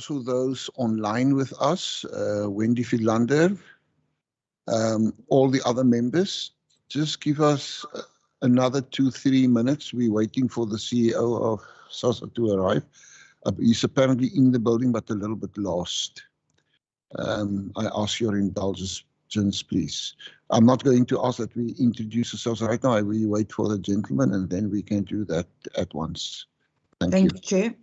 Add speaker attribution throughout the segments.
Speaker 1: also those online with us, Wendy Philander, all the other members. Just give us another 2-3 minutes. We're waiting for the CEO of SASSA to arrive. He's apparently in the building, but a little bit lost. I ask your indulgence, please. I'm not going to ask that we introduce ourselves right now. We wait for the gentleman, and then we can do that at once. Thank you.
Speaker 2: Thank you, Chair.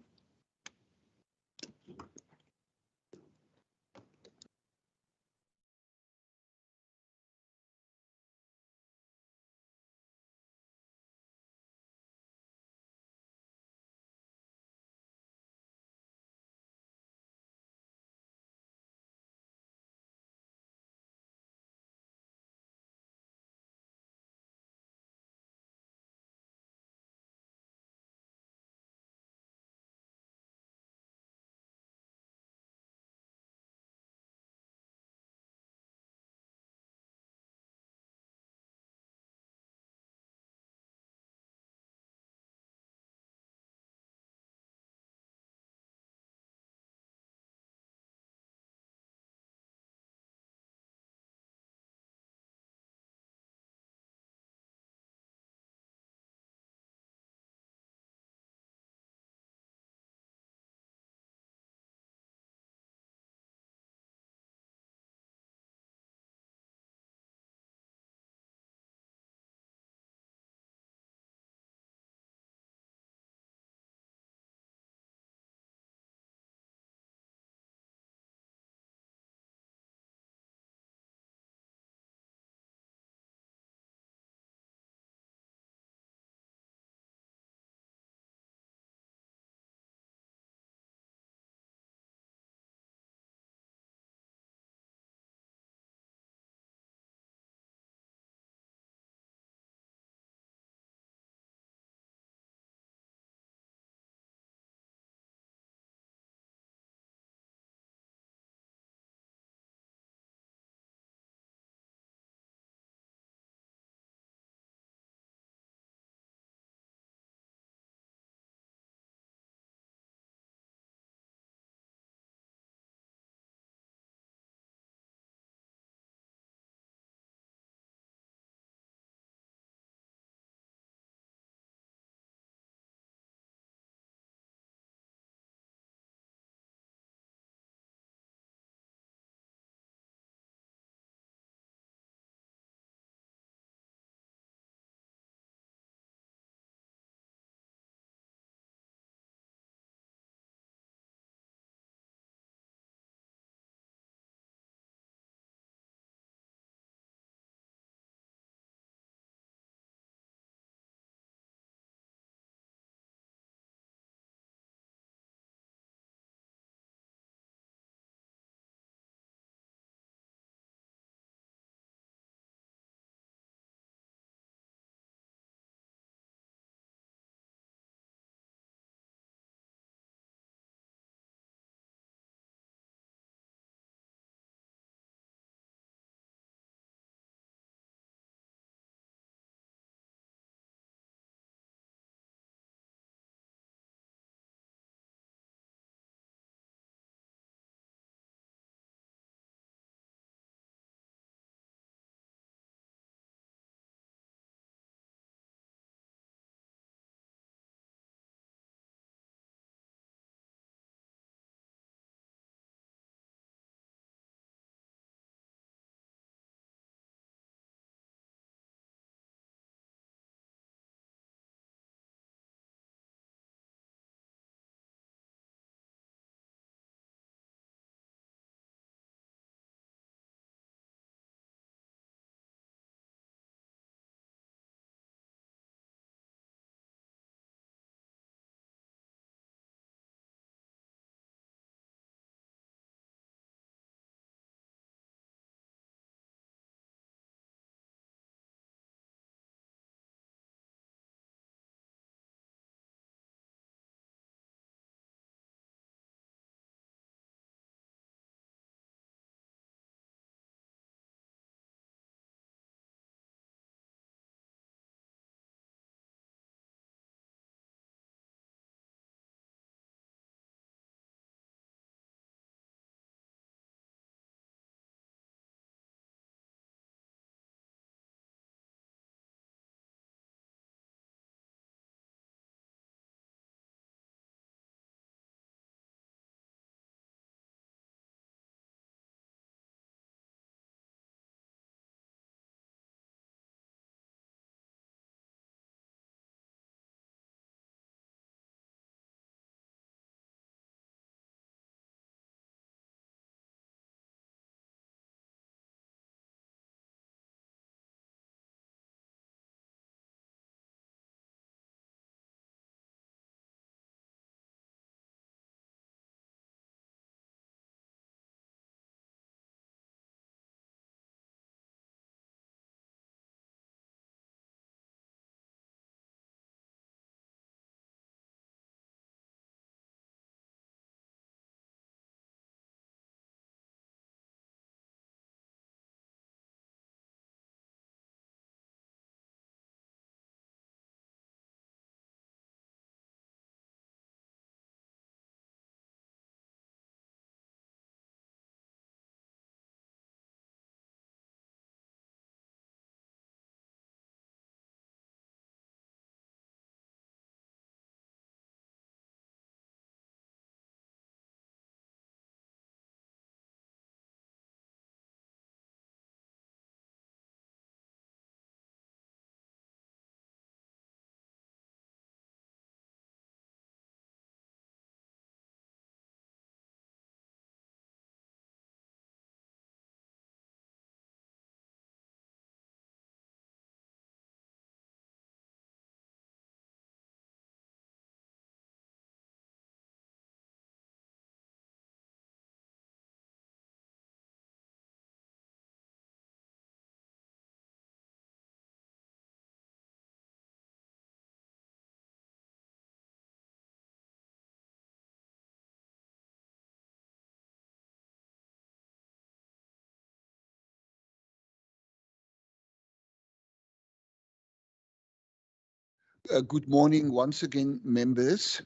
Speaker 1: Good morning once again, members.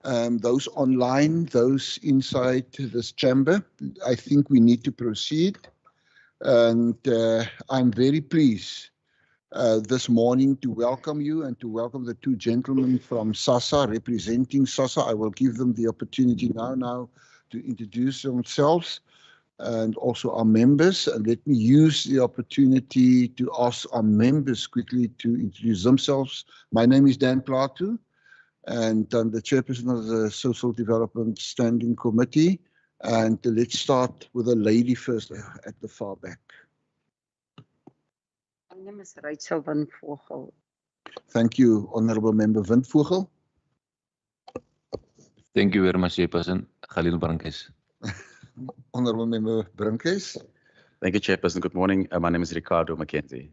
Speaker 1: Those online, those inside this chamber, I think we need to proceed. And I'm very pleased this morning to welcome you and to welcome the two gentlemen from SASSA representing SASSA. I will give them the opportunity now to introduce themselves and also our members. And let me use the opportunity to ask our members quickly to introduce themselves. My name is Dan Plato, and I'm the chairperson of the Social Development Standing Committee. And let's start with a lady first at the far back.
Speaker 2: My name is Rachel van Vogel.
Speaker 1: Thank you, Honourable Member Van Vogel.
Speaker 3: Thank you very much, Chairperson. Khalil Brankes.
Speaker 1: Honourable Member Brankes.
Speaker 4: Thank you, Chairperson. Good morning. My name is Ricardo Mackenzie.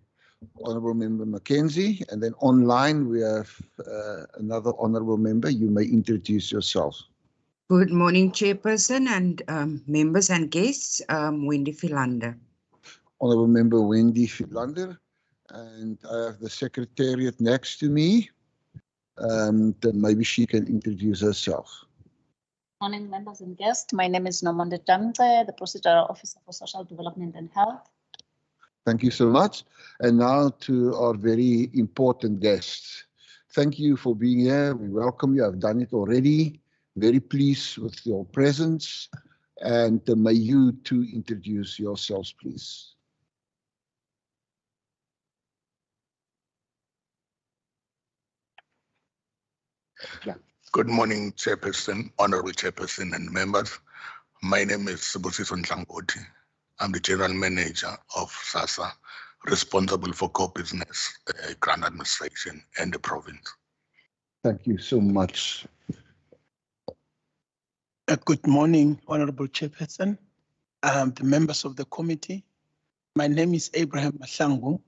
Speaker 1: Honourable Member Mackenzie. And then online we have another Honourable Member. You may introduce yourself.
Speaker 5: Good morning, Chairperson and members and guests. Wendy Philander.
Speaker 1: Honourable Member Wendy Philander. And I have the Secretariat next to me. Then maybe she can introduce herself.
Speaker 6: Morning, members and guests. My name is Nomande Tamte, the Procedural Officer for Social Development and Health.
Speaker 1: Thank you so much. And now to our very important guests. Thank you for being here. We welcome you. I've done it already. Very pleased with your presence. And may you two introduce yourselves, please.
Speaker 7: Good morning, Chairperson, Honorable Chairperson and members. My name is Sibusiso Nhlangoti. I'm the General Manager of SASSA, responsible for core business, grant administration, and the province.
Speaker 1: Thank you so much.
Speaker 8: Good morning, Honorable Chairperson, the members of the committee. My name is Abraham Mahlangu.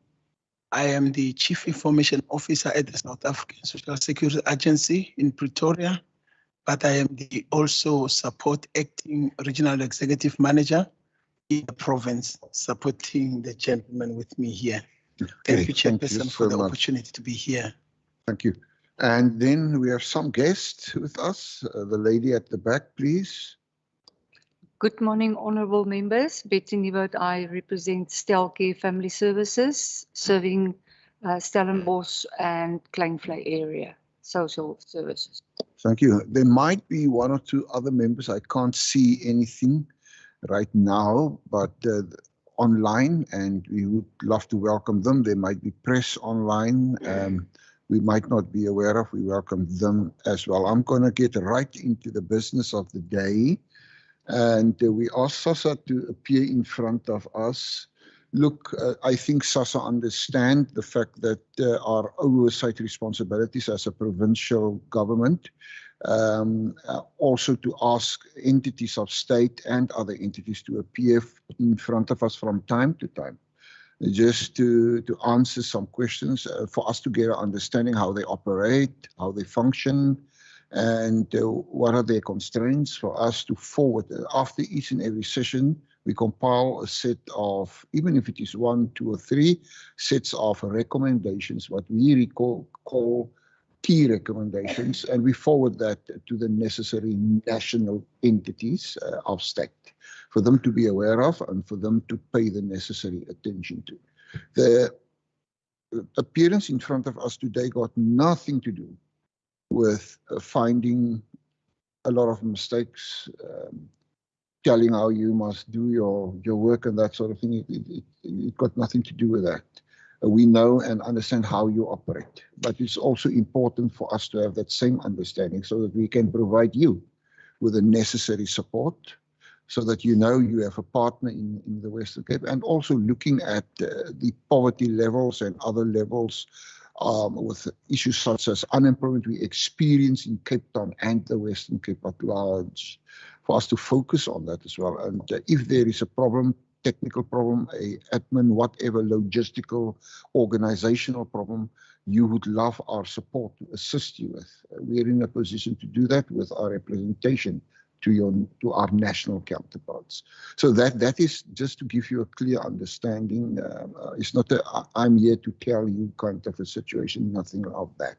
Speaker 8: I am the Chief Information Officer at the South African Social Security Agency in Pretoria, but I am the also support acting regional executive manager in the province, supporting the gentleman with me here. Thank you, Chairperson, for the opportunity to be here.
Speaker 1: Thank you. And then we have some guests with us. The lady at the back, please.
Speaker 2: Good morning, honourable members. Betty Nieuwoud, I represent Stelcare Family Services, serving Stellenbosch and Kleinvlei area, social services.
Speaker 1: Thank you. There might be one or two other members. I can't see anything right now, but online, and we would love to welcome them. There might be press online. We might not be aware of. We welcome them as well. I'm going to get right into the business of the day. And we asked SASSA to appear in front of us. Look, I think SASSA understand the fact that our oversight responsibilities as a provincial government, also to ask entities of state and other entities to appear in front of us from time to time, just to answer some questions for us to get an understanding how they operate, how they function, and what are their constraints for us to forward. After each and every session, we compile a set of, even if it is 1, 2, or 3 sets of recommendations, what we call key recommendations, and we forward that to the necessary national entities of state for them to be aware of and for them to pay the necessary attention to. The appearance in front of us today got nothing to do with finding a lot of mistakes, telling how you must do your work and that sort of thing. It got nothing to do with that. We know and understand how you operate, but it's also important for us to have that same understanding so that we can provide you with the necessary support so that you know you have a partner in the Western Cape, and also looking at the poverty levels and other levels with issues such as unemployment we experience in Cape Town and the Western Cape at large, for us to focus on that as well. And if there is a problem, technical problem, a admin, whatever, logistical, organizational problem, you would love our support to assist you with. We're in a position to do that with our representation to our national counterparts. So that is just to give you a clear understanding. It's not a I'm here to tell you kind of a situation, nothing of that.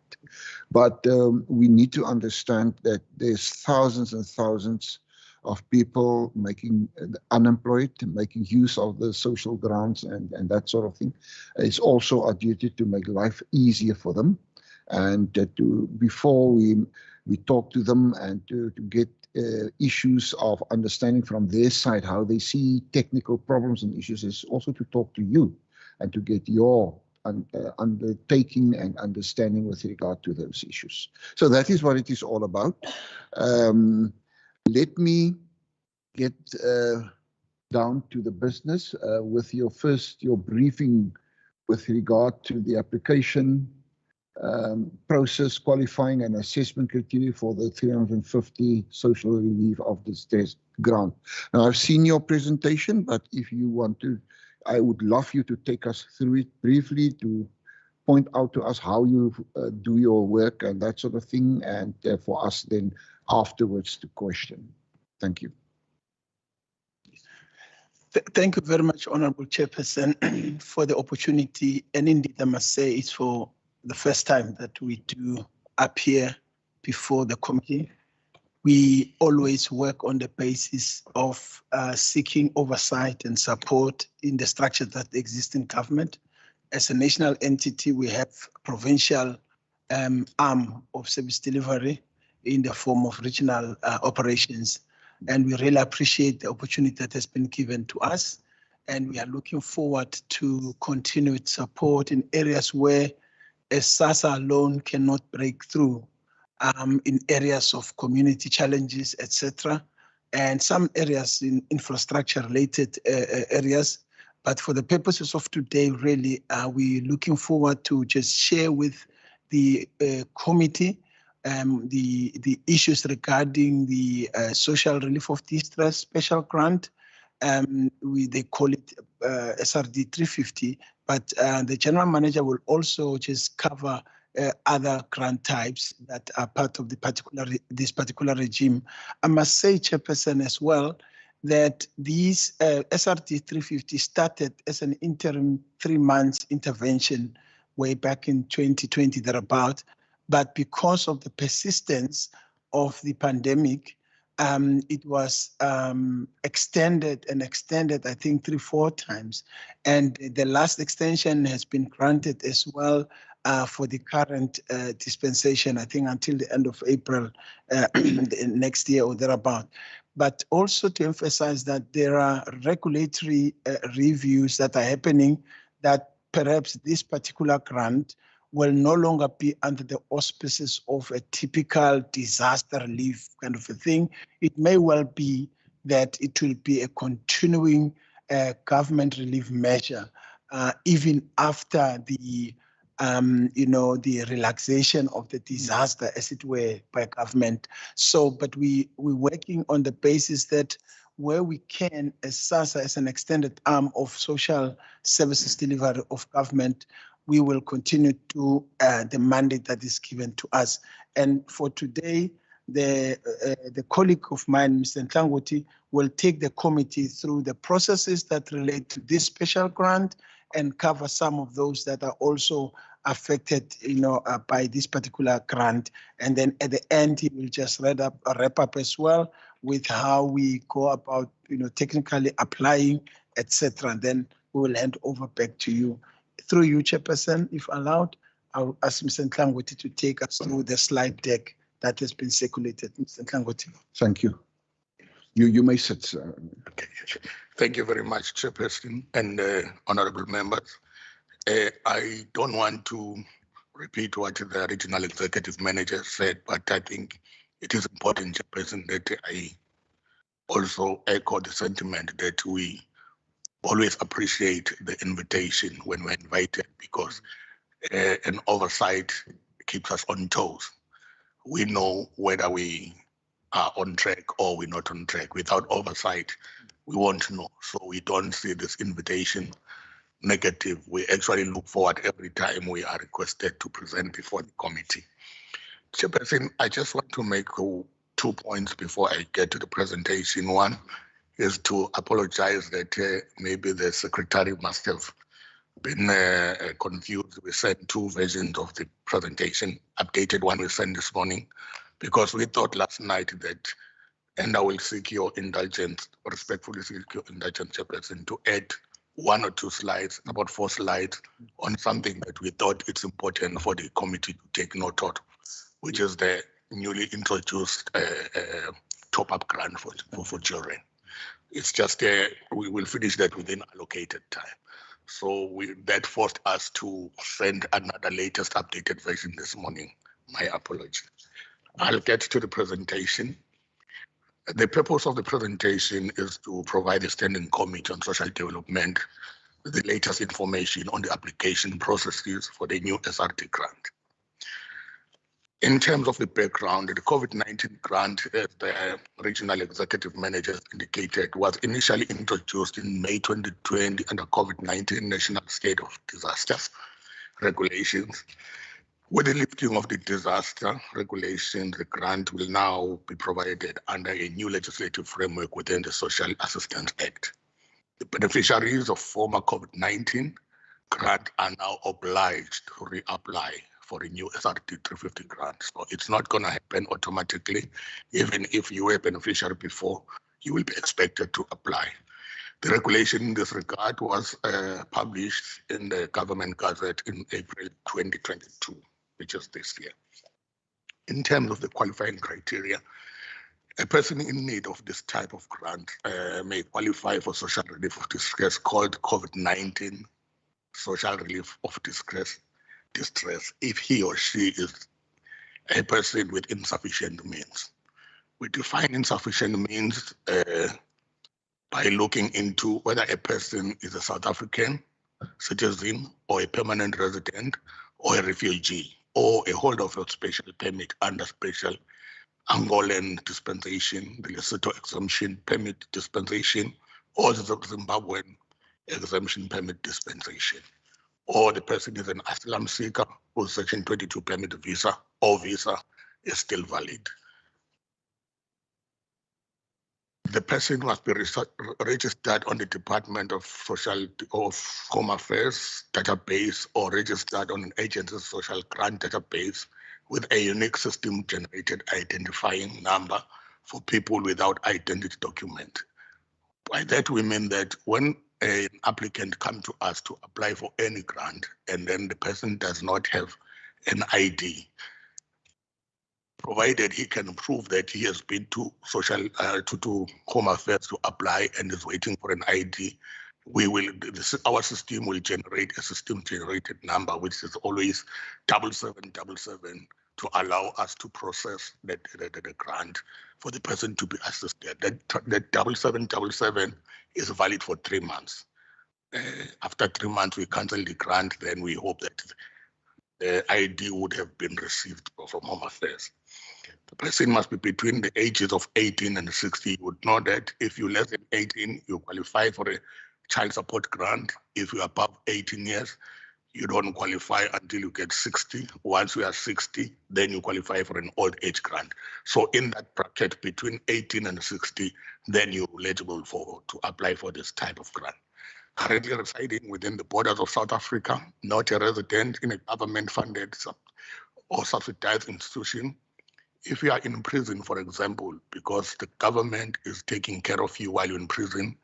Speaker 1: But we need to understand that there's thousands and thousands of people making unemployed, making use of the social grants and that sort of thing. It's also our duty to make life easier for them, and before we talk to them and to get issues of understanding from their side how they see technical problems and issues, is also to talk to you and to get your undertaking and understanding with regard to those issues. So that is what it is all about. Let me get down to the business with your briefing with regard to the application process, qualifying and assessment criteria for the 350 social relief of distress grant. Now, I've seen your presentation, but if you want to, I would love you to take us through it briefly, to point out to us how you do your work and that sort of thing, and for us then afterwards to question. Thank you.
Speaker 8: Thank you very much, Honorable Chairperson, for the opportunity. And indeed, I must say it's for the first time that we do appear before the committee. We always work on the basis of seeking oversight and support in the structure that exists in government. As a national entity, we have provincial arm of service delivery in the form of regional operations. And we really appreciate the opportunity that has been given to us. And we are looking forward to continued support in areas where a SASSA alone cannot break through, in areas of community challenges, etc., and some areas in infrastructure-related areas. But for the purposes of today, really, we're looking forward to just share with the committee the issues regarding the social relief of distress special grant. They call it SRD 350, but the general manager will also just cover other grant types that are part of this particular regime. I must say, Chairperson, as well, that these SRD 350 started as an interim 3 months intervention way back in 2020, thereabout. But because of the persistence of the pandemic, it was extended, I think 3-4 times. And the last extension has been granted as well for the current dispensation, I think until the end of April next year or thereabout. But also to emphasize that there are regulatory reviews that are happening, that perhaps this particular grant will no longer be under the auspices of a typical disaster relief kind of a thing. It may well be that it will be a continuing government relief measure, even after the the relaxation of the disaster, as it were, by government. So, but we're working on the basis that where we can, as SASSA, as an extended arm of social services delivery of government, we will continue to the mandate that is given to us. And for today, the colleague of mine, Mr. Ntlangoti, will take the committee through the processes that relate to this special grant and cover some of those that are also affected, by this particular grant. And then at the end, he will just wrap up as well with how we go about, technically applying, etc. And then we will hand over back to you. Through you, Chairperson, if allowed, I'll ask Mr. Ntlangoti to take us through the slide deck that has been circulated. Mr. Ntlangoti.
Speaker 1: Thank you. You may sit, sir.
Speaker 7: Okay. Thank you very much, Chairperson and honorable members. I don't want to repeat what the regional executive manager said, but I think it is important, Chairperson, that I also echo the sentiment that we always appreciate the invitation when we're invited, because an oversight keeps us on toes. We know whether we are on track or we're not on track. Without oversight, we won't know. So we don't see this invitation negative. We actually look forward every time we are requested to present before the committee. Chairperson, I just want to make 2 points before I get to the presentation. One is to apologize that maybe the secretary must have been confused. We sent 2 versions of the presentation, updated one we sent this morning, because we thought last night that, and I will seek your indulgence, respectfully seek your indulgence, Chairperson, to add 1 or 2 slides, about 4 slides, on something that we thought it's important for the committee to take note of, which is the newly introduced top-up grant for children. It's just we will finish that within allocated time. So that forced us to send another latest updated version this morning. My apologies. I'll get to the presentation. The purpose of the presentation is to provide the Standing Committee on Social Development with the latest information on the application processes for the new SRD grant. In terms of the background, the COVID-19 grant, as the regional executive manager indicated, was initially introduced in May 2020 under COVID-19 National State of Disaster regulations. With the lifting of the disaster regulation, the grant will now be provided under a new legislative framework within the Social Assistance Act. The beneficiaries of former COVID-19 grant are now obliged to reapply for a new SRD 350 grant. So it's not going to happen automatically. Even if you were a beneficiary before, you will be expected to apply. The regulation in this regard was published in the Government Gazette in April 2022, which is this year. In terms of the qualifying criteria, a person in need of this type of grant may qualify for social relief of distress called COVID-19 social relief of distress if he or she is a person with insufficient means. We define insufficient means by looking into whether a person is a South African citizen or a permanent resident or a refugee or a holder of a special permit under special Angolan dispensation, the Lesotho exemption permit dispensation, or the Zimbabwean exemption permit dispensation. Or the person is an asylum seeker whose Section 22 permit visa or visa is still valid. The person must be registered on the Department of Home Affairs database or registered on an agency's social grant database with a unique system-generated identifying number for people without identity document. By that, we mean that when an applicant comes to us to apply for any grant, and then the person does not have an ID, provided he can prove that he has been to to Home Affairs to apply and is waiting for an ID, our system will generate a system-generated number, which is always 7777, to allow us to process the grant for the person to be assisted. That 7777 is valid for 3 months. After 3 months, we cancel the grant, then we hope that the ID would have been received from Home Affairs. The person must be between the ages of 18 and 60. You would know that if you're less than 18, you qualify for a child support grant. If you're above 18 years, you don't qualify until you get 60. Once you are 60, then you qualify for an old age grant. So in that bracket between 18 and 60, then you're eligible to apply for this type of grant. Currently residing within the borders of South Africa, not a resident in a government-funded or subsidized institution. If you are in prison, for example, because the government is taking care of you while you're in prison,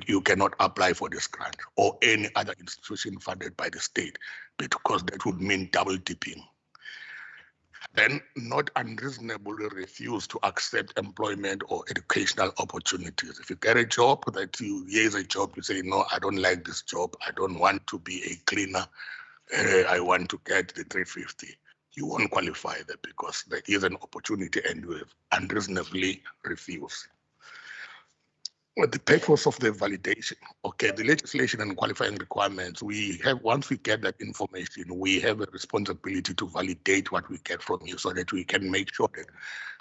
Speaker 7: you cannot apply for this grant or any other institution funded by the state, because that would mean double dipping. Then not unreasonably refuse to accept employment or educational opportunities. If you get a job here's a job, you say, no, I don't like this job. I don't want to be a cleaner. I want to get the 350. You won't qualify there because there is an opportunity and you have unreasonably refused. Well, the purpose of the validation, okay, the legislation and qualifying requirements, once we get that information, we have a responsibility to validate what we get from you so that we can make sure that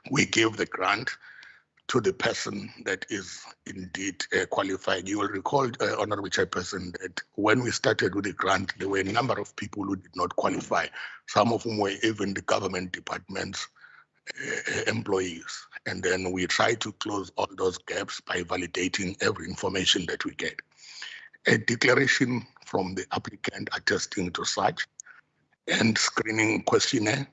Speaker 7: we give the grant to the person that is indeed qualifying. You will recall, Honorable Chairperson, that when we started with the grant, there were a number of people who did not qualify, some of whom were even the government departments employees. And then we try to close all those gaps by validating every information that we get. A declaration from the applicant attesting to such, and screening questionnaire,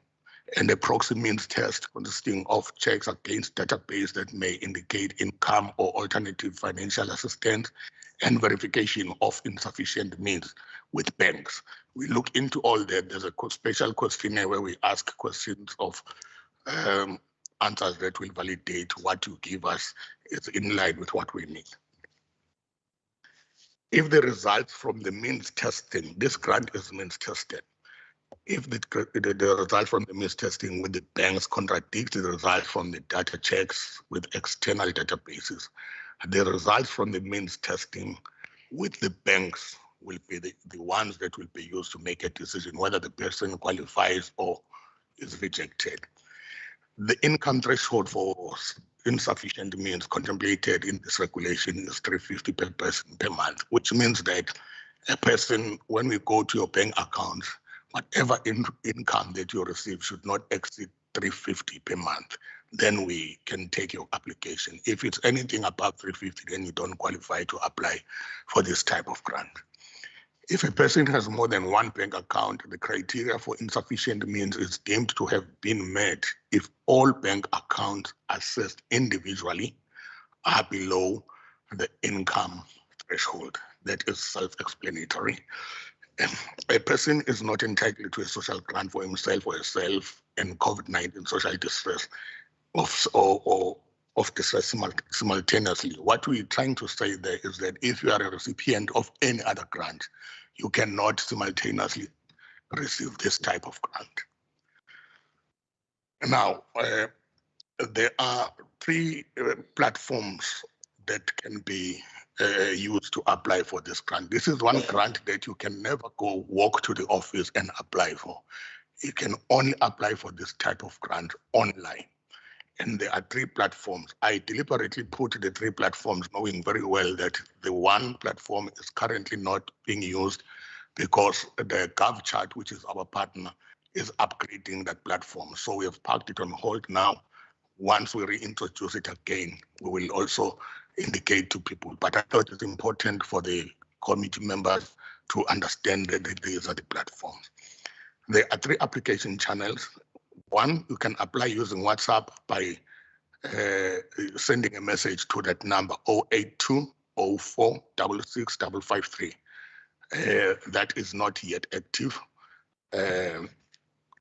Speaker 7: and a proxy means test consisting of checks against database that may indicate income or alternative financial assistance, and verification of insufficient means with banks. We look into all that. There's a special questionnaire where we ask questions of answers that will validate what you give us is in line with what we need. If the results from the means testing, this grant is means tested. If the result from the means testing with the banks contradicts the result from the data checks with external databases, the results from the means testing with the banks will be the ones that will be used to make a decision whether the person qualifies or is rejected. The income threshold for insufficient means contemplated in this regulation is 350 per person per month, which means that a person, when we go to your bank account, whatever income that you receive should not exceed 350 per month. Then we can take your application. If it's anything above 350, then you don't qualify to apply for this type of grant. If a person has more than one bank account, the criteria for insufficient means is deemed to have been met if all bank accounts assessed individually are below the income threshold. That is self-explanatory. A person is not entitled to a social grant for himself or herself in COVID-19 social distress of distress simultaneously. What we're trying to say there is that if you are a recipient of any other grant, you cannot simultaneously receive this type of grant. Now, there are three platforms that can be used to apply for this grant. This is one grant that you can never go walk to the office and apply for. You can only apply for this type of grant online. And there are three platforms. I deliberately put the three platforms knowing very well that the one platform is currently not being used because the GovChat, which is our partner, is upgrading that platform. So we have parked it on hold now. Once we reintroduce it again, we will also indicate to people. But I thought it's important for the committee members to understand that these are the platforms. There are three application channels. One, you can apply using WhatsApp by sending a message to that number 082 04 66 553. That is not yet active. The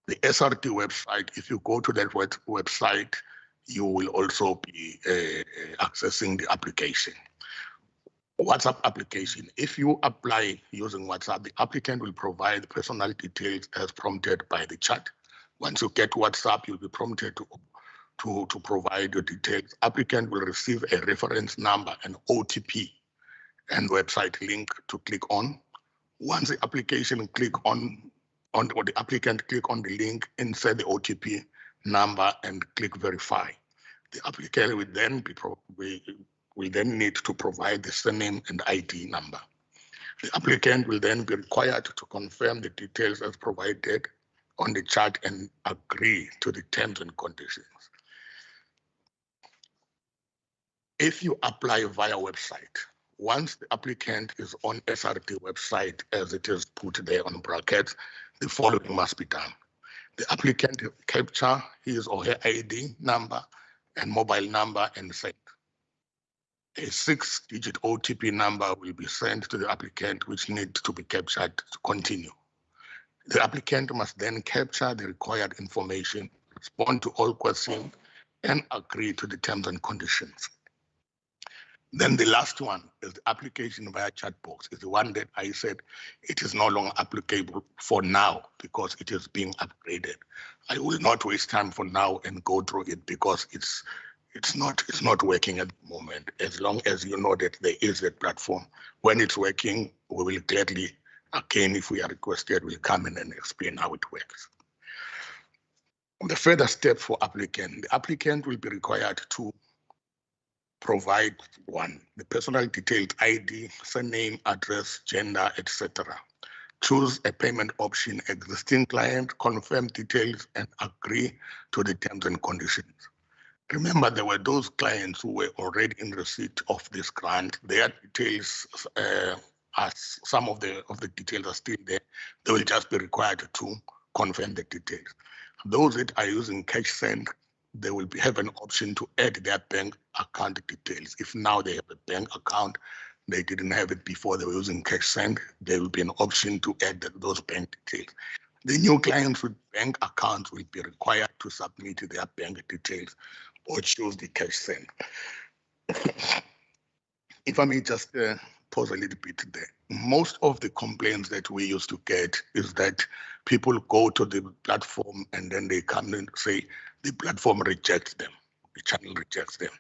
Speaker 7: SRT website, if you go to that website, you will also be accessing the application. WhatsApp application. If you apply using WhatsApp, the applicant will provide personal details as prompted by the chat. Once you get WhatsApp, you'll be prompted to provide your details. Applicant will receive a reference number, an OTP, and website link to click on. Once the application or the applicant click on the link, insert the OTP number and click verify. The applicant will then need to provide the surname and ID number. The applicant will then be required to confirm the details as provided on the chart and agree to the terms and conditions. If you apply via website, once the applicant is on SRT website, as it is put there on brackets, the following must be done. The applicant capture his or her ID number and mobile number and send. A 6-digit OTP number will be sent to the applicant, which needs to be captured to continue. The applicant must then capture the required information, respond to all questions, and agree to the terms and conditions. Then the last one is the application via chat box. It's the one that I said it is no longer applicable for now because it is being upgraded. I will not waste time for now and go through it because it's not working at the moment. As long as you know that there is a platform, when it's working, we will gladly, again, if we are requested, we'll come in and explain how it works. The further step for applicant, the applicant will be required to provide one, the personal details, ID, surname, address, gender, etc. choose a payment option, existing client, confirm details, and agree to the terms and conditions. Remember, there were those clients who were already in receipt of this grant. Their details, as some of the details are still there, they will just be required to confirm the details. Those that are using cash send, they will have an option to add their bank account details. If now they have a bank account, they didn't have it before, they were using cash send, there will be an option to add those bank details. The new clients with bank accounts will be required to submit their bank details or choose the cash send. If I may just pause a little bit there. Most of the complaints that we used to get is that people go to the platform and then they come and say the platform rejects them, the channel rejects them.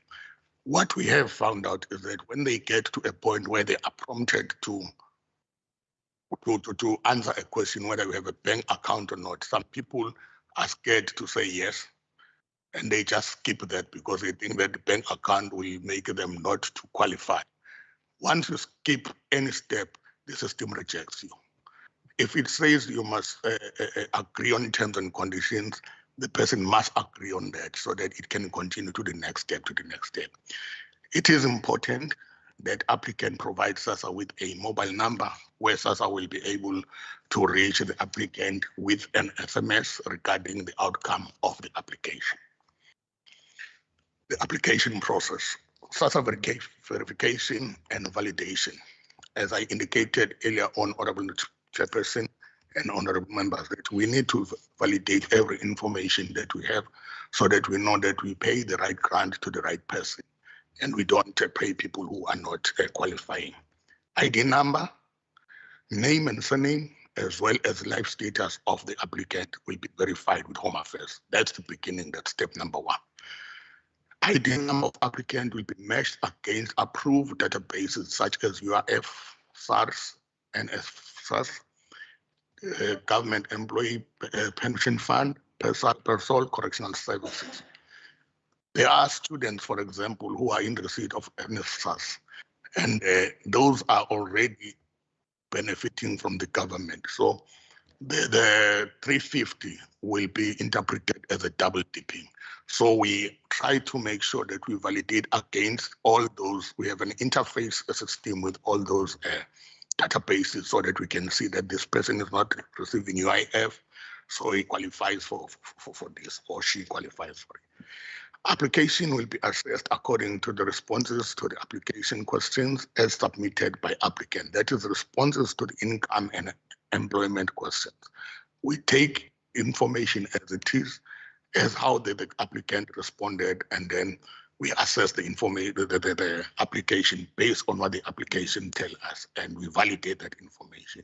Speaker 7: What we have found out is that when they get to a point where they are prompted to answer a question whether we have a bank account or not, some people are scared to say yes, and they just skip that because they think that the bank account will make them not to qualify. Once you skip any step, the system rejects you. If it says you must agree on terms and conditions, the person must agree on that so that it can continue to the next step, It is important that applicant provides SASSA with a mobile number where SASSA will be able to reach the applicant with an SMS regarding the outcome of the application. The application process, SASSA verification and validation. As I indicated earlier on, Honorable Chairperson and honorable members, that we need to validate every information that we have so that we know that we pay the right grant to the right person and we don't pay people who are not qualifying. ID number, name and surname, as well as life status of the applicant will be verified with Home Affairs. That's the beginning, that's step number one. ID number of applicant will be matched against approved databases such as UIF, SARS, NSFAS, Government Employee Pension Fund, Persol Correctional Services. There are students, for example, who are in receipt of NSFAS, and those are already benefiting from the government. So the 350 will be interpreted as a double dipping. So we try to make sure that we validate against all those. We have an interface system with all those databases so that we can see that this person is not receiving UIF, so he qualifies for this, or she qualifies for it. Application will be assessed according to the responses to the application questions as submitted by applicant. That is responses to the income and employment questions. We take information as it is, as how the applicant responded, and then we assess the information, the application based on what the application tells us, and we validate that information.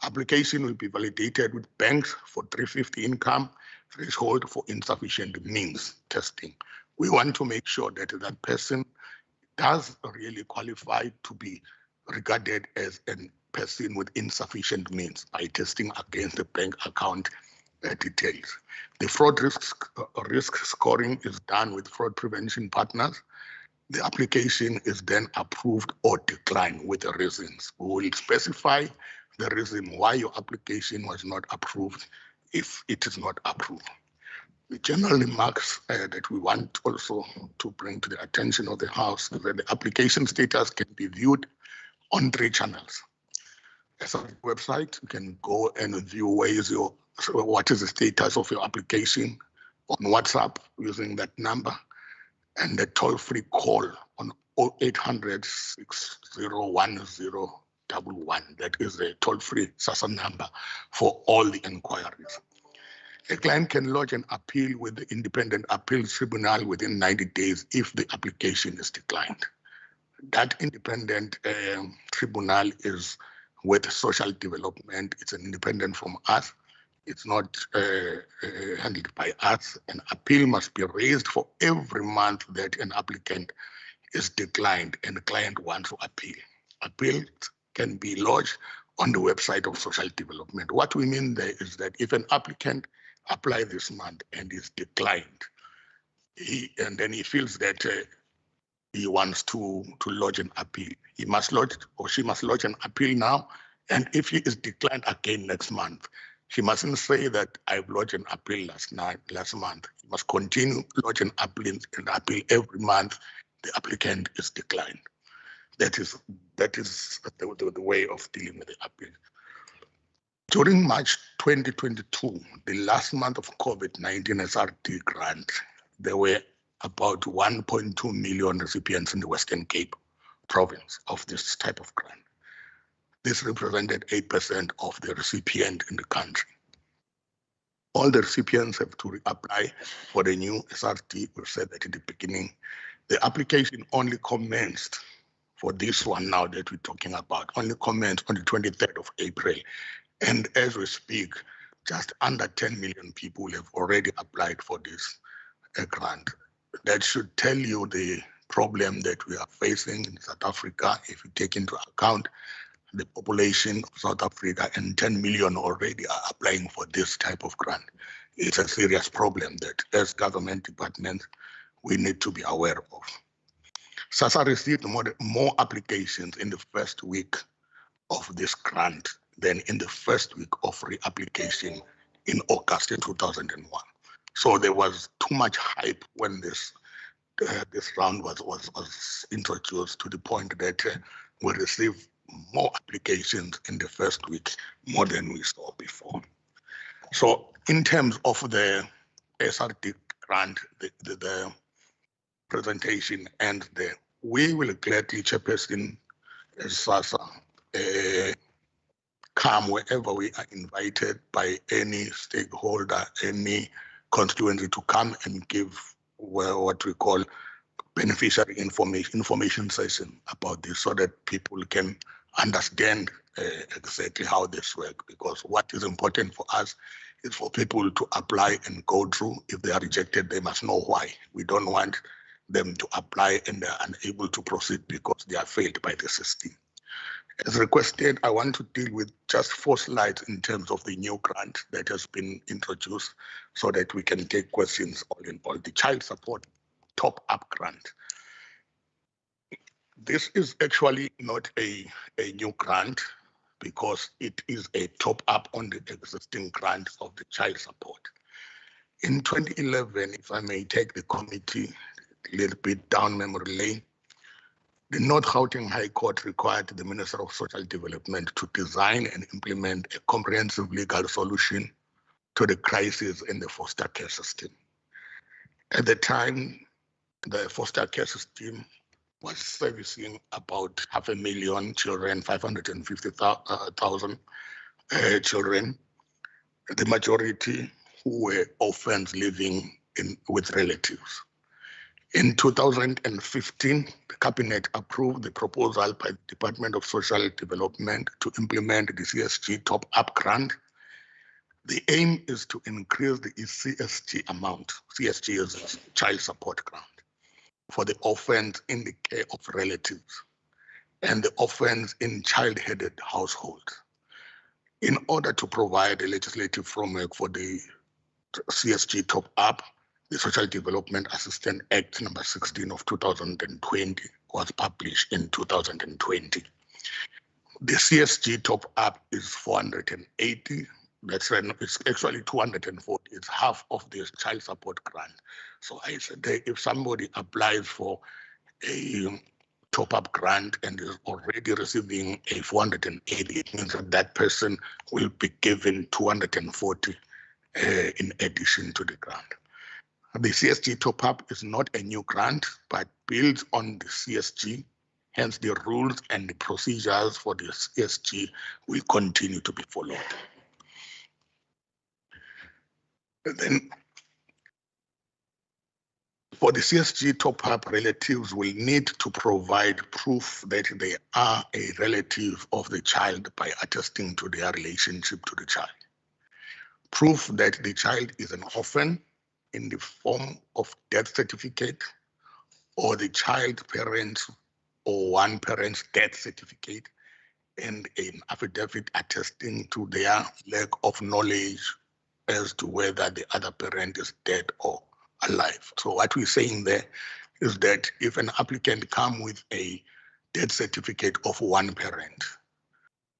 Speaker 7: Application will be validated with banks for 350 income, threshold for insufficient means testing. We want to make sure that that person does really qualify to be regarded as a person with insufficient means by testing against the bank account details. The fraud risk scoring is done with fraud prevention partners. The application is then approved or declined with the reasons. We will specify the reason why your application was not approved if it is not approved. The general remarks that we want also to bring to the attention of the House is that the application status can be viewed on 3 channels. As a website, you can go and view what is the status of your application on WhatsApp using that number, and the toll-free call on 0800 601011. That is the toll-free SASSA number for all the inquiries. A client can lodge an appeal with the Independent Appeals Tribunal within 90 days if the application is declined. That independent tribunal is with social development. It's an independent from us. It's not handled by us. An appeal must be raised for every month that an applicant is declined and the client wants to appeal. Appeals can be lodged on the website of social development. What we mean there is that if an applicant applies this month and is declined, and then he feels that he wants to lodge an appeal, he must lodge, or she must lodge an appeal now, And if he is declined again next month, he mustn't say that I've lodged an appeal last month. He must continue lodging an appeal every month. The applicant is declined. That is the way of dealing with the appeal. During March 2022, the last month of COVID-19 SRD grant, there were about 1.2 million recipients in the Western Cape province of this type of grant. This represented 8% of the recipient in the country. All the recipients have to reapply for the new SRD. We said that at the beginning. The application only commenced for this one now that we're talking about, only commenced on the 23rd of April. And as we speak, just under 10 million people have already applied for this grant. That should tell you the problem that we are facing in South Africa if you take into account the population of South Africa, and 10 million already are applying for this type of grant. It's a serious problem that as government departments, we need to be aware of. SASSA received more applications in the first week of this grant than in the first week of reapplication in August 2001. So there was too much hype when this round was introduced, to the point that we received more applications in the first week, more than we saw before. So in terms of the SRD grant, the presentation and we will gladly, Chairperson, as SASSA, come wherever we are invited by any stakeholder, any constituency, to come and give what we call beneficiary information session about this, so that people can understand exactly how this works. Because what is important for us is for people to apply and go through. If they are rejected, they must know why. We don't want them to apply and they are unable to proceed because they are failed by the system. As requested, I want to deal with just 4 slides in terms of the new grant that has been introduced, so that we can take questions all in all. The child support top-up grant. This is actually not a new grant, because it is a top-up on the existing grant of the child support. In 2011, if I may take the committee a little bit down memory lane, the North Gauteng High Court required the Minister of Social Development to design and implement a comprehensive legal solution to the crisis in the foster care system. At the time, the foster care system was servicing about 500,000 children, 550,000 children, the majority who were orphans living with relatives. In 2015, the Cabinet approved the proposal by the Department of Social Development to implement the CSG top-up grant. The aim is to increase the CSG amount. CSG is child support grant for the orphans in the care of relatives and the orphans in child-headed households, in order to provide a legislative framework for the CSG top-up. The Social Development Assistance Act number 16 of 2020 was published in 2020. The CSG top-up is 480. That's right, it's actually 240. It's half of the child support grant. So I said that if somebody applies for a top-up grant and is already receiving a 480, it means that that person will be given 240 in addition to the grant. The CSG top-up is not a new grant, but builds on the CSG. Hence, the rules and the procedures for the CSG will continue to be followed. And then, for the CSG top-up, relatives will need to provide proof that they are a relative of the child by attesting to their relationship to the child. Proof that the child is an orphan in the form of death certificate, or the child parents or one parent's death certificate, and an affidavit attesting to their lack of knowledge as to whether the other parent is dead or alive. So what we're saying there is that if an applicant comes with a death certificate of one parent,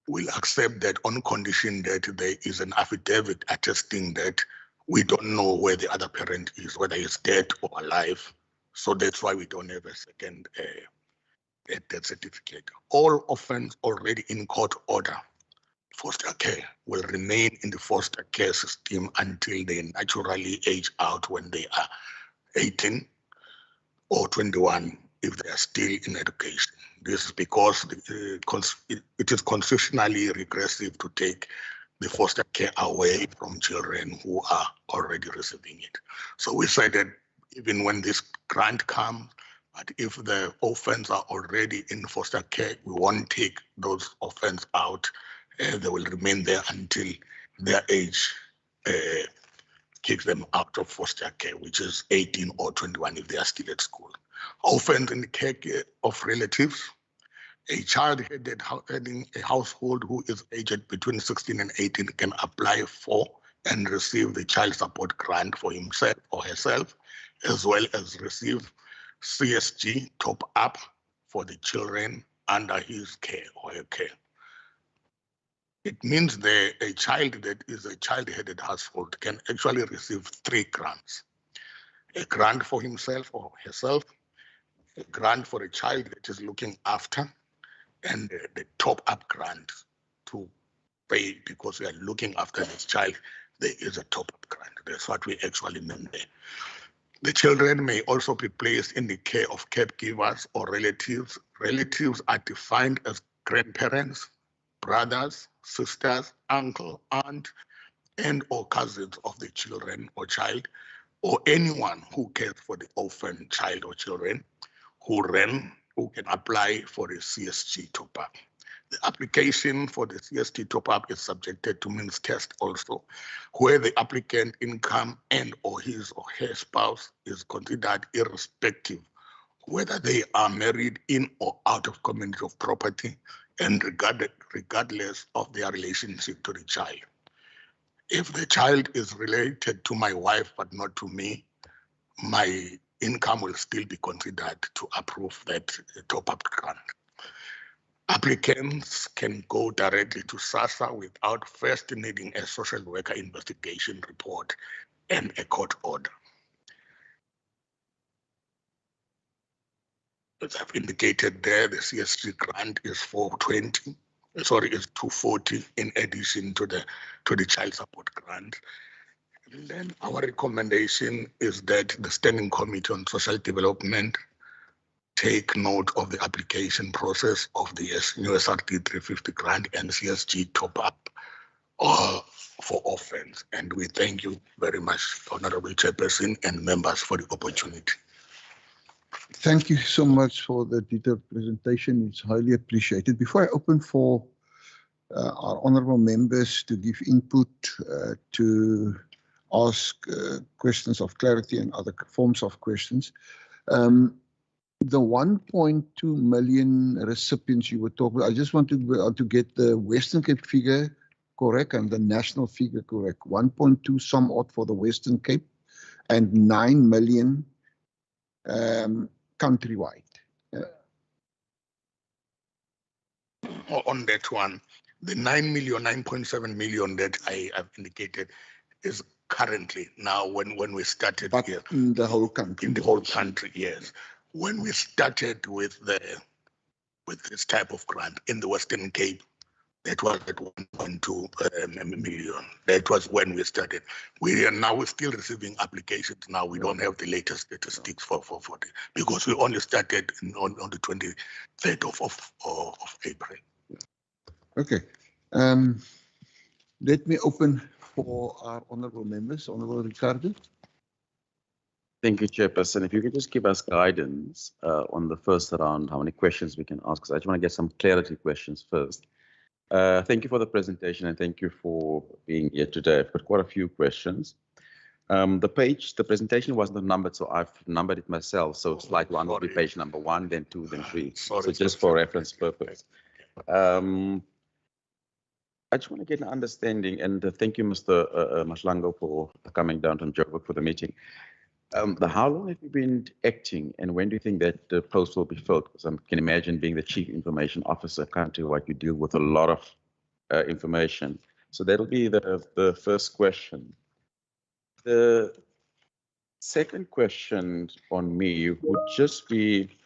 Speaker 7: will accept that on condition that there is an affidavit attesting that we don't know where the other parent is, whether he's dead or alive. So that's why we don't have a second death certificate. All orphans already in court order foster care will remain in the foster care system until they naturally age out when they are 18 or 21 if they are still in education. This is because it is constitutionally regressive to take the foster care away from children who are already receiving it. So we said that even when this grant comes, but if the orphans are already in foster care, we won't take those orphans out. They will remain there until their age kicks them out of foster care, which is 18 or 21 if they are still at school. Orphans in the care of relatives, a child heading a household who is aged between 16 and 18 can apply for and receive the child support grant for himself or herself, as well as receive CSG top up for the children under his care or her care. It means that a child that is a child-headed household can actually receive 3 grants. A grant for himself or herself, a grant for a child that is looking after, and the top-up grant to pay because we are looking after this child. There is a top-up grant. That's what we actually mean there. The children may also be placed in the care of caregivers or relatives. Relatives are defined as grandparents, brothers, sisters, uncle, aunt, and or cousins of the children or child, or anyone who cares for the orphan child or children who can apply for a CSG top-up. The application for the CSG top-up is subjected to means test also, where the applicant income and or his or her spouse is considered irrespective whether they are married in or out of community of property and regardless of their relationship to the child. If the child is related to my wife but not to me, my income will still be considered to approve that top-up grant. Applicants can go directly to SASSA without first needing a social worker investigation report and a court order. As I've indicated there, the CSG grant is 240 in addition to the child support grant. And then our recommendation is that the Standing Committee on Social Development take note of the application process of the new SRT 350 grant and CSG top-up for orphans. And we thank you very much, Honorable Chairperson and members, for the opportunity.
Speaker 1: Thank you so much for the detailed presentation. It's highly appreciated. Before I open for our honorable members to give input, to ask questions of clarity and other forms of questions, the 1.2 million recipients you were talking about, I just want to get the Western Cape figure correct and the national figure correct. 1.2 some odd for the Western Cape and 9 million countrywide.
Speaker 7: On that one, the 9.7 million that I have indicated is currently now when we started
Speaker 1: But
Speaker 7: here.
Speaker 1: in the whole country.
Speaker 7: In the whole country, yes. When we started with this type of grant in the Western Cape, that was at 1.2 million. That was when we started. We're still receiving applications now. We don't have the latest statistics for the, because we only started on the 23rd of April.
Speaker 1: Okay. Let me open for our honorable members. Honorable Ricardo.
Speaker 4: Thank you, Chairperson. If you could just give us guidance on the first round, how many questions we can ask, because I just want to get some clarity questions first. Thank you for the presentation and thank you for being here today. I've got quite a few questions. The presentation wasn't numbered, so I've numbered it myself. So slide 1 will be page number 1, then 2, then 3. So just for reference purpose. I just want to get an understanding, and thank you, Mr. Mahlangu, for coming down from Joburg for the meeting. How long have you been acting, and when do you think that the post will be filled? Because I can imagine being the Chief Information Officer countrywide, you deal with a lot of information. So that'll be the first question. The second question on me would just be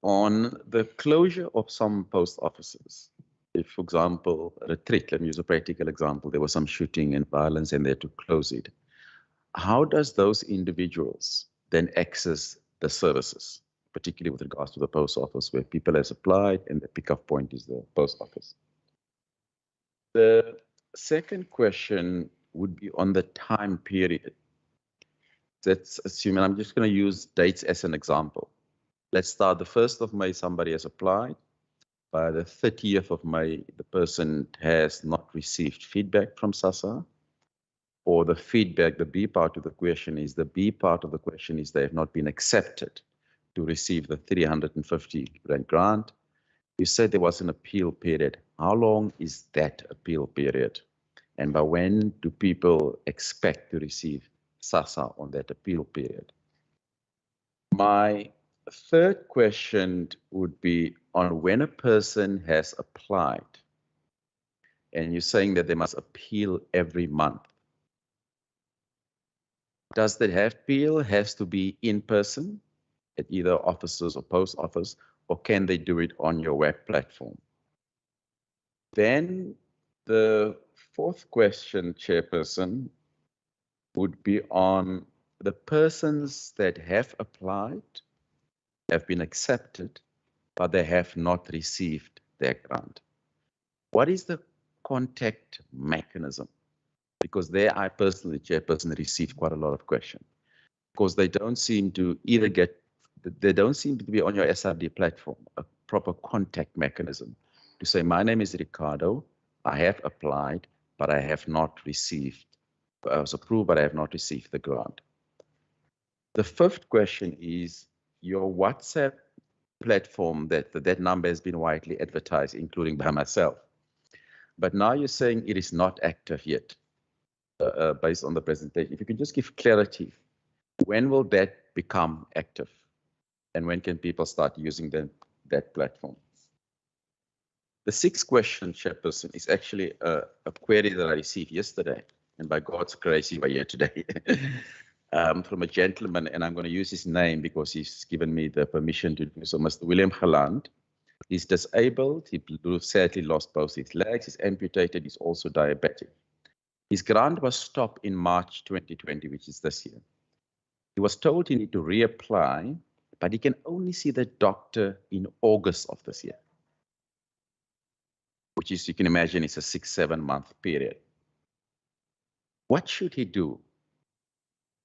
Speaker 4: on the closure of some post offices. If, for example, a retreat, let me use a practical example, there was some shooting and violence and they had to close it. How does those individuals then access the services, particularly with regards to the post office where people have applied and the pickup point is the post office? The second question would be on the time period. Let's assume, and I'm just going to use dates as an example. Let's start the 1st of May, somebody has applied. By the 30th of May, the person has not received feedback from SASSA, or the feedback, the B part of the question is, they have not been accepted to receive the 350 Rand grant. You said there was an appeal period. How long is that appeal period? And by when do people expect to receive SASSA on that appeal period? My third question would be on when a person has applied and you're saying that they must appeal every month. Does that appeal has to be in person at either offices or post office, or can they do it on your web platform? Then the fourth question, Chairperson, would be on the persons that have applied, have been accepted, but they have not received their grant. What is the contact mechanism? Because there I personally, Chairperson, received quite a lot of questions because they don't seem to either they don't seem to be on your SRD platform, a proper contact mechanism to say, my name is Ricardo, I have applied, but I have not received, I was approved, but I have not received the grant. The fifth question is your WhatsApp platform that number has been widely advertised, including by myself. But now you're saying it is not active yet, based on the presentation. If you could just give clarity, when will that become active? And when can people start using that platform? The sixth question, Chairperson, is actually a query that I received yesterday, and by God's grace, you are here today, from a gentleman, and I'm going to use his name because he's given me the permission to do so. Mr. William Galand. He's disabled. He sadly lost both his legs. He's amputated. He's also diabetic. His grant was stopped in March 2020, which is this year. He was told he needed to reapply, but he can only see the doctor in August of this year, which is, you can imagine, it's a 6-7 month period. What should he do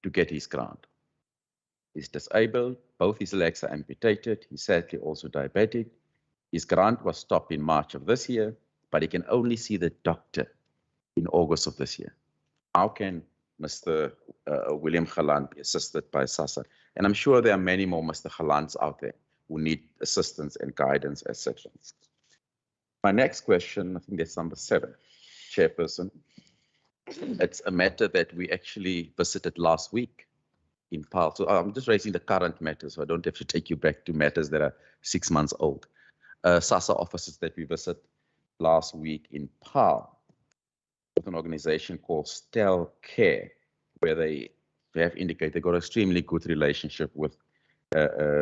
Speaker 4: to get his grant? He's disabled. Both his legs are amputated. He's sadly also diabetic. His grant was stopped in March of this year, but he can only see the doctor in August of this year. How can Mr. William Galand be assisted by SASSA? And I'm sure there are many more Mr. Galands out there who need assistance and guidance, etc. My next question, I think that's number 7, Chairperson. It's a matter that we actually visited last week in PAL. So I'm just raising the current matter, so I don't have to take you back to matters that are 6 months old. SASSA offices that we visited last week in PAL with an organization called Stel Care, where they have indicated they've got an extremely good relationship with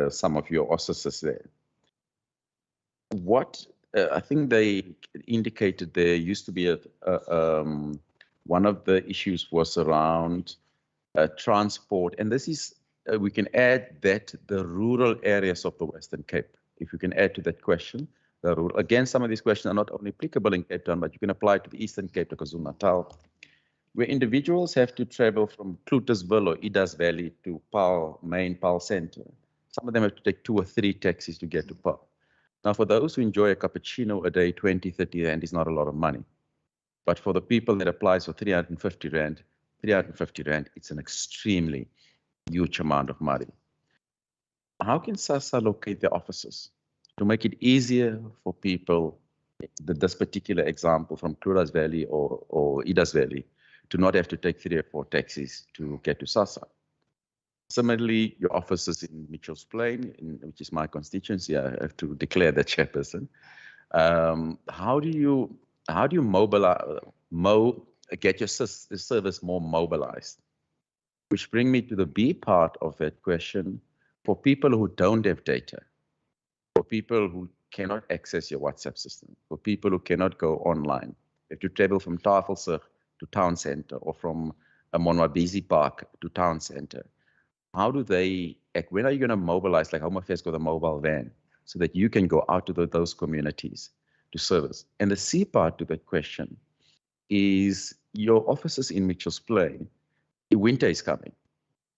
Speaker 4: some of your offices there. What I think they indicated there used to be one of the issues was around transport, and this is we can add that the rural areas of the Western Cape. If you can add to that question, the rural, again, some of these questions are not only applicable in Cape Town, but you can apply to the Eastern Cape, to KwaZulu-Natal, where individuals have to travel from Clutersville or Idas Valley to PAL, main PAL Center. Some of them have to take 2 or 3 taxis to get to PAL. Now, for those who enjoy a cappuccino a day, 20, 30 Rand is not a lot of money. But for the people that applies for 350 Rand, it's an extremely huge amount of money. How can SASSA locate their offices to make it easier for people, this particular example from Clutersville Valley or Idas Valley, to not have to take 3 or 4 taxis to get to SASSA? Similarly, your offices in Mitchell's Plain, which is my constituency, I have to declare that, Chairperson. How do you mobilize, get your service more mobilized? Which bring me to the B part of that question. For people who don't have data, for people who cannot access your WhatsApp system, for people who cannot go online, if you travel from Tafelsig to town center or from a Monwabisi Park to town center, how do they act? When are you going to mobilize, like Home Affairs got a mobile van, so that you can go out to those communities to service? And the C part to that question is your offices in Mitchell's Plain, winter is coming.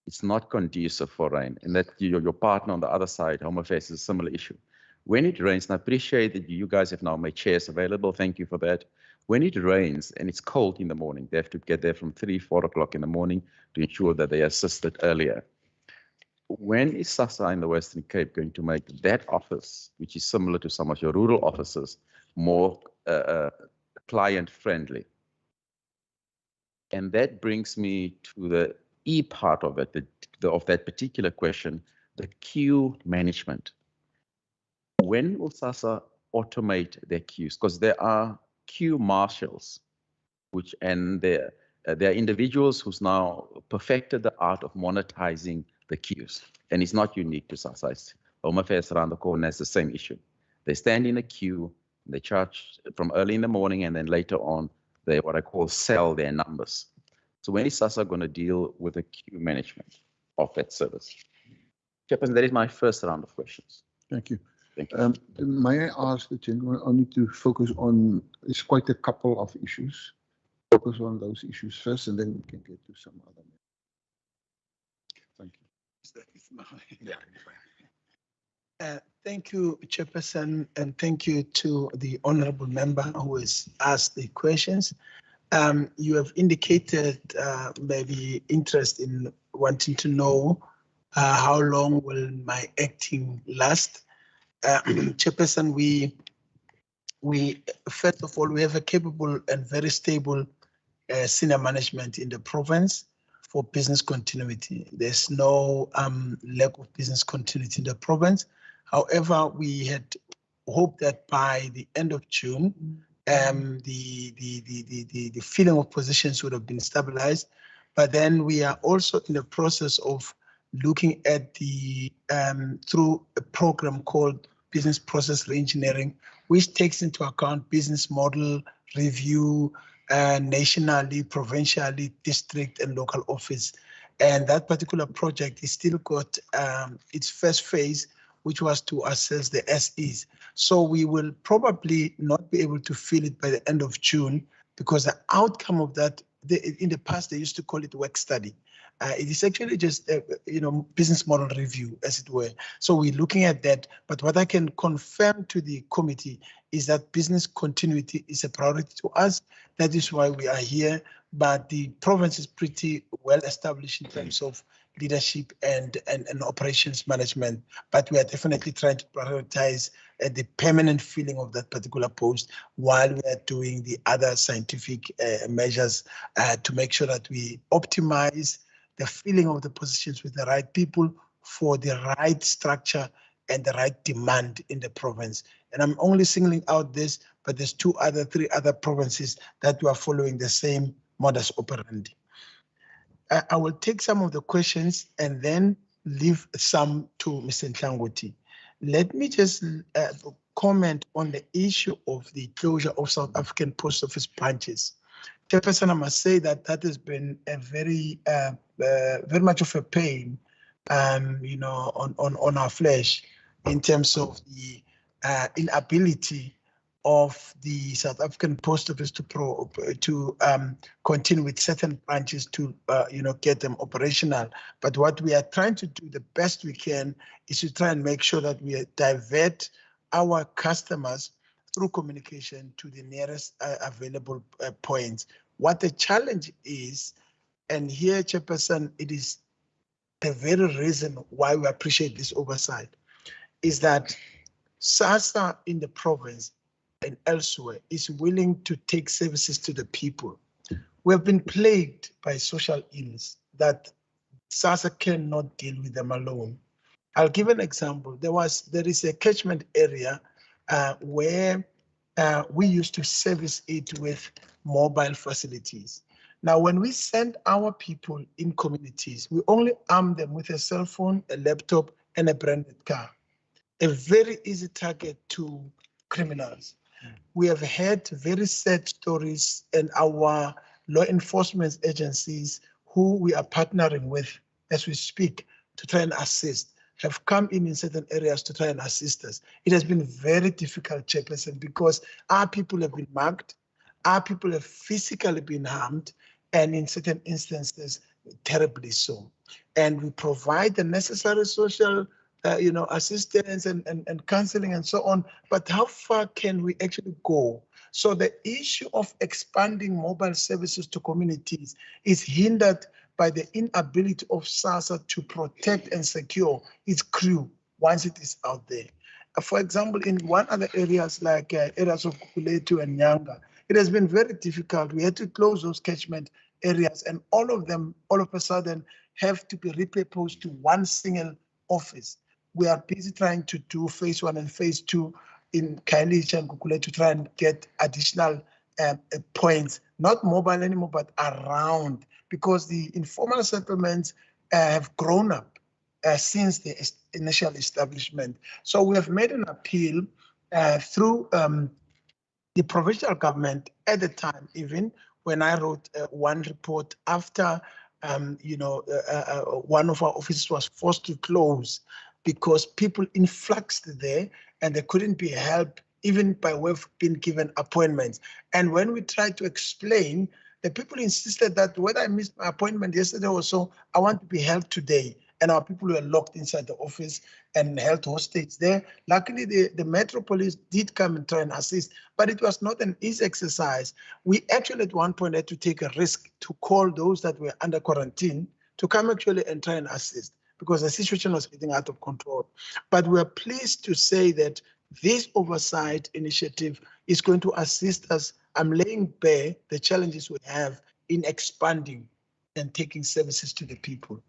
Speaker 4: It's not conducive for rain, and that your partner on the other side, Home Affairs, is a similar issue. When it rains, and I appreciate that you guys have now made chairs available, thank you for that. When it rains and it's cold in the morning, they have to get there from 3, 4 o'clock in the morning to ensure that they are assisted earlier. When is SASSA in the Western Cape going to make that office, which is similar to some of your rural offices, more client-friendly? And that brings me to the E part of it, of that particular question, the queue management. When will SASSA automate their queues? Because there are queue marshals, and there are individuals who's now perfected the art of monetizing the queues. And it's not unique to SASSA. Home Affairs around the corner has the same issue. They stand in a queue, they charge from early in the morning, and then later on, they what I call sell their numbers. So when is SASSA going to deal with the queue management of that service? Chairperson, that is my first round of questions.
Speaker 1: Thank you.
Speaker 4: Thank you.
Speaker 1: May I ask the gentleman only to focus on, it's quite a couple of issues. Focus on those issues first, and then we can get to some other. Thank you.
Speaker 8: Thank you, Chairperson, and thank you to the honorable member who has asked the questions. You have indicated maybe interest in wanting to know how long will my acting last. Chairperson, we first of all, we have a capable and very stable senior management in the province for business continuity. There's no lack of business continuity in the province. However, we had hoped that by the end of June, the filling of positions would have been stabilized. But then we are also in the process of looking at the through a program called Business Process Reengineering, which takes into account business model review nationally, provincially, district, and local office. And that particular project is still got its first phase, which was to assess the SEs. So we will probably not be able to fill it by the end of June, because the outcome of that, in the past, they used to call it work study. It is actually just business model review, as it were. So we're looking at that. But what I can confirm to the committee is that business continuity is a priority to us. That is why we are here. But the province is pretty well established in terms of leadership and operations management. But we are definitely trying to prioritize the permanent filling of that particular post while we are doing the other scientific measures to make sure that we optimize the filling of the positions with the right people for the right structure and the right demand in the province. And I'm only singling out this, but there's 3 other provinces that we are following the same modus operandi. I will take some of the questions and then leave some to Mr. Nhlangoti. Let me just comment on the issue of the closure of South African post office branches. Chairperson, I must say that has been a very much of a pain, on our flesh, in terms of the inability of the South African Post Office to continue with certain branches to get them operational. But what we are trying to do the best we can is to try and make sure that we divert our customers through communication to the nearest available points. What the challenge is, and here, Chairperson, it is the very reason why we appreciate this oversight, is that SASSA in the province and elsewhere is willing to take services to the people. We have been plagued by social ills that SASSA cannot deal with them alone. I'll give an example. There is a catchment area where we used to service it with mobile facilities. Now, when we send our people in communities, we only arm them with a cell phone, a laptop, and a branded car. A very easy target to criminals. We have had very sad stories, and our law enforcement agencies who we are partnering with as we speak to try and assist have come in certain areas to try and assist us. It has been very difficult, Chairperson, because our people have been mugged, our people have physically been harmed, and in certain instances, terribly so. And we provide the necessary social assistance and counseling and so on. But how far can we actually go? So the issue of expanding mobile services to communities is hindered by the inability of SASSA to protect and secure its crew once it is out there. For example, in one other areas like areas of Kuletu and Nyanga, it has been very difficult. We had to close those catchment areas, and all of them, all of a sudden, have to be repurposed to one single office. We are busy trying to do phase 1 and phase 2 in Khayelitsha and Gugulethu to try and get additional points, not mobile anymore, but around, because the informal settlements have grown up since the initial establishment. So we have made an appeal through the provincial government at the time, even when I wrote one report after one of our offices was forced to close because people influxed there and they couldn't be helped even by way of being given appointments. And when we tried to explain, the people insisted that whether I missed my appointment yesterday or so, I want to be helped today. And our people were locked inside the office and held hostage there. Luckily, the Metro Police did come and try and assist, but it was not an easy exercise. We actually at one point had to take a risk to call those that were under quarantine to come actually and try and assist because the situation was getting out of control. But we're pleased to say that this oversight initiative is going to assist us. I'm laying bare the challenges we have in expanding and taking services to the people.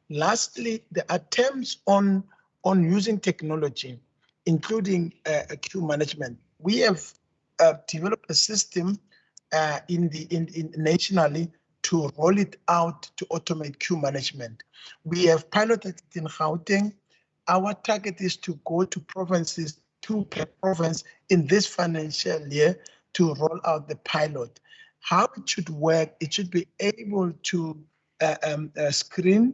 Speaker 8: Lastly, the attempts on using technology, including queue management. We have developed a system nationally to roll it out to automate queue management. We have piloted it in Gauteng. Our target is to go to provinces, 2 per province in this financial year to roll out the pilot. How it should work, it should be able to screen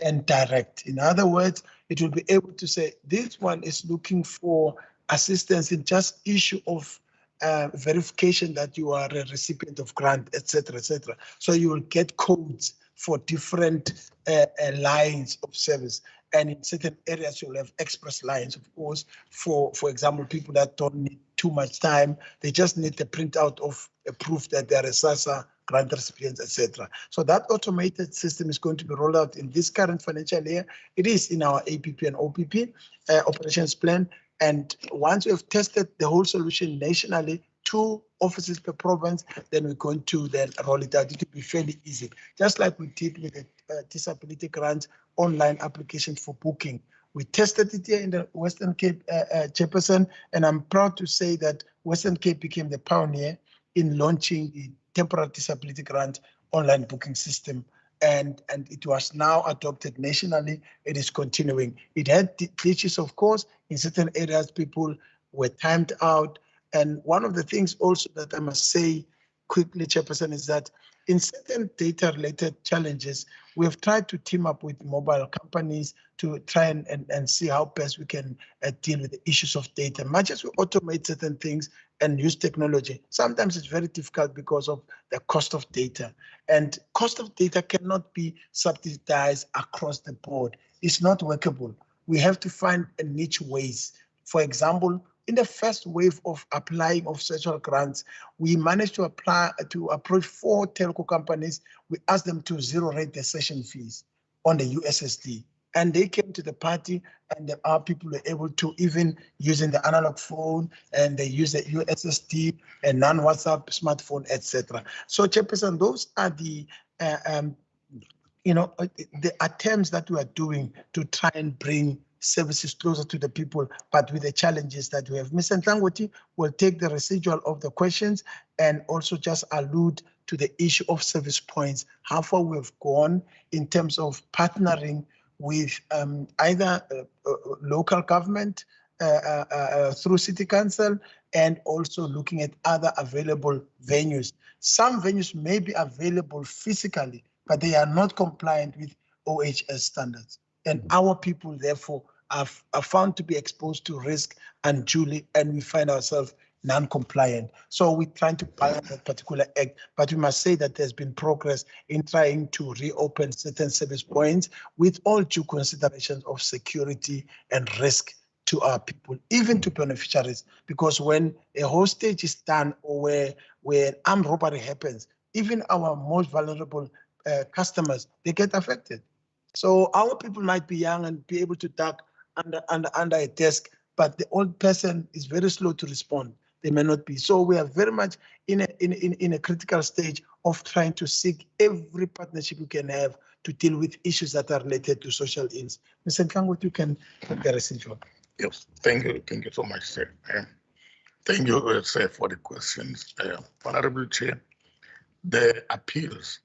Speaker 8: and direct. In other words, it will be able to say, this one is looking for assistance in just issue of verification that you are a recipient of grant, etc., etc. So you will get codes for different lines of service. And in certain areas, you'll have express lines, of course, for example, people that don't need too much time. They just need the printout of a proof that they're a SASSA grant recipients, etc. So that automated system is going to be rolled out in this current financial year. It is in our APP and OPP operations plan. And once we have tested the whole solution nationally, 2 offices per province, then we're going to then roll it out. It will be fairly easy, just like we did with the disability grant online application for booking. We tested it here in the Western Cape, Chairperson, and I'm proud to say that Western Cape became the pioneer in launching the temporary disability grant online booking system. And it was now adopted nationally. It is continuing. It had glitches, of course. In certain areas, people were timed out. And one of the things also that I must say quickly, Chairperson, is that in certain data-related challenges, we have tried to team up with mobile companies to try and see how best we can deal with the issues of data. Much as we automate certain things and use technology, sometimes it's very difficult because of the cost of data. And cost of data cannot be subsidized across the board. It's not workable. We have to find a niche ways. For example, in the first wave of applying of social grants, we managed to approach 4 telco companies. We asked them to zero rate their session fees on the USSD. And they came to the party, and our people were able to, even using the analog phone, and they use the USSD and non-WhatsApp smartphone, etc. So, Chairperson, those are the attempts that we are doing to try and bring services closer to the people, but with the challenges that we have. Mr. Ntlangoti will take the residual of the questions and also just allude to the issue of service points, how far we've gone in terms of partnering with either local government through City Council and also looking at other available venues. Some venues may be available physically, but they are not compliant with OHS standards. And our people, therefore, are found to be exposed to risk unduly, and we find ourselves non-compliant. So we're trying to balance that particular act, but we must say that there's been progress in trying to reopen certain service points with all due considerations of security and risk to our people, even to beneficiaries, because when a hostage is done or where an armed robbery happens, even our most vulnerable customers, they get affected. So our people might be young and be able to duck under a desk, but the old person is very slow to respond. They may not be. So we are very much in a critical stage of trying to seek every partnership we can have to deal with issues that are related to social ills. Mr. Ntlangoti, you can take the residual.
Speaker 7: Yes, thank you so much, sir. Thank you, sir, for the questions. Honorable Chair, the appeals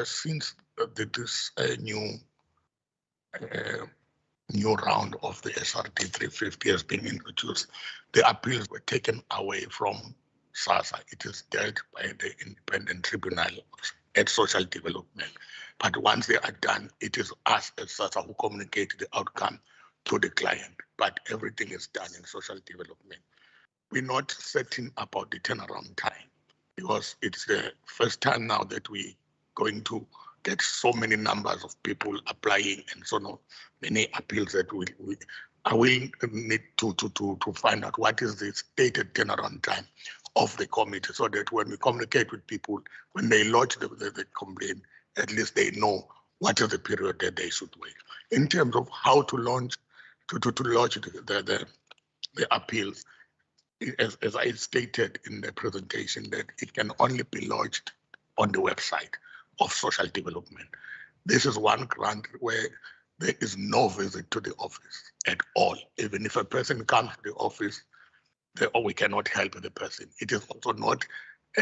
Speaker 7: since this new round of the SRT 350 has been introduced, the appeals were taken away from SASSA. It is dealt by the independent tribunal at social development. But once they are done, it is us as SASSA who communicate the outcome to the client. But everything is done in social development. We're not certain about the turnaround time because it's the first time now that we're going to get so many numbers of people applying and so many appeals that we need to find out what is the stated turnaround time of the committee, so that when we communicate with people, when they lodge the complaint, at least they know what is the period that they should wait. In terms of how to launch, to lodge the appeals, as I stated in the presentation, that it can only be lodged on the website of social development. This is one grant where there is no visit to the office at all. Even if a person comes to the office, we cannot help the person. It is also not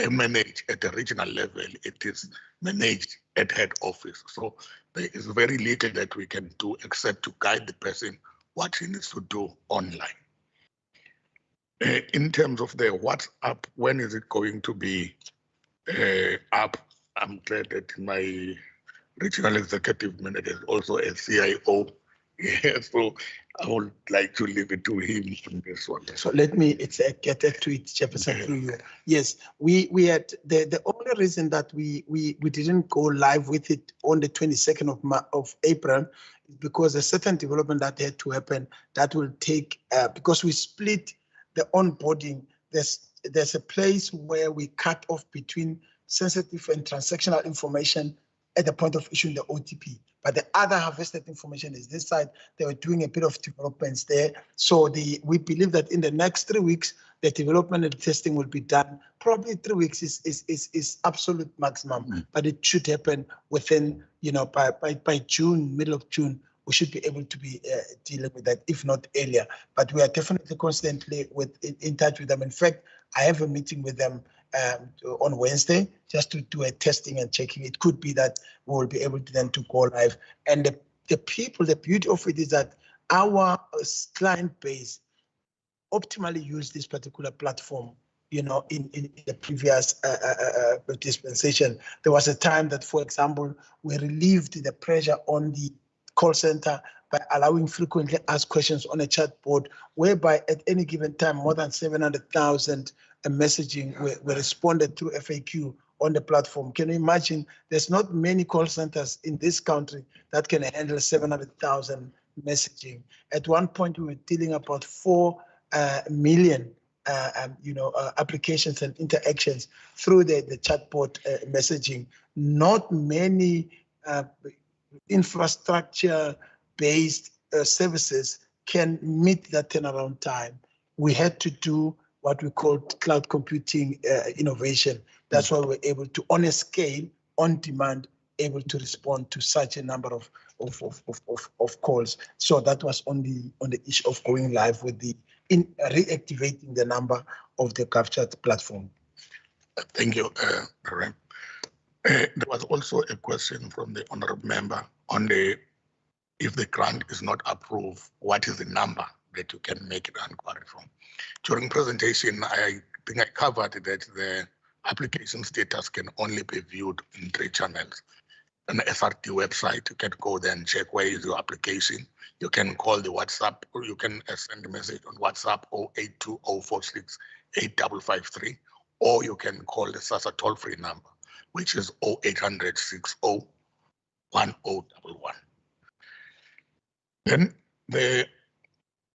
Speaker 7: managed at the regional level. It is managed at head office. So there is very little that we can do except to guide the person what he needs to do online. In terms of the WhatsApp, when is it going to be up? I'm glad that my regional executive manager is also a CIO. Yeah, so I would like to leave it to him on this one.
Speaker 8: So let me get to it, Chairperson, through you. Yes, we had the only reason that we didn't go live with it on the 22nd of April is because a certain development that had to happen that will take because we split the onboarding. There's a place where we cut off between sensitive and transactional information at the point of issuing the OTP. But the other harvested information is this side. They were doing a bit of developments there. So we believe that in the next 3 weeks, the development and testing will be done. Probably 3 weeks is absolute maximum, but it should happen within, by June, middle of June, we should be able to be dealing with that, if not earlier. But we are definitely constantly in touch with them. In fact, I have a meeting with them on Wednesday just to do a testing and checking. It could be that we will be able to then to go live. And the people, the beauty of it is that our client base optimally use this particular platform. In the previous dispensation, there was a time that, for example, we relieved the pressure on the call center by allowing frequently asked questions on a chat board, whereby at any given time, more than 700,000 messaging were responded through FAQ on the platform. Can you imagine? There's not many call centers in this country that can handle 700,000 messaging. At one point, we were dealing about 4 million applications and interactions through the chatbot messaging. Not many infrastructure-based services can meet that turnaround time. We had to do what we call cloud computing innovation. That's why we're able to, on a scale, on demand, able to respond to such a number of calls. So that was on the issue of going live with the reactivating the number of the GovChat platform.
Speaker 7: Thank you, Reverend. There was also a question from the honorable member on if the grant is not approved, what is the number that you can make an inquiry from? During presentation, I think I covered that the application status can only be viewed in 3 channels. On the SRT website, you can go there and check where is your application. You can call the WhatsApp, or you can send a message on WhatsApp 0820468553, or you can call the SASSA toll-free number, which is 0800 60 1011. Then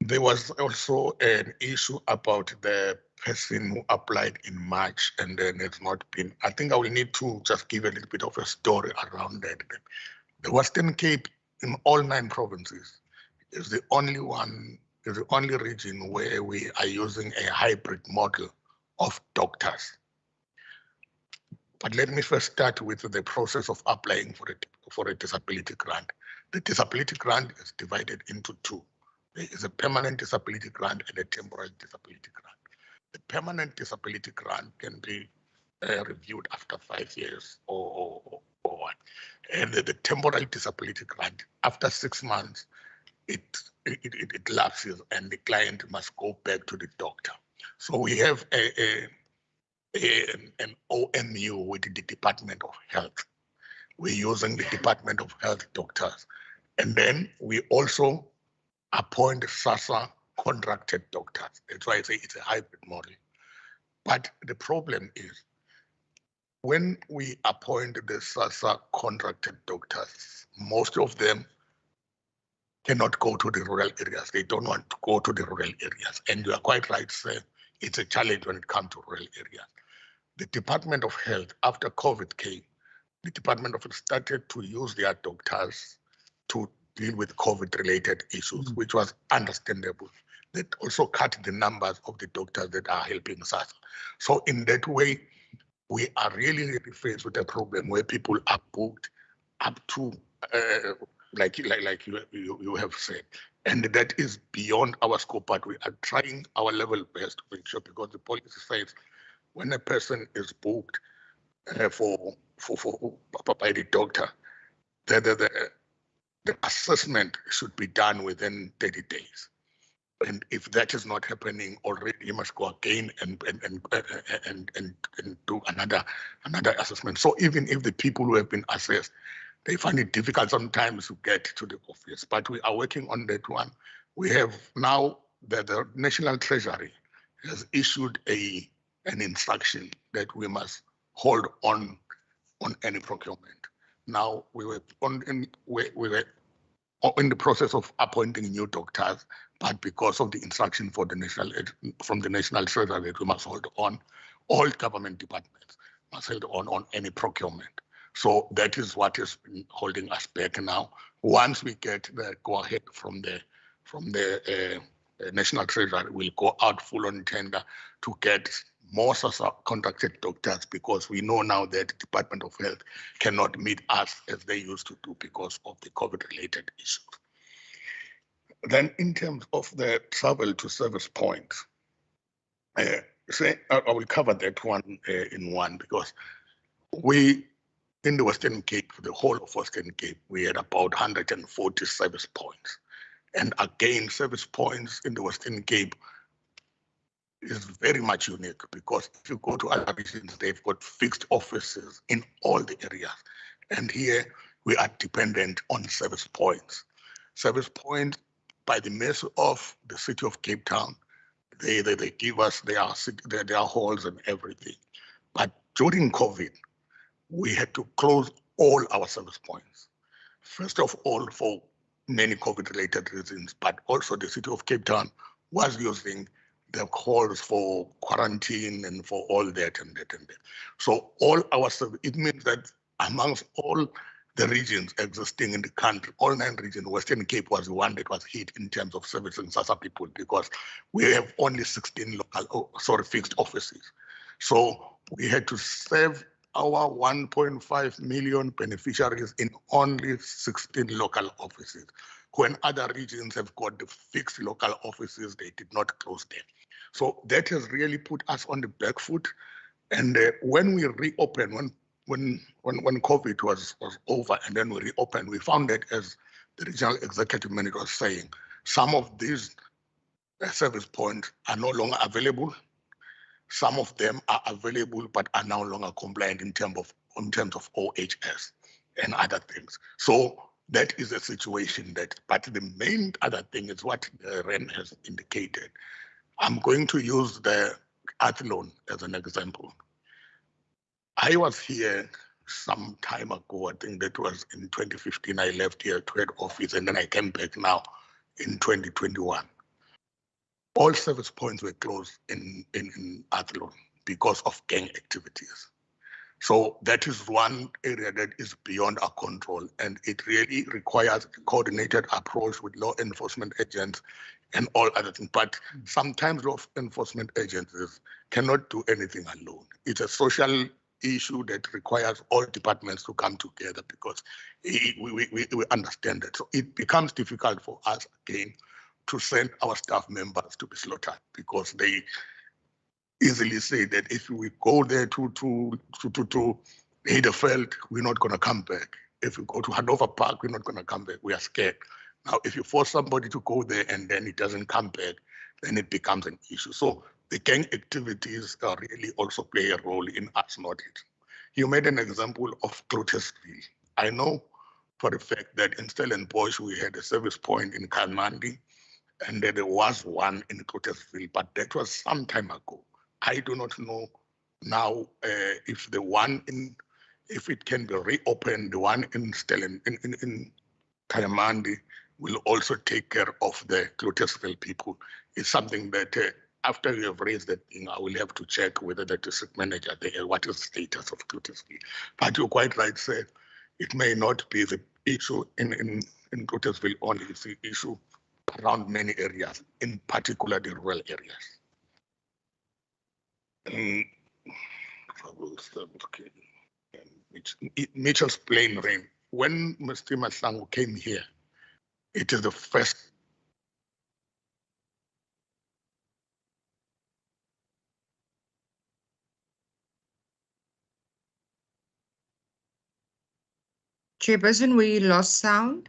Speaker 7: there was also an issue about the person who applied in March and then it's not been. I think I will need to just give a little bit of a story around that. The Western Cape, in all 9 provinces, is the only region where we are using a hybrid model of doctors. But let me first start with the process of applying for a disability grant. The disability grant is divided into 2. There is a permanent disability grant and a temporary disability grant. The permanent disability grant can be reviewed after 5 years or what. And the temporary disability grant, after 6 months, it lapses and the client must go back to the doctor. So we have an OMU with the Department of Health. We're using the Department of Health doctors. And then we also appoint SASSA contracted doctors. That's why I say it's a hybrid model. But the problem is when we appoint the SASSA contracted doctors, most of them cannot go to the rural areas. They don't want to go to the rural areas. And you are quite right, sir. It's a challenge when it comes to rural areas. The Department of Health, after COVID came, the Department of Health started to use their doctors to deal with COVID-related issues, which was understandable. That also cut the numbers of the doctors that are helping SASSA. So in that way, we are really faced with a problem where people are booked up to, like you have said, and that is beyond our scope, but we are trying our level best to make sure, because the policy says when a person is booked by the doctor, the assessment should be done within 30 days. And if that is not happening already, you must go again and do another assessment. So even if the people who have been assessed, they find it difficult sometimes to get to the office, but we are working on that one. We have now that the National Treasury has issued an instruction that we must hold on any procurement. Now we were in the process of appointing new doctors, but because of the instruction from the National Treasury, we must hold on. All government departments must hold on any procurement. So that is what is holding us back now. Once we get the go-ahead from the National Treasury, we'll go out full on tender to get more contracted doctors, because we know now that the Department of Health cannot meet us as they used to do because of the COVID-related issues. Then in terms of the travel to service points, I will cover that one in one, because we, in the Western Cape, the whole of Western Cape, we had about 140 service points. And again, service points in the Western Cape is very much unique, because if you go to other regions, they've got fixed offices in all the areas. And here we are dependent on service points. Service points, by the mercy of the city of Cape Town, they give us their halls and everything. But during COVID, we had to close all our service points. First of all, for many COVID-related reasons, but also the city of Cape Town was using the halls for quarantine and for all that and that and that. So all our service, it means that amongst all the regions existing in the country, all 9 regions, Western Cape was the one that was hit in terms of servicing SASSA people, because we have only 16 fixed offices. So we had to serve our 1.5 million beneficiaries in only 16 local offices. When other regions have got the fixed local offices, they did not close them. So that has really put us on the back foot. And when we reopened, when COVID was over and then we reopened, we found that, as the regional executive manager was saying, some of these service points are no longer available. Some of them are available but are no longer compliant in terms of OHS and other things. So that is a situation that, but the main other thing is what Ren has indicated. I'm going to use the Athlone as an example. I was here some time ago, I think that was in 2015, I left here to head office and then I came back now in 2021. All service points were closed in Athlone because of gang activities. So that is one area that is beyond our control, and it really requires a coordinated approach with law enforcement agents and all other things. But sometimes law enforcement agencies cannot do anything alone. It's a social issue that requires all departments to come together, because we understand that. So it becomes difficult for us again to send our staff members to be slaughtered, because they easily say that if we go there to Heidelberg, we're not going to come back. If we go to Hanover Park, we're not going to come back. We are scared. Now, if you force somebody to go there and then it doesn't come back, then it becomes an issue. So the gang activities really also play a role in us not it. You made an example of Clotersville. I know for the fact that in Stellenbosch, we had a service point in Kalmandi, and there was one in Clotersville, but that was some time ago. I do not know now if the one if it can be reopened, the one in Kalmandi will also take care of the Clotersville people. It's something that after you have raised that thing, I will have to check whether the district manager there, what is the status of Clotersville. But you're quite right, sir. It may not be the issue in Clotersville only, it's the issue around many areas, in particular the rural areas. Mitchell's Plain Rain. When Mr. Masango came here, it is the first.
Speaker 5: Chairperson, we lost sound.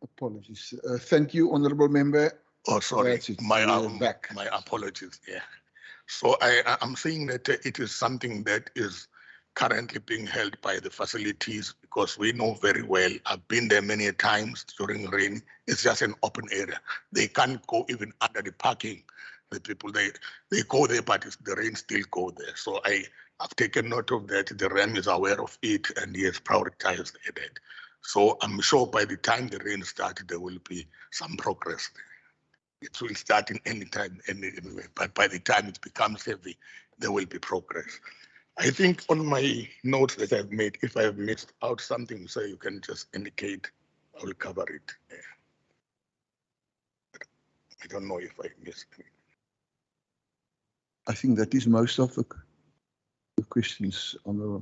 Speaker 1: Apologies. Thank you, Honourable Member.
Speaker 7: Oh, sorry,
Speaker 1: That's it.
Speaker 7: my
Speaker 1: back.
Speaker 7: my apologies. Yeah. So I'm saying that it is something that is currently being held by the facilities, because we know very well, I've been there many times during rain. It's just an open area. They can't go even under the parking. The people, they go there, but the rain still go there. So I've taken note of that. The RAM is aware of it and he has prioritized that. So I'm sure by the time the rain starts, there will be some progress there. It will start in any time, anyway, but by the time it becomes heavy, there will be progress. I think on my notes that I've made, if I have missed out something, so you can just indicate, I will cover it. I don't know if I missed anything.
Speaker 1: I think that is most of the questions on the.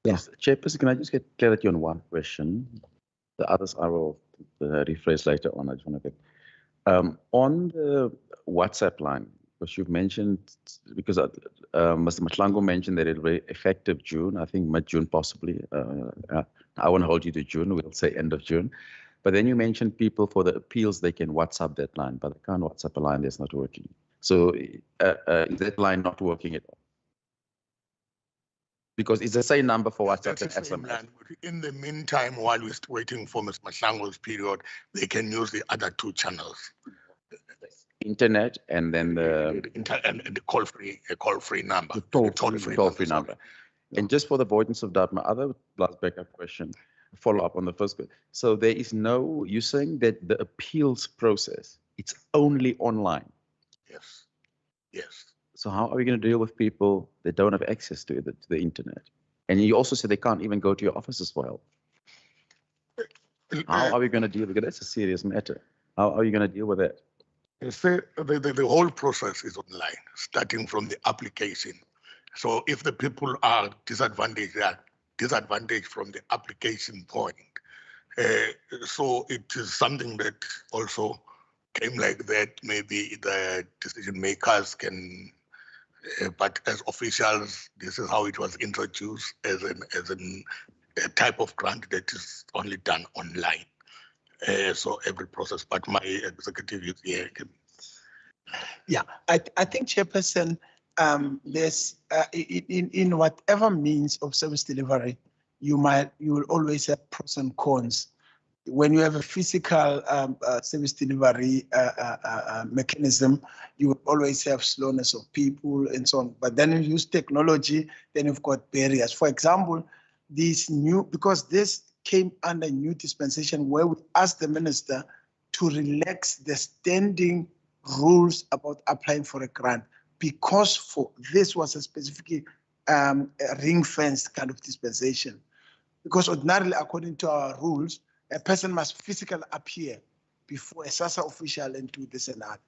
Speaker 4: Yes, Chairperson, can I just get clarity on one question? The others I will rephrase later on. I just want to get on the WhatsApp line, because you've mentioned, because Mr. Matlango mentioned that it'll be effective June, I think mid-June possibly. I won't hold you to June, we'll say end of June. But then you mentioned people for the appeals, they can WhatsApp that line, but they can't WhatsApp a line that's not working. So is that line not working at all? Because it's the same number for WhatsApp and SMS.
Speaker 7: In the meantime, while we're waiting for Ms. Matlango's period, they can use the other two channels.
Speaker 4: Internet and then the
Speaker 7: call-free number.
Speaker 4: The toll-free number. Yeah. And just for the avoidance of doubt, my other last backup question, follow up on the first question. So there is no, you're saying that the appeals process, it's only online?
Speaker 7: Yes, yes.
Speaker 4: So how are we going to deal with people that don't have access to the internet? And you also said they can't even go to your offices for help. How are we going to deal with it? That's a serious matter. How are you going to deal with that?
Speaker 7: The whole process is online, starting from the application. So if the people are disadvantaged, they are disadvantaged from the application point. So it is something that also came like that. Maybe the decision makers can, but as officials, this is how it was introduced as a type of grant that is only done online. So every process, but my executive is here.
Speaker 8: Yeah, I think, Chairperson, there's in whatever means of service delivery, you will always have pros and cons. When you have a physical service delivery mechanism, you will always have slowness of people and so on. But then you use technology, then you've got barriers. For example, because this came under new dispensation where we asked the minister to relax the standing rules about applying for a grant, because this was a specific ring-fenced kind of dispensation. Because ordinarily, according to our rules, a person must physically appear before a SASSA official and do this and that.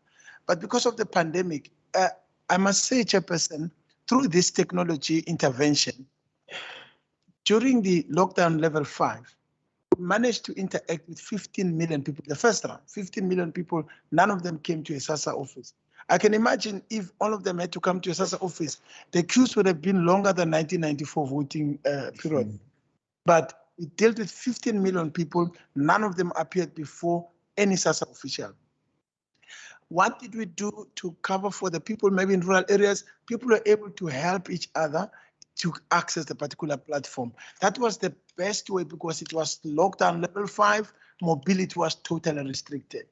Speaker 8: But because of the pandemic, I must say, Chairperson, through this technology intervention, during the lockdown level 5, we managed to interact with 15 million people. The first round, 15 million people, none of them came to a SASSA office. I can imagine if all of them had to come to a SASSA office, the queues would have been longer than 1994 voting period. But we dealt with 15 million people. None of them appeared before any SASSA official. What did we do to cover for the people maybe in rural areas? People were able to help each other to access the particular platform. That was the best way because it was lockdown level 5, mobility was totally restricted.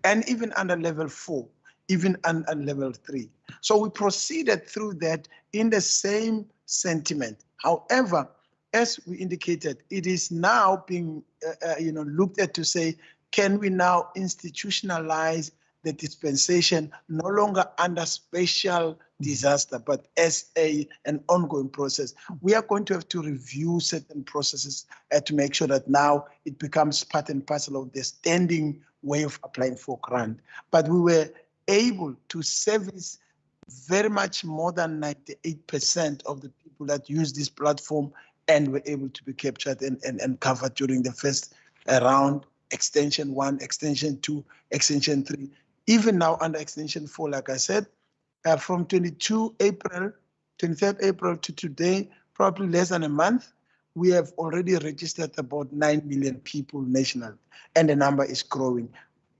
Speaker 8: And even under level 4, even under level 3. So we proceeded through that in the same sentiment. However, as we indicated, it is now being looked at to say, can we now institutionalize the dispensation no longer under special disaster, but as an ongoing process? We are going to have to review certain processes to make sure that now it becomes part and parcel of the standing way of applying for grant. But we were able to service very much more than 98% of the people that use this platform and were able to be captured and covered during the first round, extension 1, extension 2, extension 3. Even now under extension 4, like I said, from 23 April to today, probably less than a month, we have already registered about 9 million people nationally, and the number is growing.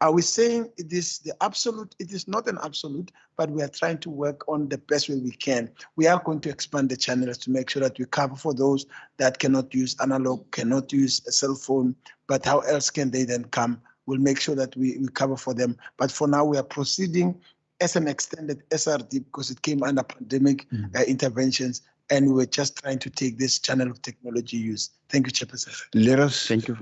Speaker 8: Are we saying it is the absolute? It is not an absolute, but we are trying to work on the best way we can. We are going to expand the channels to make sure that we cover for those that cannot use analog, cannot use a cell phone, but how else can they then come? We'll make sure that we cover for them. But for now, we are proceeding as an extended SRD because it came under pandemic interventions, and we were just trying to take this channel of technology use. Thank you, Chairperson.
Speaker 1: Let us,
Speaker 4: Thank you.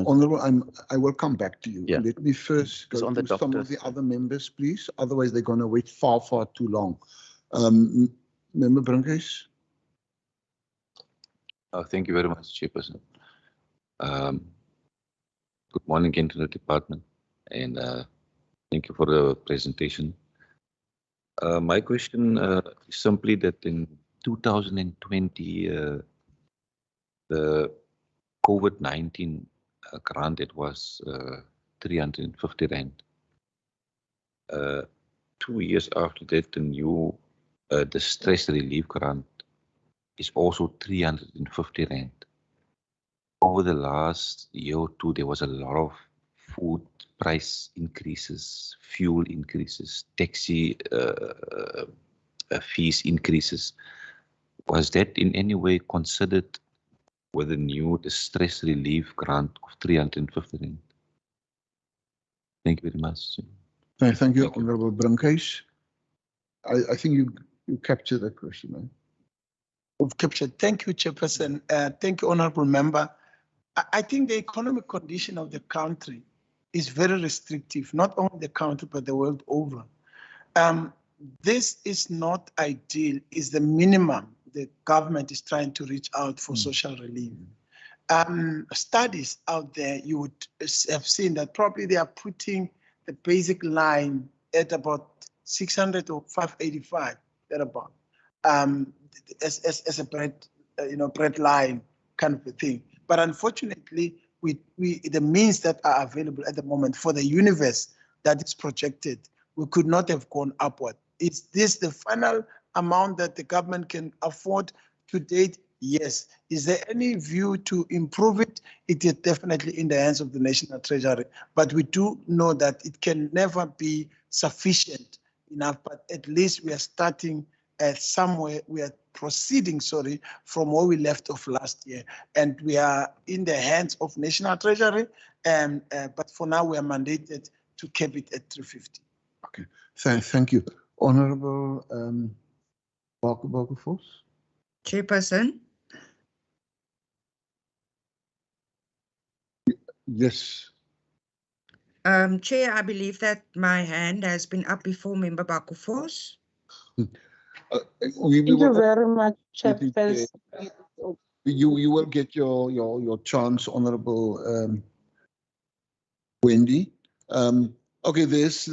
Speaker 1: Honourable, I will come back to you.
Speaker 4: Yeah.
Speaker 1: Let me first
Speaker 4: It's
Speaker 1: go
Speaker 4: on the
Speaker 1: through some of
Speaker 4: doctors.
Speaker 1: the other members, please. Otherwise, they're going to wait far, far too long. Member Brinkhuis.
Speaker 3: Thank you very much, Chairperson. Good morning again to the department, and thank you for the presentation. My question is simply that in 2020, the COVID-19 grant, it was 350 Rand. 2 years after that, the new the stress relief grant is also 350 Rand. Over the last year or two, there was a lot of food price increases, fuel increases, taxi fees increases. Was that in any way considered with the stress relief grant of 350 Rand? Thank you very much.
Speaker 1: Thank you,
Speaker 3: Thank you.
Speaker 1: Honourable Brinkhuis. I think you captured that question, right?
Speaker 8: We've captured. Thank you, Chairperson. Thank you, Honourable Member. I think the economic condition of the country is very restrictive, not only the country, but the world over. This is not ideal, is the minimum the government is trying to reach out for social relief. Studies out there, you would have seen that probably they are putting the basic line at about 600 or 585, thereabout. as a bread, bread line kind of a thing. But unfortunately, the means that are available at the moment for the universe that is projected, we could not have gone upward. Is this the final amount that the government can afford to date? Yes. Is there any view to improve it? It is definitely in the hands of the National Treasury, but we do know that it can never be sufficient enough, but at least we are starting somewhere, we are proceeding, from where we left off last year, and we are in the hands of National Treasury, but for now we are mandated to keep it at 350.
Speaker 1: Okay, thank you. Honorable Baku-Vos.
Speaker 5: Chairperson,
Speaker 1: Yes.
Speaker 5: Chair, I believe that my hand has been up before Member Baku-Vos.
Speaker 1: We
Speaker 9: Thank you
Speaker 1: will,
Speaker 9: very much, Chairperson.
Speaker 1: you will get your chance, Honorable Wendy. Okay, there's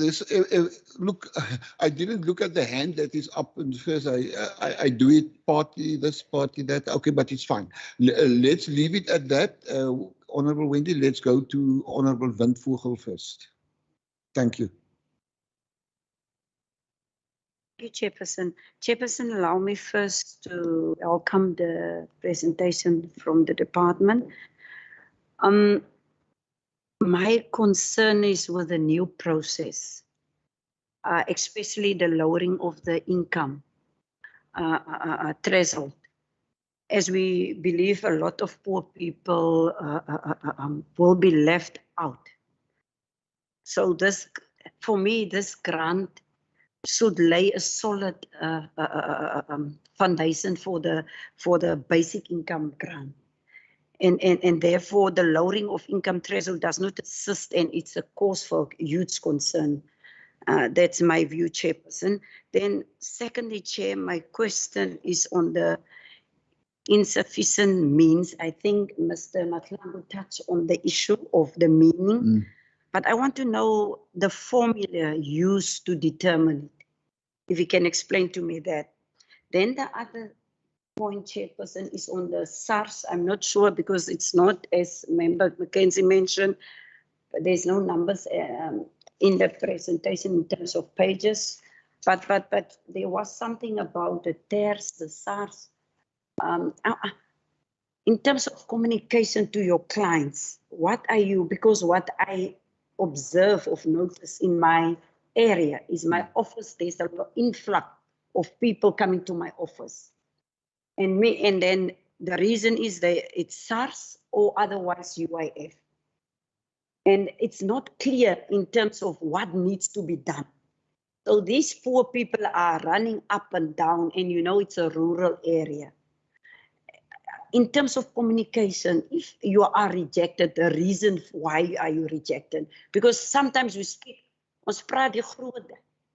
Speaker 1: look, I didn't look at the hand that is up and first. I do it party this, party that. Okay, but it's fine. Let's leave it at that. Honorable Wendy, let's go to Honorable Windvogel first. Thank you.
Speaker 10: Thank you, Chairperson. Chairperson, allow me first to welcome the presentation from the department. My concern is with the new process, especially the lowering of the income threshold, as we believe a lot of poor people will be left out. So this, for me, this grant should lay a solid foundation for the basic income grant. And therefore, the lowering of income threshold does not assist, and it's a cause for huge concern. That's my view, Chairperson. Then secondly, Chair, my question is on the insufficient means. I think Mr. Matlangu touched on the issue of the meaning, but I want to know the formula used to determine it, if you can explain to me that. Then the other point, Chairperson, is on the SARS. I'm not sure because it's not, as Member Mackenzie mentioned, but there's no numbers in the presentation in terms of pages. But there was something about the TERS, the SARS. In terms of communication to your clients, what are you, because what I observe of notice in my area is my office, there's an influx of people coming to my office. And then the reason is that it's SARS or otherwise UIF. And it's not clear in terms of what needs to be done. So these poor people are running up and down, and you know it's a rural area. In terms of communication, if you are rejected, the reason why are you rejected? Because sometimes we speak, ons praat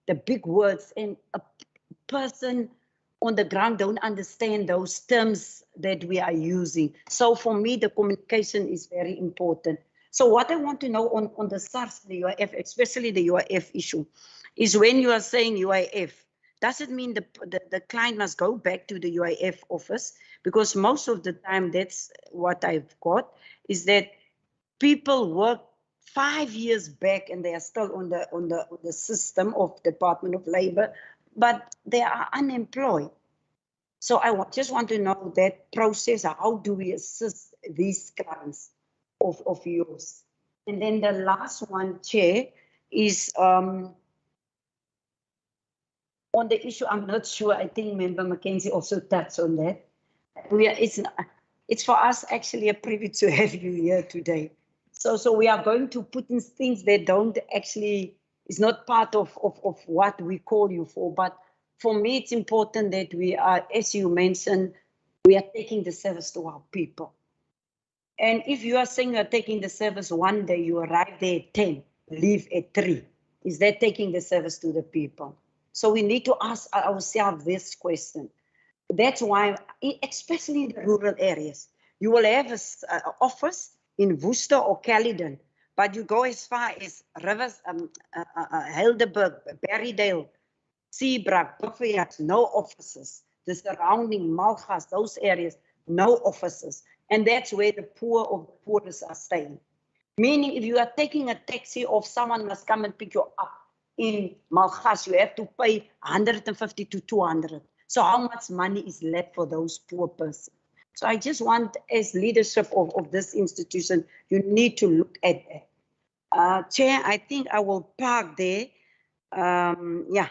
Speaker 10: the big words, and a person on the ground don't understand those terms that we are using. So for me, the communication is very important. So what I want to know on the SARS, the UIF, especially the UIF issue, is when you are saying UIF, does it mean the client must go back to the UIF office? Because most of the time, that's what I've got, is that people work 5 years back and they are still on the system of Department of Labor, but they are unemployed. So I just want to know that process. How do we assist these clients of yours? And then the last one, Chair, is on the issue. I'm not sure. I think Member Mackenzie also touched on that. It's for us actually a privilege to have you here today. So we are going to put in things that don't actually, is not part of what we call you for. But for me, it's important that we are, as you mentioned, we are taking the service to our people. And if you are saying you are taking the service one day, you arrive there at 10, leave at 3. Is that taking the service to the people? So we need to ask ourselves this question. That's why, especially in the rural areas, you will have an office in Worcester or Caledon, but you go as far as Rivers, Helderberg, Berrydale, Seabrook, no offices. the surrounding Malgas, those areas, no offices. And that's where the poor of the poorest are staying. Meaning if you are taking a taxi or someone must come and pick you up in Malgas, you have to pay 150 to 200. So how much money is left for those poor persons? So I just want, as leadership of this institution, you need to look at that. Chair, I think I will park there. Yeah,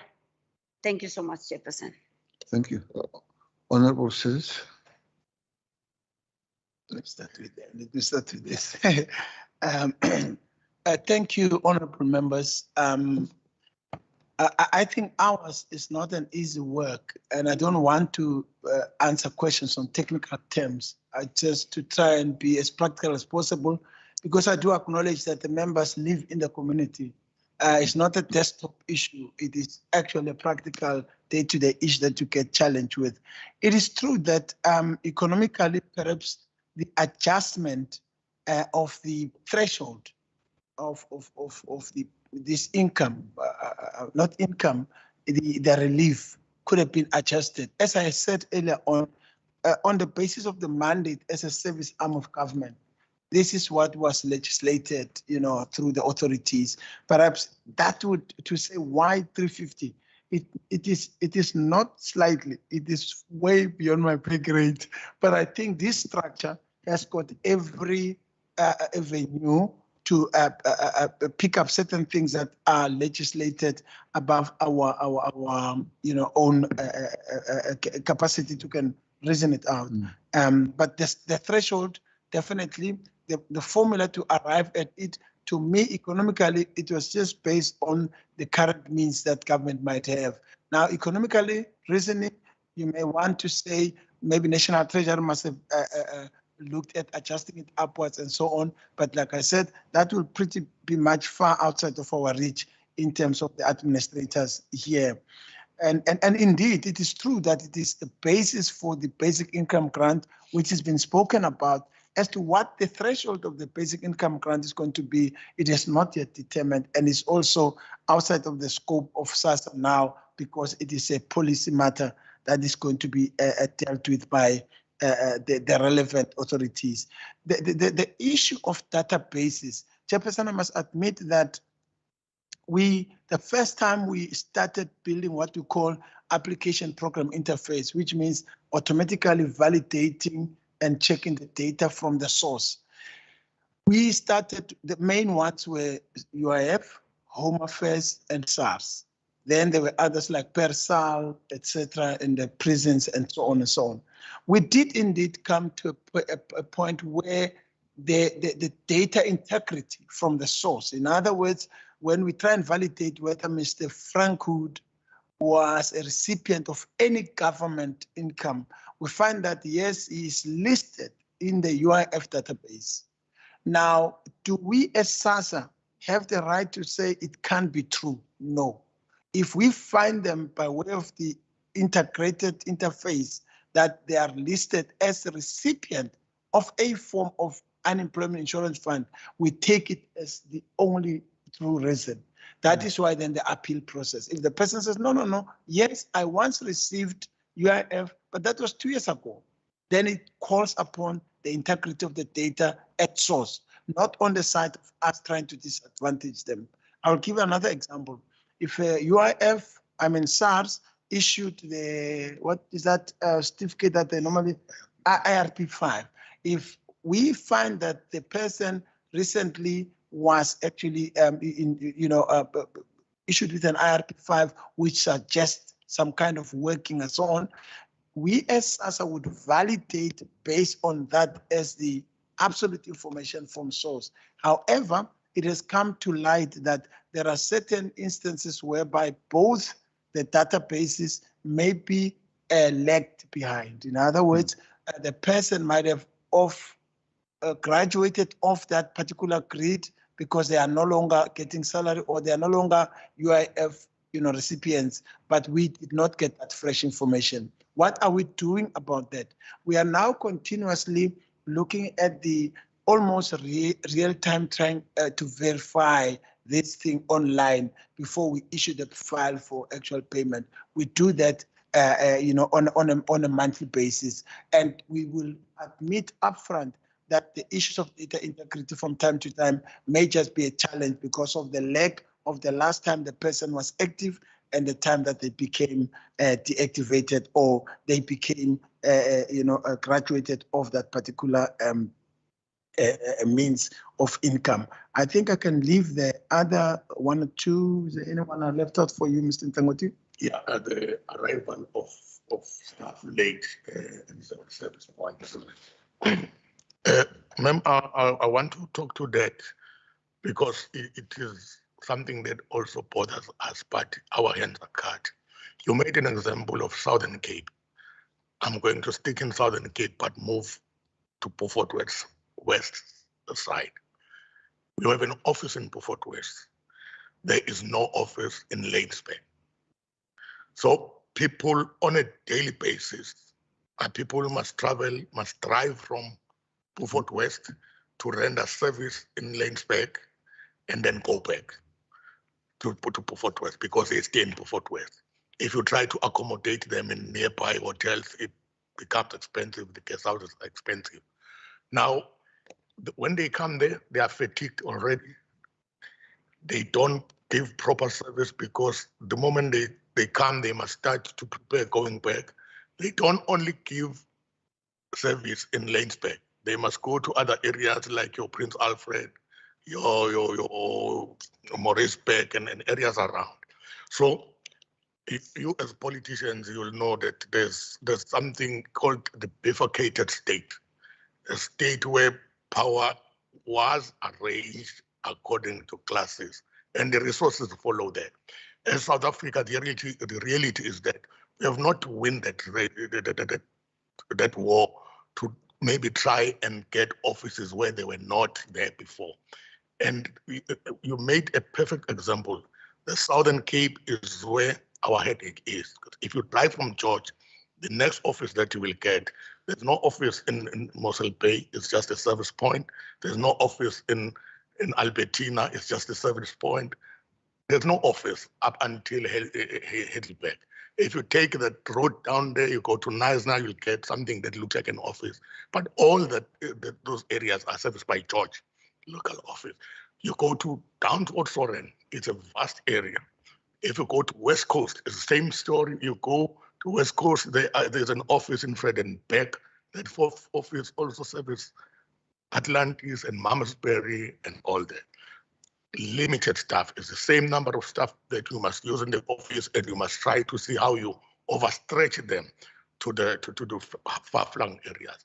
Speaker 10: thank you so much, Chairperson.
Speaker 1: Thank you. Honorable Sis.
Speaker 8: Let's start with that. Let me start with this. Thank you, honorable members. I think ours is not an easy work, and I don't want to answer questions on technical terms. I just to try and be as practical as possible, because I do acknowledge that the members live in the community. It's not a desktop issue. It is actually a practical day-to-day issue that you get challenged with. It is true that economically, perhaps the adjustment of the threshold of this income, not income, the relief could have been adjusted. As I said earlier on the basis of the mandate as a service arm of government, this is what was legislated, through the authorities. Perhaps that would, to say why 350, it is not slightly, it is way beyond my pay grade. But I think this structure has got every avenue to pick up certain things that are legislated above our own capacity to can reason it out. But the threshold, definitely, the formula to arrive at it, to me, economically, it was just based on the current means that government might have. Now, economically reasoning, you may want to say maybe National Treasury must have looked at adjusting it upwards and so on. But like I said, that will be much far outside of our reach in terms of the administrators here. And indeed, it is true that it is the basis for the basic income grant, which has been spoken about. As to what the threshold of the basic income grant is going to be, it is not yet determined, and is also outside of the scope of SASSA now, because it is a policy matter that is going to be dealt with by the relevant authorities. The issue of databases, Chairperson, I must admit that the first time we started building what we call application program interface, which means automatically validating and checking the data from the source. We started, the main ones were UIF, Home Affairs, and SARS. Then there were others like PERSAL, etc., in the prisons and so on and so on. We did indeed come to a point where the data integrity from the source, in other words, when we try and validate whether Mr. Frank Hood was a recipient of any government income, we find that yes, he is listed in the UIF database. Now, do we as SASSA have the right to say it can't be true? No. If we find them by way of the integrated interface that they are listed as a recipient of a form of unemployment insurance fund, we take it as the only true reason. That is why then the appeal process. If the person says, no, yes, I once received UIF, but that was 2 years ago, then it calls upon the integrity of the data at source, not on the side of us trying to disadvantage them. I'll give another example. If UIF, SARS, issued the, what is that certificate that they normally, IRP5. If we find that the person recently was actually issued with an IRP5, which suggests some kind of working and so on, we as SASSA would validate based on that as the absolute information from source. However, it has come to light that there are certain instances whereby both the databases may be lagged behind. In other words, the person might have graduated off that particular grid because they are no longer getting salary or they are no longer UIF recipients, but we did not get that fresh information. What are we doing about that? We are now continuously looking at the almost real time trying to verify this thing online before we issue the file for actual payment. We do that on a monthly basis. And we will admit upfront that the issues of data integrity from time to time may just be a challenge because of the lack of the last time the person was active and the time that they became deactivated or they became, graduated of that particular means of income. I think I can leave the other one or two. Is there anyone I left out for you, Mr. Ntangoti?
Speaker 7: Yeah, the arrival of staff late and service points. Ma'am, I want to talk to that because it is something that also bothers us, but our hands are cut. You made an example of Southern Cape. I'm going to stick in Southern Cape, but move to Beaufort West side. We have an office in Beaufort West. There is no office in Ladysmith. So people on a daily basis, people must drive from Beaufort West to render service in Lanesburg and then go back to Beaufort West because they stay in Beaufort West. If you try to accommodate them in nearby hotels, it becomes expensive. The guest house is expensive. Now, when they come there, they are fatigued already. They don't give proper service because the moment they come, they must start to prepare going back. They don't only give service in Lanesburg. They must go to other areas like your Prince Alfred, your Mauriceburg and areas around. So if you as politicians, you'll know that there's something called the bifurcated state, a state where power was arranged according to classes and the resources follow that. In South Africa, the reality is that we have not won that war to maybe try and get offices where they were not there before. And you made a perfect example. The Southern Cape is where our headache is. If you drive from George, the next office that you will get, there's no office in Mossel Bay, it's just a service point. There's no office in Albertina, it's just a service point. There's no office up until Heidelberg. If you take that road down there, you go to Knysna, you'll get something that looks like an office. But all those areas are serviced by George, local office. You go down to Oudtshoorn, it's a vast area. If you go to West Coast, it's the same story. You go to West Coast, there's an office in Vredenburg. That fourth office also services Atlantis and Malmesbury and all that. Limited staff is the same number of staff that you must use in the office, and you must try to see how you overstretch them to the far-flung areas.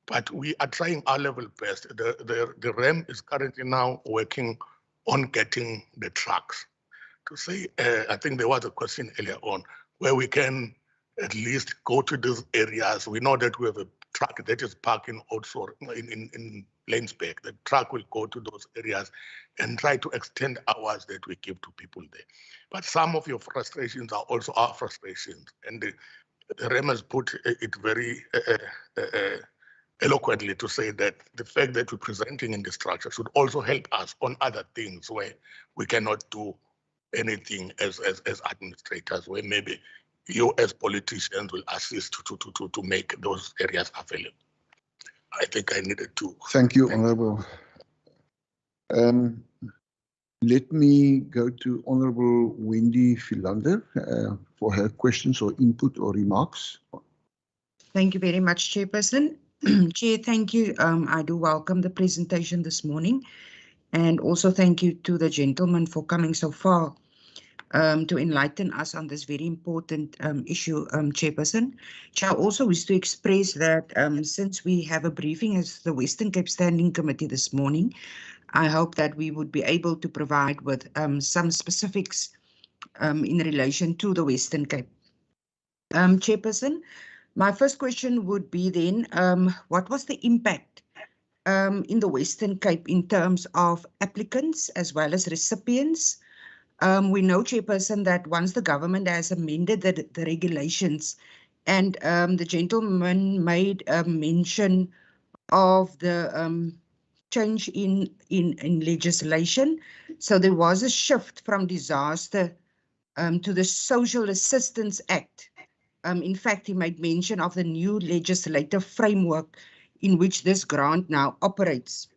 Speaker 7: But we are trying our level best. The REM is currently now working on getting the trucks. To say, I think there was a question earlier on where we can at least go to these areas. We know that we have a truck that is parked in in Lanesburg. The truck will go to those areas and try to extend hours that we give to people there. But some of your frustrations are also our frustrations. And the REM has put it very eloquently to say that the fact that we're presenting in the structure should also help us on other things where we cannot do anything as administrators, where maybe you as politicians will assist to make those areas available. I think I needed to.
Speaker 1: Thank you, Honourable. Let me go to Honourable Wendy Philander for her questions or input or remarks.
Speaker 5: Thank you very much, Chairperson. Chair, thank you. I do welcome the presentation this morning. And also thank you to the gentleman for coming so far to enlighten us on this very important issue, Chairperson. Chair, I also wish to express that since we have a briefing as the Western Cape Standing Committee this morning, I hope that we would be able to provide with some specifics in relation to the Western Cape. Chairperson, my first question would be then, what was the impact in the Western Cape in terms of applicants as well as recipients? We know, Chairperson, that once the government has amended the regulations and the gentleman made mention of the change in legislation. So there was a shift from disaster to the Social Assistance Act in fact, he made mention of the new legislative framework in which this grant now operates.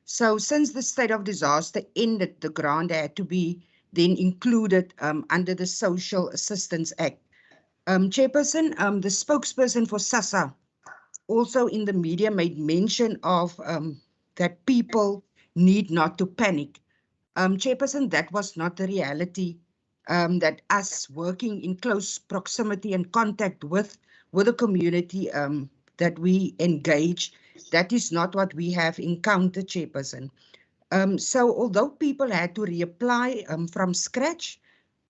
Speaker 5: So since the state of disaster ended, the grant had to be then included under the Social Assistance Act. Chairperson, the spokesperson for SASSA also in the media made mention of that people need not to panic. Chairperson, that was not the reality. That us working in close proximity and contact with the community that we engage, that is not what we have encountered, Chairperson. So although people had to reapply from scratch,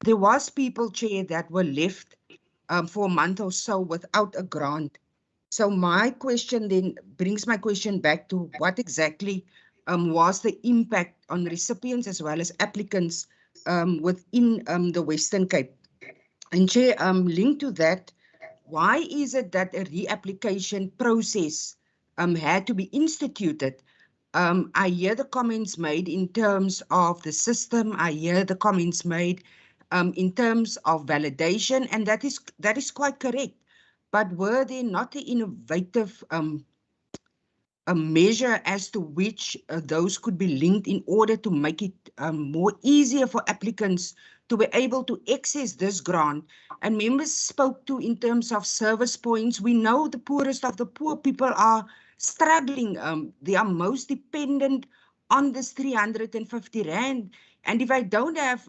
Speaker 5: there was people, Chair, that were left for a month or so without a grant. So my question then brings my question back to what exactly was the impact on recipients as well as applicants within the Western Cape. And Chair, linked to that, why is it that a reapplication process had to be instituted? I hear the comments made in terms of the system. I hear the comments made in terms of validation, and that is quite correct. But were there not the innovative a measure as to which those could be linked in order to make it more easier for applicants to be able to access this grant? And members spoke to in terms of service points. We know the poorest of the poor people are struggling. They are most dependent on this 350 Rand. And if I don't have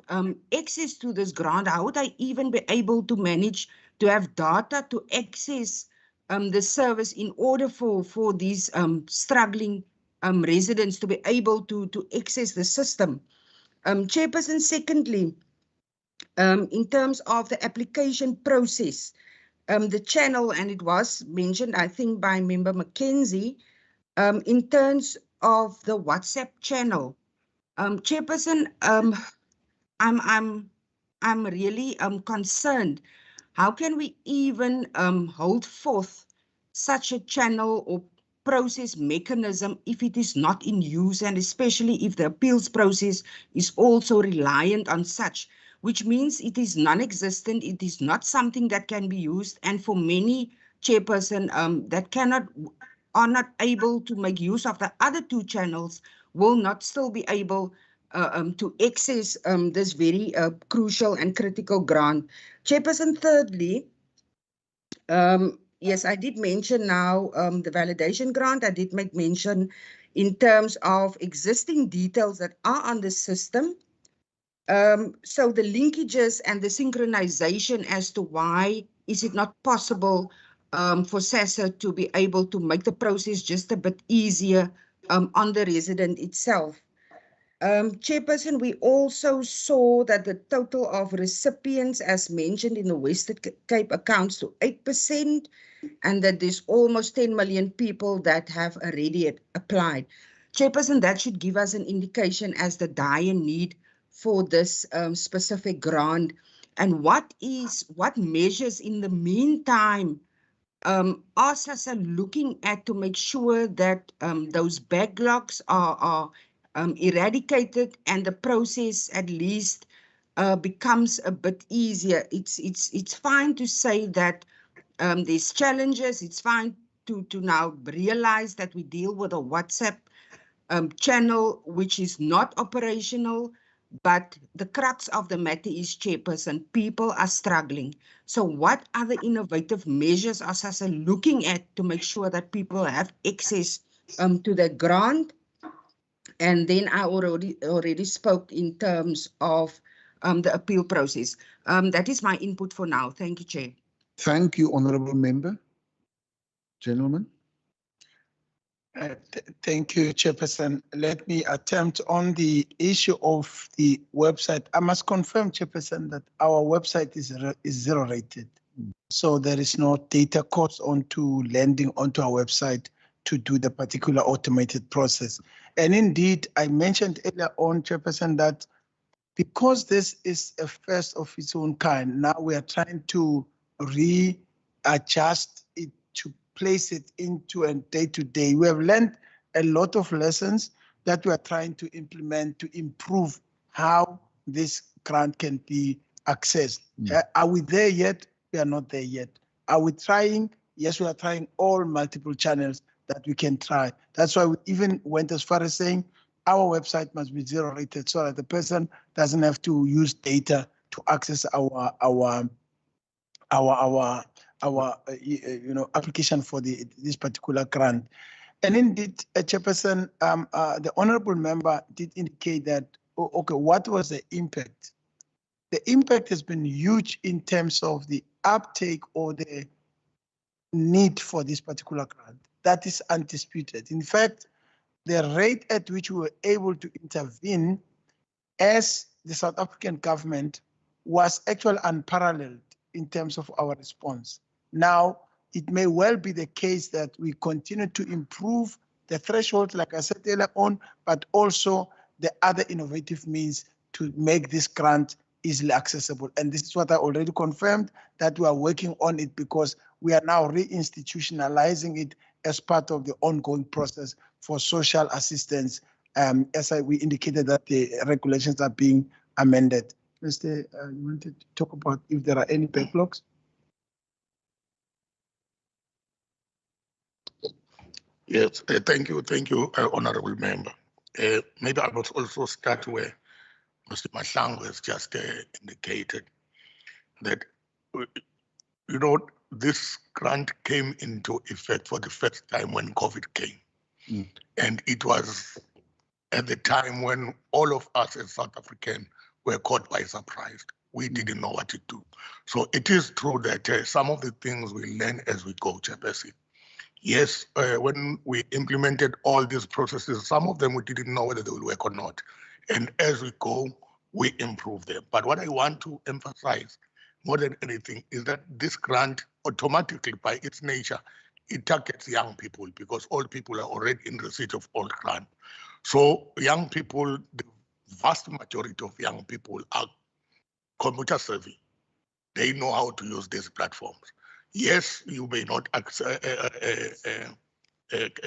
Speaker 5: access to this grant, how would I even be able to manage to have data to access the service in order for these struggling residents to be able to access the system? Chairperson, secondly, in terms of the application process, the channel, and it was mentioned, I think, by Member Mackenzie, in terms of the WhatsApp channel. Chairperson, I'm really concerned. How can we even hold forth such a channel or process mechanism if it is not in use, and especially if the appeals process is also reliant on such, which means it is non-existent, it is not something that can be used, and for many, Chairperson, that are not able to make use of the other two channels will not still be able to access this very crucial and critical grant. Chairperson, thirdly, yes, I did mention now the validation grant. I did make mention in terms of existing details that are on the system. So the linkages and the synchronization as to why is it not possible for SASSA to be able to make the process just a bit easier on the resident itself. Chairperson, we also saw that the total of recipients, as mentioned in the Western Cape, accounts to 8%, and that there's almost 10 million people that have already applied. Chairperson, that should give us an indication as the dire need for this specific grant, and what measures in the meantime are SASSA looking at to make sure that those backlogs are eradicated and the process at least becomes a bit easier. It's fine to say that there's challenges. It's fine to now realize that we deal with a WhatsApp channel which is not operational, but the crux of the matter is, Chairperson, people are struggling. So what other innovative measures are SASSA looking at to make sure that people have access to the grant? And then I already spoke in terms of the appeal process. That is my input for now. Thank you, Chair.
Speaker 1: Thank you, Honourable Member. Gentlemen.
Speaker 8: Thank you, Chairperson. Let me attempt on the issue of the website. I must confirm, Chairperson, that our website is zero rated. So there is no data cost onto landing onto our website to do the particular automated process. And indeed, I mentioned earlier on, Chairperson, that because this is a first of its own kind, now we are trying to readjust it to place it into a day-to-day. We have learned a lot of lessons that we are trying to implement to improve how this grant can be accessed. Are we there yet? we are not there yet. Are we trying? Yes, we are trying all multiple channels that we can try. That's why we even went as far as saying our website must be zero rated so that the person doesn't have to use data to access our application for this particular grant. And indeed, Chairperson, the honourable member did indicate that, okay, what was the impact? The impact has been huge in terms of the uptake or the need for this particular grant. That is undisputed. In fact, the rate at which we were able to intervene as the South African government was actually unparalleled in terms of our response. Now, it may well be the case that we continue to improve the threshold, like I said earlier on, but also the other innovative means to make this grant easily accessible. And this is what I already confirmed, that we are working on it because we are now reinstitutionalizing it as part of the ongoing process for social assistance. As we indicated that the regulations are being amended. Mr. You wanted to talk about if there are any backlogs?
Speaker 7: Yes, thank you, honorable member. Maybe I must also start where Mr. Mahlangu has just indicated that, this grant came into effect for the first time when COVID came. And it was at the time when all of us as South Africans were caught by surprise. We didn't know what to do. So it is true that some of the things we learn as we go, Chairperson. Yes, when we implemented all these processes, some of them we didn't know whether they will work or not. And as we go, we improve them. But what I want to emphasize more than anything is that this grant automatically, by its nature, it targets young people because old people are already in receipt of old grant. So young people, the vast majority of young people are computer savvy. They know how to use these platforms. Yes, you may not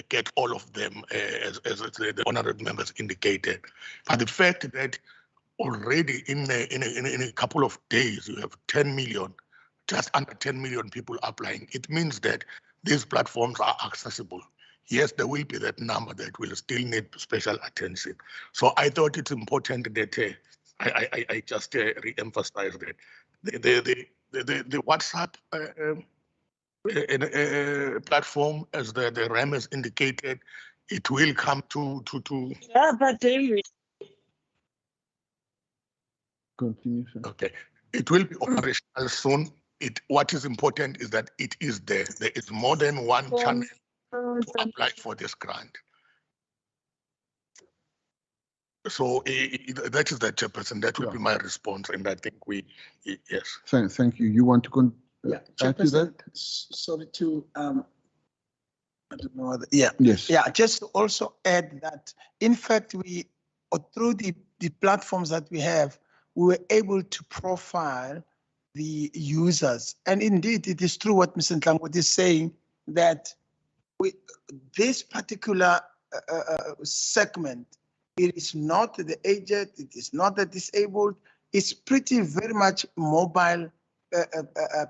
Speaker 7: get all of them, as the honourable members indicated, but the fact that already in a couple of days you have 10 million, just under 10 million people applying, it means that these platforms are accessible. Yes, there will be that number that will still need special attention. So I thought it's important that I just re-emphasize that the WhatsApp platform, as the RAM has indicated, it will come to.
Speaker 10: Yeah, but David.
Speaker 1: Continue, sir.
Speaker 7: Okay, it will be operational soon. What is important is that it is there. There is more than one channel to apply for this grant. So that is the Chairperson. That will be my response, and I think yes.
Speaker 1: Thank you. You want to add to that?
Speaker 8: Sorry to I don't know. Yeah.
Speaker 1: Yes.
Speaker 8: Yeah. Just to also add that, in fact, through the platforms that we have, we were able to profile the users. And indeed, it is true what Mr. Ntlangwit is saying, that this particular segment, it is not the aged, it is not the disabled, it's pretty very much mobile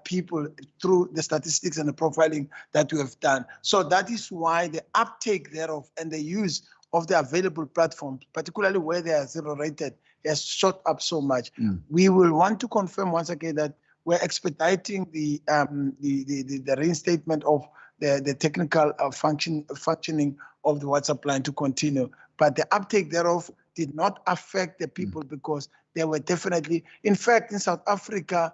Speaker 8: people through the statistics and the profiling that we have done. So that is why the uptake thereof and the use of the available platforms, particularly where they are zero rated, has shot up so much. We will want to confirm once again that we're expediting the reinstatement of the technical functioning of the WhatsApp line to continue. But the uptake thereof did not affect the people because they were definitely, in fact, in South Africa,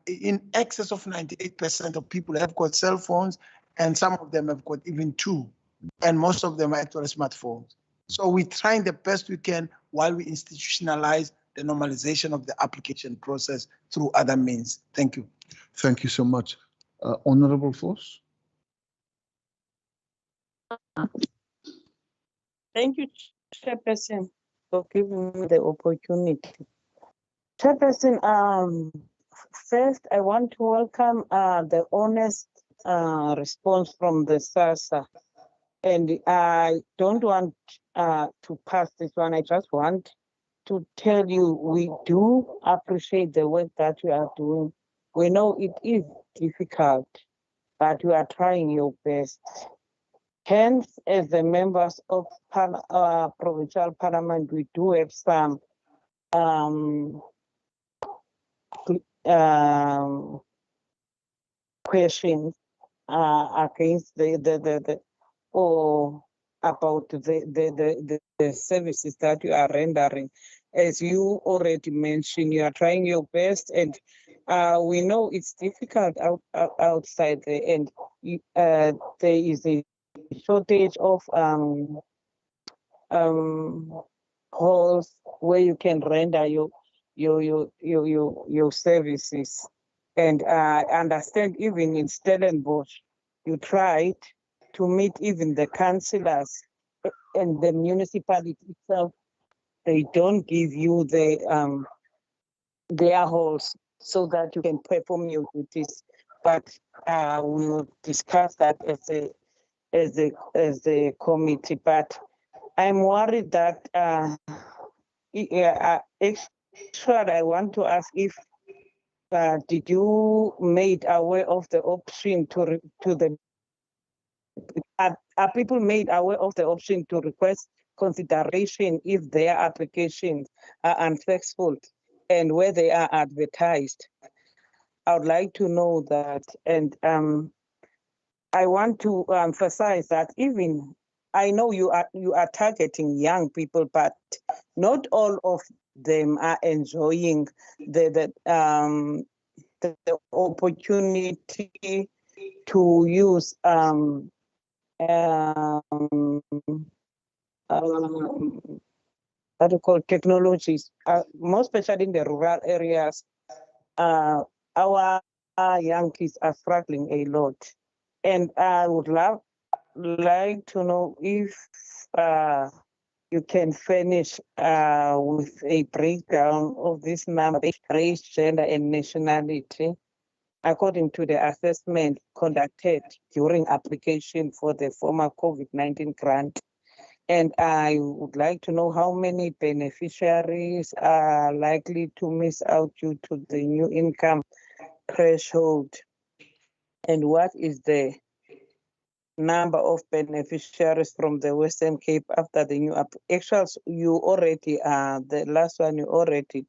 Speaker 8: in excess of 98% of people have got cell phones, and some of them have got even two, and most of them are actually smartphones. So we're trying the best we can while we institutionalize the normalization of the application process through other means. Thank you.
Speaker 1: Thank you so much. Honorable Force.
Speaker 9: Thank you, Chairperson, for giving me the opportunity. Chairperson, first I want to welcome the honest response from the SASSA. And I don't want to pass this one. I just want to tell you we do appreciate the work that you are doing We know it is difficult, but you are trying your best. Hence, as the members of Provincial Parliament, we do have some questions against or about the services that you are rendering. As you already mentioned, you are trying your best, and we know it's difficult outside there, and there is a shortage of halls where you can render your services. And I understand even in Stellenbosch, you tried to meet even the councillors and the municipality itself. They don't give you their halls so that you can perform your duties. But we will discuss that as a committee. But I'm worried that actually I want to ask if did you made aware of the option are people made aware of the option to request consideration if their applications are unsuccessful and where they are advertised? I would like to know that, and I want to emphasize that even I know you are targeting young people, but not all of them are enjoying the opportunity to use what do you call technologies, more especially in the rural areas. Our young kids are struggling a lot, and I would like to know if you can furnish with a breakdown of this number, race, gender, and nationality, according to the assessment conducted during application for the former COVID-19 grant. And I would like to know how many beneficiaries are likely to miss out due to the new income threshold, and what is the number of beneficiaries from the Western Cape after the new actuals. You already the last one you already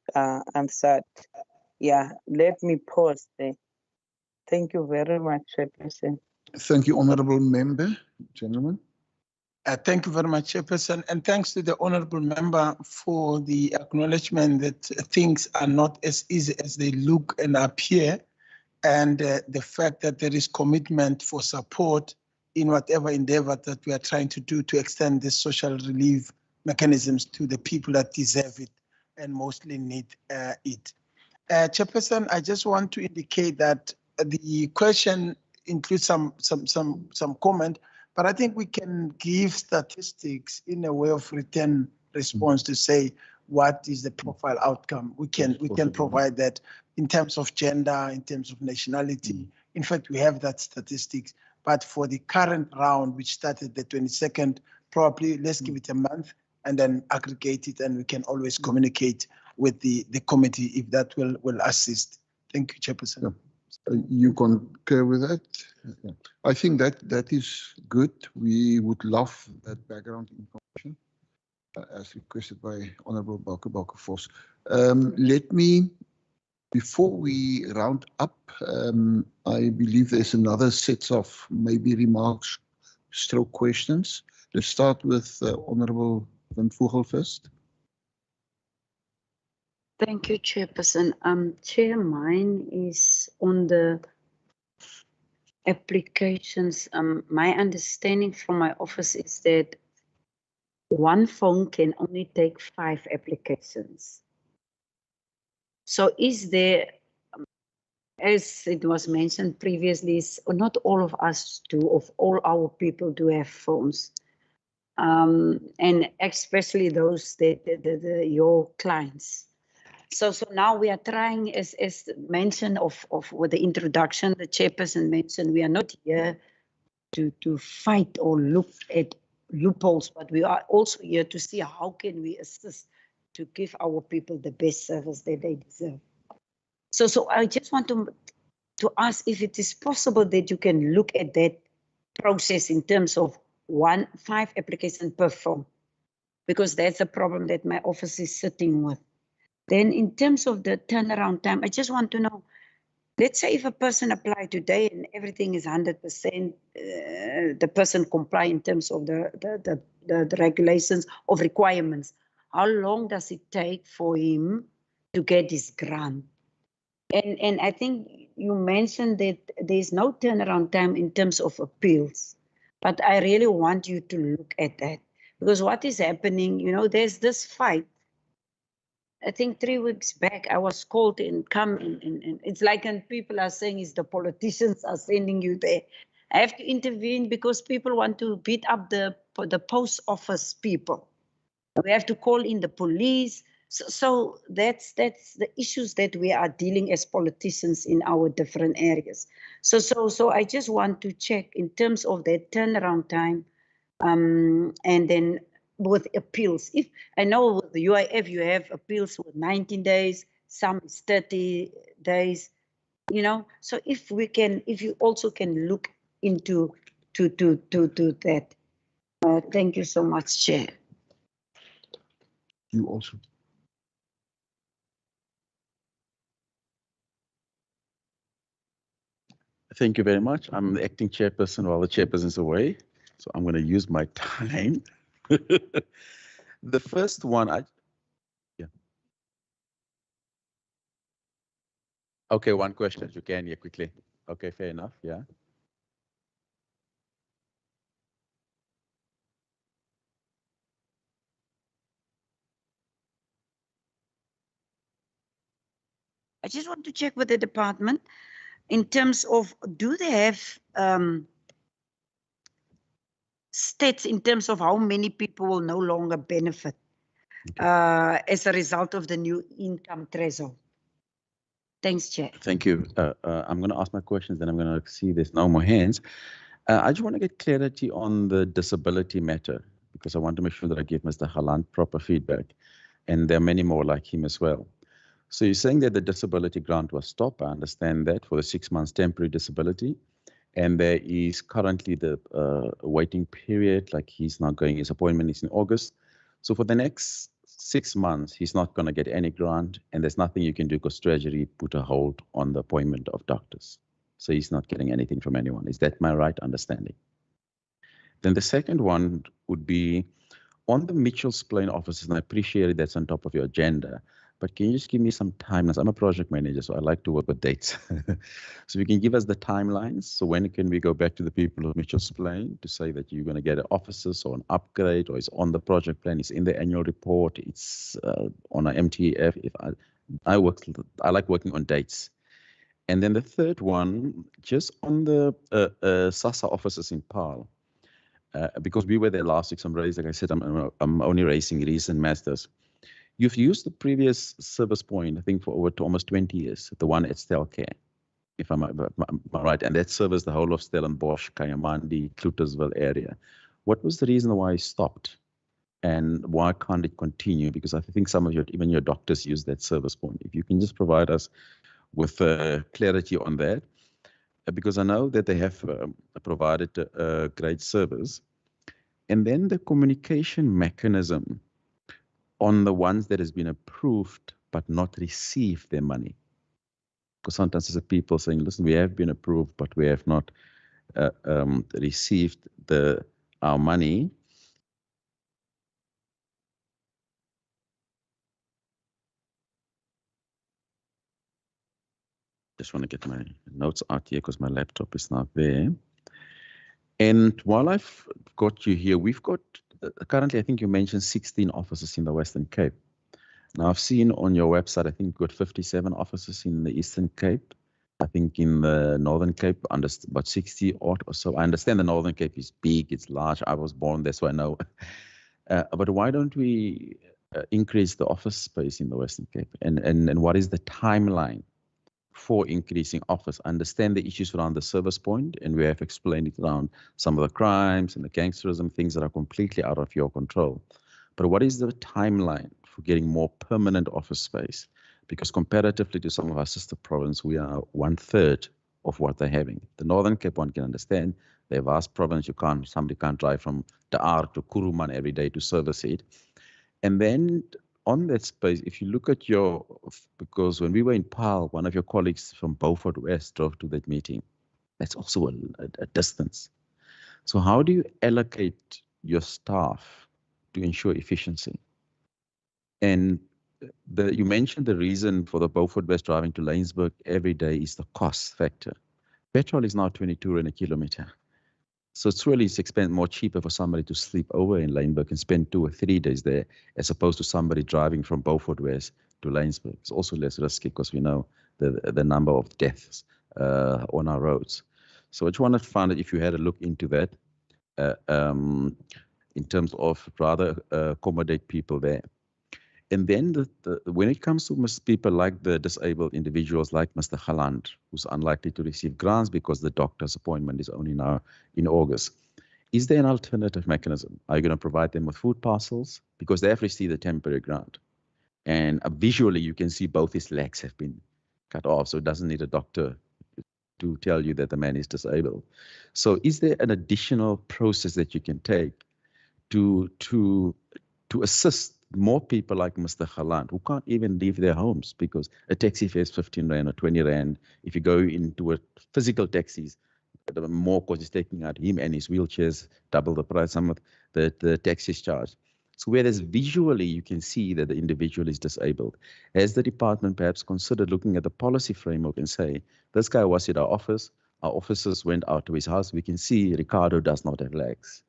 Speaker 9: answered. Yeah, let me pause there. Thank you very much, Chairperson.
Speaker 1: Thank you, Honourable Member. Gentlemen.
Speaker 8: Thank you very much, Chairperson, and thanks to the Honourable Member for the acknowledgement that things are not as easy as they look and appear, and the fact that there is commitment for support in whatever endeavor that we are trying to do to extend this social relief mechanisms to the people that deserve it and mostly need it. Chairperson, I just want to indicate that the question includes some comment, but I think we can give statistics in a way of written response to say what is the profile outcome. We can provide that in terms of gender, in terms of nationality. In fact, we have that statistics. But for the current round, which started the 22nd, probably let's give it a month and then aggregate it, and we can always communicate with the committee if that will assist. Thank you, Chairperson.
Speaker 1: Yeah. You concur with that? Yeah. I think that is good. We would love that background information as requested by Honourable Bauke Vos. Let me, before we round up, I believe there's another set of maybe remarks, stroke questions. Let's start with Honourable Van Vogel first.
Speaker 10: Thank you, Chairperson. Chair, mine is on the applications. My understanding from my office is that one phone can only take 5 applications. So is there, as it was mentioned previously, not all of us do, of all our people do have phones. And especially those your clients. So now we are trying, as mentioned with the introduction, the Chairperson mentioned, we are not here to fight or look at loopholes, but we are also here to see how can we assist to give our people the best service that they deserve. So I just want to to ask if it is possible that you can look at that process in terms of 5 applications per form, because that's a problem that my office is sitting with. Then in terms of the turnaround time, I just want to know, let's say if a person applied today and everything is 100%, the person comply in terms of the regulations of requirements, how long does it take for him to get his grant? And I think you mentioned that there's no turnaround time in terms of appeals, but I really want you to look at that, because what is happening, you know, there's this fight. I think 3 weeks back, I was called and come and it's like, and people are saying it's the politicians are sending you there. I have to intervene because people want to beat up the post office people. We have to call in the police. So that's the issues that we are dealing as politicians in our different areas. So I just want to check in terms of that turnaround time, and then with appeals. If I know with the UIF you have appeals with 19 days, some is 30 days, you know. So if you also can look into to that. Thank you so much, Chair.
Speaker 1: You also.
Speaker 4: Thank you very much. I'm the acting chairperson while the chairperson is away, so I'm going to use my time. The first one, yeah. Okay, one question, if you can, yeah, quickly. Okay, fair enough, yeah.
Speaker 10: I just want to check with the department in terms of, do they have stats in terms of how many people will no longer benefit as a result of the new income threshold? Thanks, Chair.
Speaker 4: Thank you. I'm going to ask my questions, then I'm going to see there's no more hands. I just want to get clarity on the disability matter, because I want to make sure that I give Mr. Haland proper feedback, and there are many more like him as well. So you're saying that the disability grant was stopped. I understand that, for the 6 months temporary disability. And there is currently the waiting period, like he's not going, his appointment is in August. So for the next 6 months, he's not going to get any grant, and there's nothing you can do because Treasury put a hold on the appointment of doctors. So he's not getting anything from anyone. Is that my right understanding? Then the second one would be on the Mitchell's Plain offices, and I appreciate that's on top of your agenda, but can you just give me some timelines? I'm a project manager, so I like to work with dates. So you can give us the timelines. So when can we go back to the people of Mitchell's Plain to say that you're going to get an offices or an upgrade, or it's on the project plan, it's in the annual report, it's on an MTF. If I like working on dates. And then the third one, just on the SASSA offices in Paarl. Because we were there last week, so like I said, I'm only raising recent matters. You've used the previous service point, I think, for over almost 20 years, the one at Stelcare, if I'm right, and that serviced the whole of Stellenbosch, Kayamandi, Clutersville area. What was the reason why it stopped, and why can't it continue? Because I think some of even your doctors use that service point. If you can just provide us with clarity on that. Because I know that they have provided a great service. And then the communication mechanism on the ones that has been approved but not received their money. Because sometimes there's people saying, listen, we have been approved, but we have not received our money. Just want to get my notes out here because my laptop is not there. And while I've got you here, we've got currently, I think you mentioned 16 offices in the Western Cape. Now I've seen on your website, I think you've got 57 offices in the Eastern Cape. I think in the Northern Cape, about 60 odd or so. I understand the Northern Cape is big, it's large. I was born there, so I know. But why don't we increase the office space in the Western Cape? And what is the timeline for increasing office? I understand the issues around the service point, and we have explained it around some of the crimes and the gangsterism, things that are completely out of your control. But what is the timeline for getting more permanent office space? Because comparatively to some of our sister provinces, we are 1/3 of what they're having. The Northern Cape, one can understand, they're a vast province. Somebody can't drive from Daar to Kuruman every day to service it. And then on that space, if you look at because when we were in Paarl, one of your colleagues from Beaufort West drove to that meeting. That's also a distance. So how do you allocate your staff to ensure efficiency? And you mentioned the reason for the Beaufort West driving to Laingsburg every day is the cost factor. Petrol is now 22 rand a kilometer. So it's really more cheaper for somebody to sleep over in Laingsburg and spend 2 or 3 days there, as opposed to somebody driving from Beaufort West to Laingsburg. It's also less risky because we know the number of deaths on our roads. So I just wanted to find out if you had a look into that in terms of rather accommodate people there. And then when it comes to people like the disabled individuals like Mr. Galand, who's unlikely to receive grants because the doctor's appointment is only now in August, is there an alternative mechanism? Are you going to provide them with food parcels? Because they have received a temporary grant. And visually, you can see both his legs have been cut off, so it doesn't need a doctor to tell you that the man is disabled. So is there an additional process that you can take to assist more people like Mr. Galand, who can't even leave their homes because a taxi fare is 15 Rand or 20 Rand. If you go into a physical taxis, more because he's taking out him and his wheelchairs, double the price, some of the taxis charge. So whereas visually you can see that the individual is disabled, has the department perhaps considered looking at the policy framework and say, this guy was at our office, our officers went out to his house, we can see Ricardo does not have legs.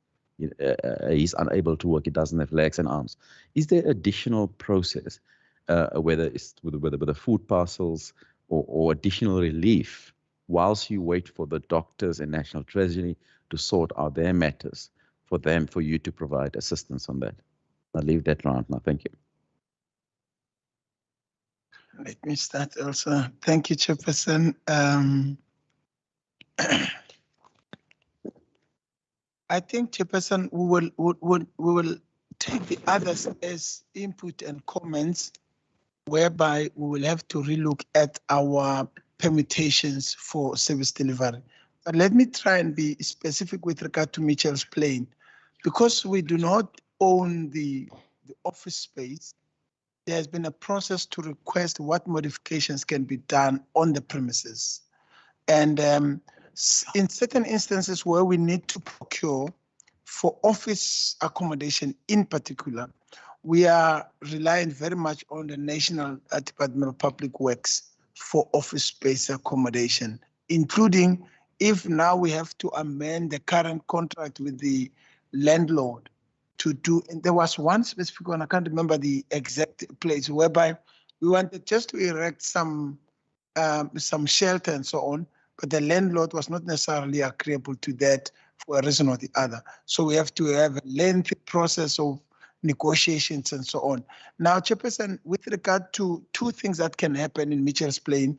Speaker 4: He's unable to work, he doesn't have legs and arms. Is there additional process, whether it's with the food parcels or additional relief, whilst you wait for the doctors and National Treasury to sort out their matters for you to provide assistance on that? I'll leave that round now. Thank you.
Speaker 8: Let me start also. Thank you, Chairperson. I think, Chairperson, we will take the others as input and comments, whereby we will have to relook at our permutations for service delivery. But let me try and be specific with regard to Mitchell's Plain. Because we do not own the office space, there has been a process to request what modifications can be done on the premises. And in certain instances where we need to procure for office accommodation in particular, we are reliant very much on the National Department of Public Works for office space accommodation, including if now we have to amend the current contract with the landlord to do, and there was one specific one, I can't remember the exact place, whereby we wanted just to erect some shelter and so on, but the landlord was not necessarily agreeable to that for a reason or the other. So we have to have a lengthy process of negotiations and so on. Now, Chairperson, with regard to two things that can happen in Mitchell's Plain,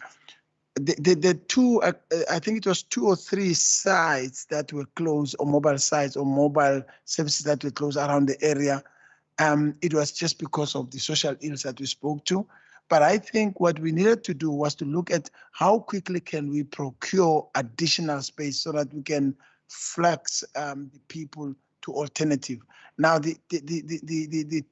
Speaker 8: the two, I think it was 2 or 3 sites that were closed, or mobile sites or mobile services that were closed around the area. It was just because of the social ills that we spoke to. But I think what we needed to do was to look at how quickly can we procure additional space so that we can flex the people to alternative. Now, the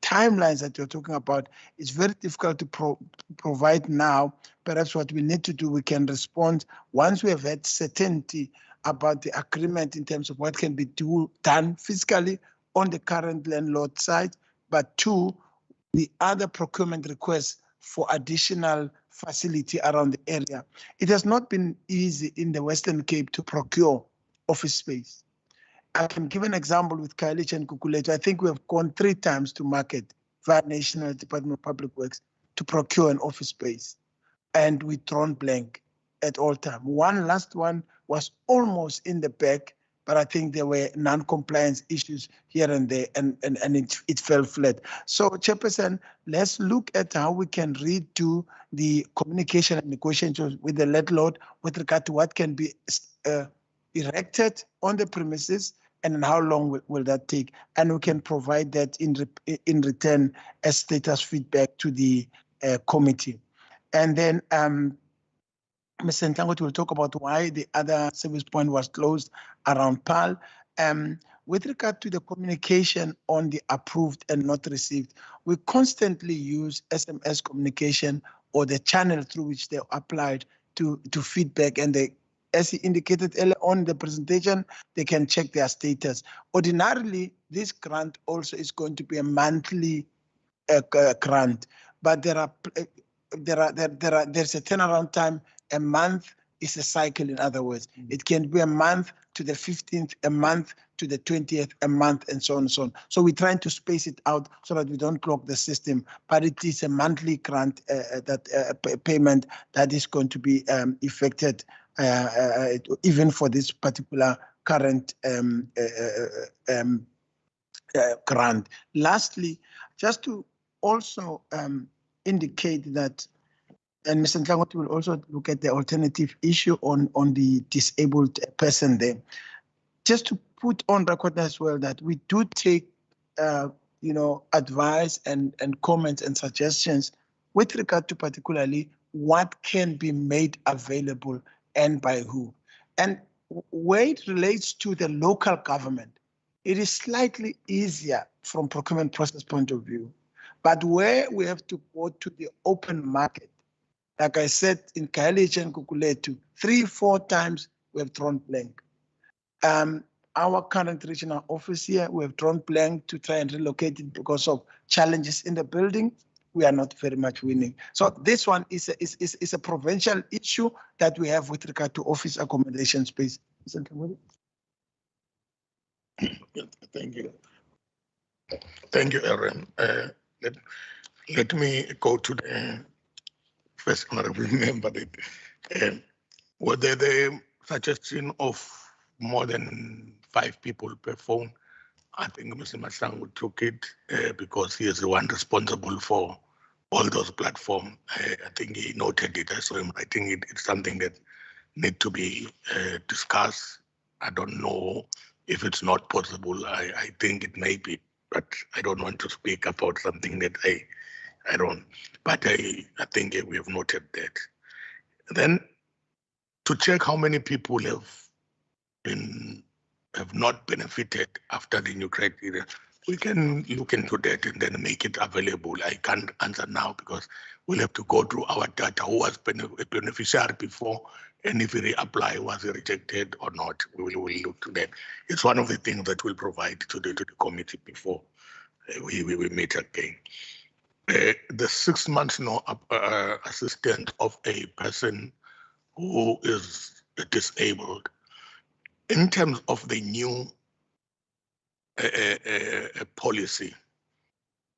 Speaker 8: timelines that you're talking about is very difficult to provide now. Perhaps what we need to do, we can respond once we have had certainty about the agreement in terms of what can be done physically on the current landlord side, but 2, the other procurement requests for additional facility around the area. It has not been easy in the Western Cape to procure office space. I can give an example with Khayelitsha and Gugulethu. I think we have gone 3 times to market via National Department of Public Works to procure an office space, and we thrown blank at all time. One last one was almost in the back, but I think there were non-compliance issues here and there, and it fell flat. So, Chairperson, let's look at how we can redo the communication and negotiations with the landlord with regard to what can be erected on the premises, and how long will that take? And we can provide that in return as status feedback to the committee. And then Mr. Ntangoti will talk about why the other service point was closed around PAL. With regard to the communication on the approved and not received, we constantly use SMS communication or the channel through which they applied to feedback, and they, as he indicated earlier on in the presentation, they can check their status. Ordinarily, this grant also is going to be a monthly grant, but there's a turnaround time. A month is a cycle, in other words. It can be a month to the 15th, a month to the 20th, a month, and so on and so on. So we're trying to space it out so that we don't clog the system, but it is a monthly grant payment that is going to be effected even for this particular current grant. Lastly, just to also indicate that, and Mr. Ntangoti will also look at the alternative issue on the disabled person there. Just to put on record as well that we do take, advice and comments and suggestions with regard to particularly what can be made available and by who. And where it relates to the local government, it is slightly easier from procurement process point of view. But where we have to go to the open market, like I said, in Kaelich and Kukuletu, 3-4 times we have drawn blank. Our current regional office here, we have drawn blank to try and relocate it because of challenges in the building. We are not very much winning. So this one is a provincial issue that we have with regard to office accommodation space.
Speaker 7: Thank you. Thank you, Aaron. Let me go to the first honorable member. Whether the suggestion of more than 5 people per phone, I think Mr. Masango took it because he is the one responsible for all those platforms. I think he noted it. I saw him writing it. It's something that need to be discussed. I don't know if it's not possible. I think it may be, but I don't want to speak about something that I don't. But I think we have noted that. Then to check how many people have not benefited after the new criteria, we can look into that and then make it available. I can't answer now because we'll have to go through our data, who was a beneficiary before, and if we reapply, was it rejected or not. We will look to that. It's one of the things that we'll provide to the committee before we meet again. The 6 months assistance of a person who is disabled. In terms of the new policy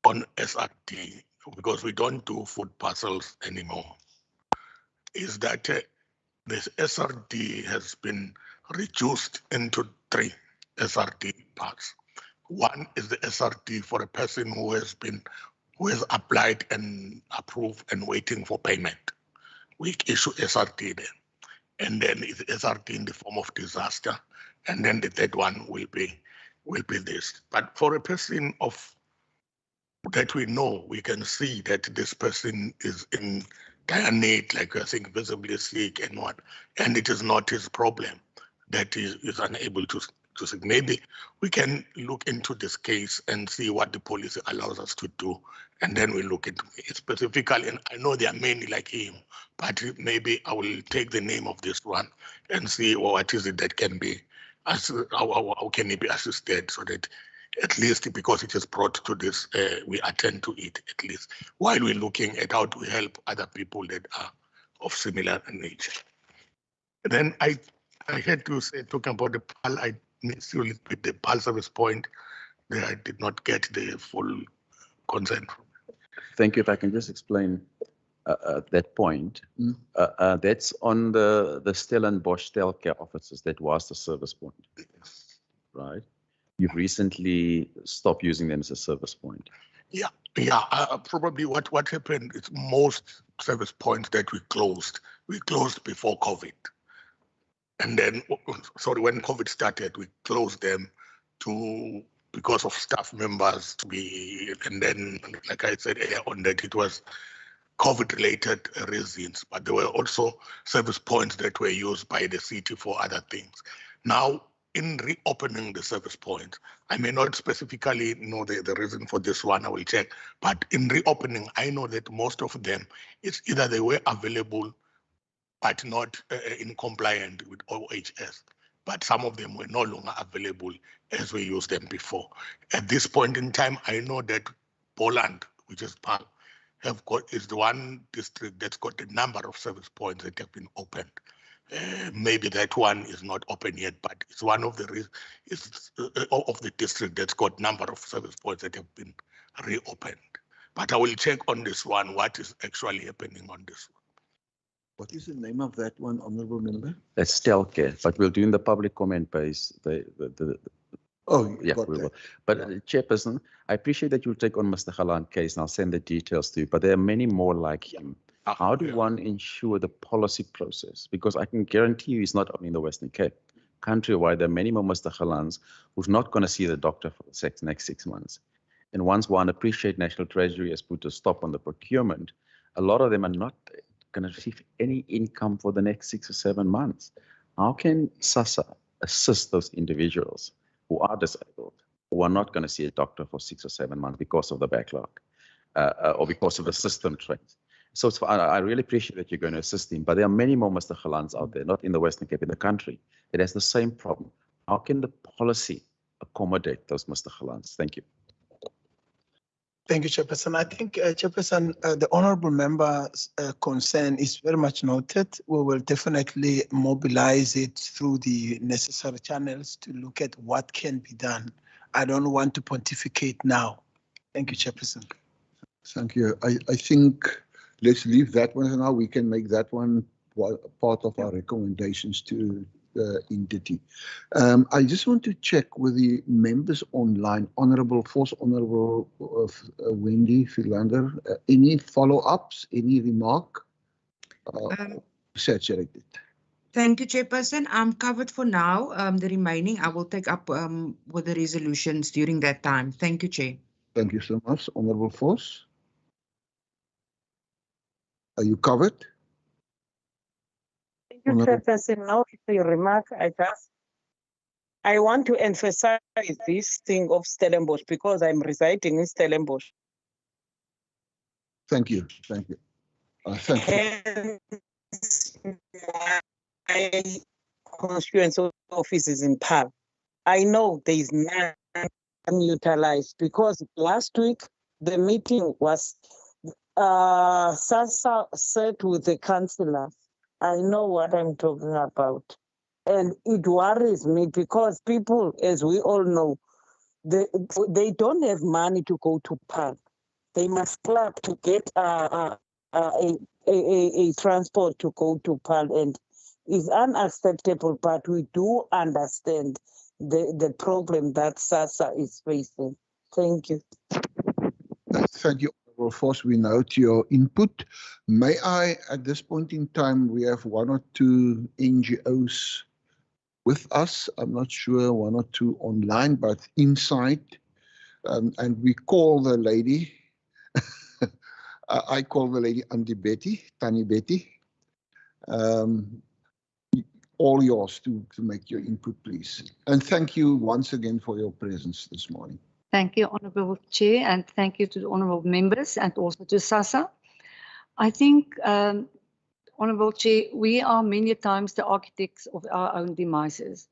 Speaker 7: on SRD, because we don't do food parcels anymore, is that this SRD has been reduced into 3 SRD parts. One is the SRD for a person who has applied and approved and waiting for payment. We issue SRD then. And then it's SRD in the form of disaster. And then the third one will be this. But for a person that we know, we can see that this person is in dire need, like I think visibly sick and what, and it is not his problem that he is unable to maybe we can look into this case and see what the policy allows us to do, and then we look into it specifically. And I know there are many like him, but maybe I will take the name of this one and see what is it that can be, how can it be assisted, so that at least because it is brought to this, we attend to it at least, while we're looking at how to help other people that are of similar nature. Then I had to say, talking about the PAL, I missed you a little bit, the PAL service point, that I did not get the full consent.
Speaker 4: Thank you. If I can just explain that point. That's on the Stellenbosch Telcare offices. That was the service point, right? You've recently stopped using them as a service point.
Speaker 7: Yeah. Probably what happened is most service points that we closed before COVID. And then, sorry, when COVID started, we closed them because of staff members and then, like I said earlier on, that it was COVID-related reasons, but there were also service points that were used by the city for other things. Now, in reopening the service points, I may not specifically know the reason for this one, I will check, but in reopening, I know that most of them, it's either they were available but not in compliant with OHS, but some of them were no longer available as we used them before. At this point in time, I know that Poland, which is PAL, is the one district that's got the number of service points that have been opened. Maybe that one is not open yet, but it's one of the of the district that's got number of service points that have been reopened. But I will check on this one, what is actually happening on this one.
Speaker 1: What is the name of that one, Honourable Member?
Speaker 4: That's Stelke, but we'll do in the public comment base.
Speaker 1: Oh, you
Speaker 4: Yeah,
Speaker 1: got
Speaker 4: we
Speaker 1: that.
Speaker 4: will. But Chairperson, I appreciate that you'll take on Mr. Galan's case and I'll send the details to you, but there are many more like him. How do one ensure the policy process? Because I can guarantee you he's not only in the Western Cape. Countrywide, there are many more Mr. Galans who's not going to see the doctor for the next 6 months. And once one appreciate National Treasury has put a stop on the procurement, a lot of them are not going to receive any income for the next 6 or 7 months. How can SASSA assist those individuals who are disabled, who are not going to see a doctor for 6 or 7 months because of the backlog or because of the system trends? So I really appreciate that you're going to assist him, but there are many more Mr. Galans out there, not in the Western Cape, in the country, that has the same problem. How can the policy accommodate those Mr. Galans? Thank you.
Speaker 8: Thank you, Chairperson. I think, Chairperson, the honourable member's concern is very much noted. We will definitely mobilize it through the necessary channels to look at what can be done. I don't want to pontificate now. Thank you, Chairperson.
Speaker 1: Thank you. I think let's leave that one now. We can make that one part of our recommendations to the entity. I just want to check with the members online, Honourable Force, Honourable Wendy Philander, any follow-ups, any remark? Saturated.
Speaker 5: Thank you, Chairperson. I'm covered for now. The remaining I will take up with the resolutions during that time. Thank you, Chair.
Speaker 1: Thank you so much. Honourable Force. Are you covered?
Speaker 9: Thank you, Chairperson. Now, for your remark, I want to emphasize this thing of Stellenbosch because I'm residing in Stellenbosch.
Speaker 1: Thank you. Thank you. Thank you.
Speaker 9: My constituency office is in PAL. I know there is none unutilized because last week the meeting was SASSA sat with the councillors. I know what I'm talking about. And it worries me because people, as we all know, they don't have money to go to PAL. They must club to get a transport to go to PAL, and it's unacceptable, but we do understand the problem that SASSA is facing. Thank you.
Speaker 1: Thank you, Honourable Force. We note your input. May I, at this point in time, we have 1 or 2 NGOs with us. I'm not sure 1 or 2 online, but inside. And we call the lady, I call the lady Auntie Betty, Tani Betty. All yours to make your input, please. And thank you once again for your presence this morning.
Speaker 2: Thank you, Honourable Chair, and thank you to the honourable members and also to SASSA. I think, Honourable Chair, we are many times the architects of our own demises.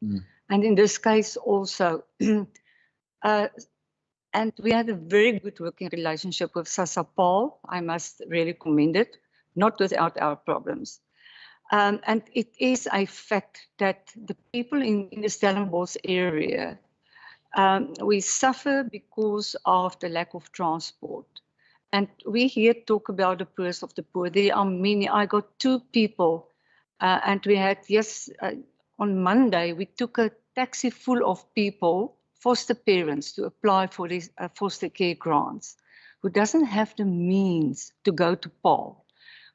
Speaker 2: And in this case also, and we had a very good working relationship with SASSA PAL. I must really commend it, not without our problems. And it is a fact that the people in the Stellenbosch area, we suffer because of the lack of transport. And we here talk about the poorest of the poor. There are many. I got 2 people, and we had, on Monday, we took a taxi full of people, foster parents, to apply for these foster care grants, who doesn't have the means to go to PAL.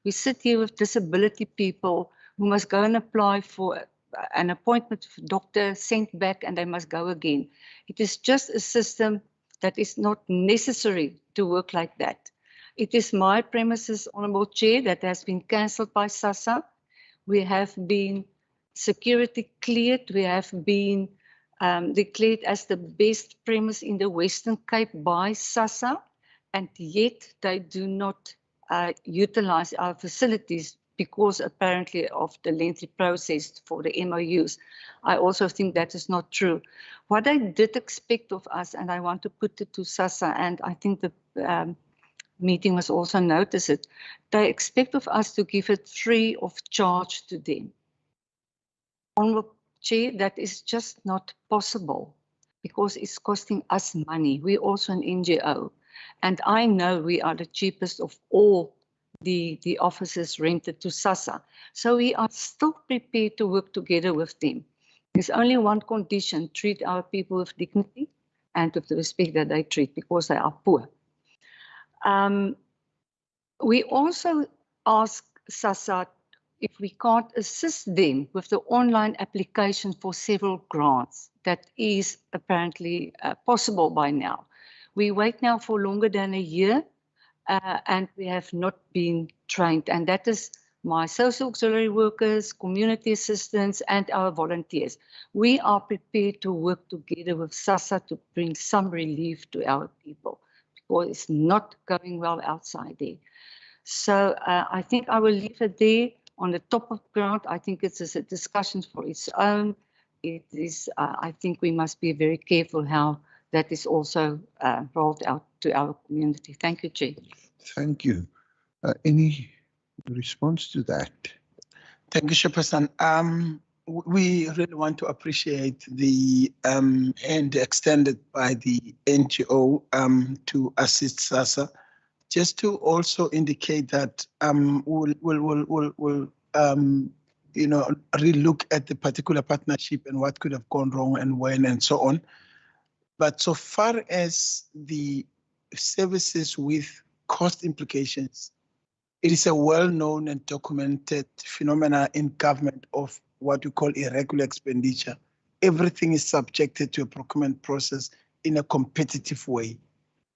Speaker 2: We sit here with disability people who must go and apply for an appointment with a doctor, sent back, and they must go again. It is just a system that is not necessary to work like that. It is my premises, Honourable Chair, that has been cancelled by SASSA. We have been security cleared. We have been declared as the best premise in the Western Cape by SASSA, and yet they do not utilize our facilities because apparently of the lengthy process for the MOUs. I also think that is not true. What they did expect of us, and I want to put it to SASSA, and I think the meeting was also noticed it, they expect of us to give it free of charge to them. Honourable Chair, that is just not possible because it's costing us money. We're also an NGO, and I know we are the cheapest of all the offices rented to SASSA. So we are still prepared to work together with them. There's only one condition: treat our people with dignity and with the respect that they treat, because they are poor. We also ask SASSA if we can't assist them with the online application for several grants. That is apparently possible by now. We wait now for longer than a year and we have not been trained. And that is my social auxiliary workers, community assistants, and our volunteers. We are prepared to work together with SASSA to bring some relief to our people, because it's not going well outside there. So I think I will leave it there. On the top of ground, I think it's a discussion for its own. It is, I think we must be very careful how that is also rolled out to our community. Thank you, Chair.
Speaker 1: Thank you. Any response to that?
Speaker 8: Thank you, Chairperson. We really want to appreciate the hand extended by the NGO to assist SASSA. Just to also indicate that we'll relook at the particular partnership and what could have gone wrong and when and so on. But so far as the services with cost implications, it is a well-known and documented phenomena in government of what we call irregular expenditure. Everything is subjected to a procurement process in a competitive way.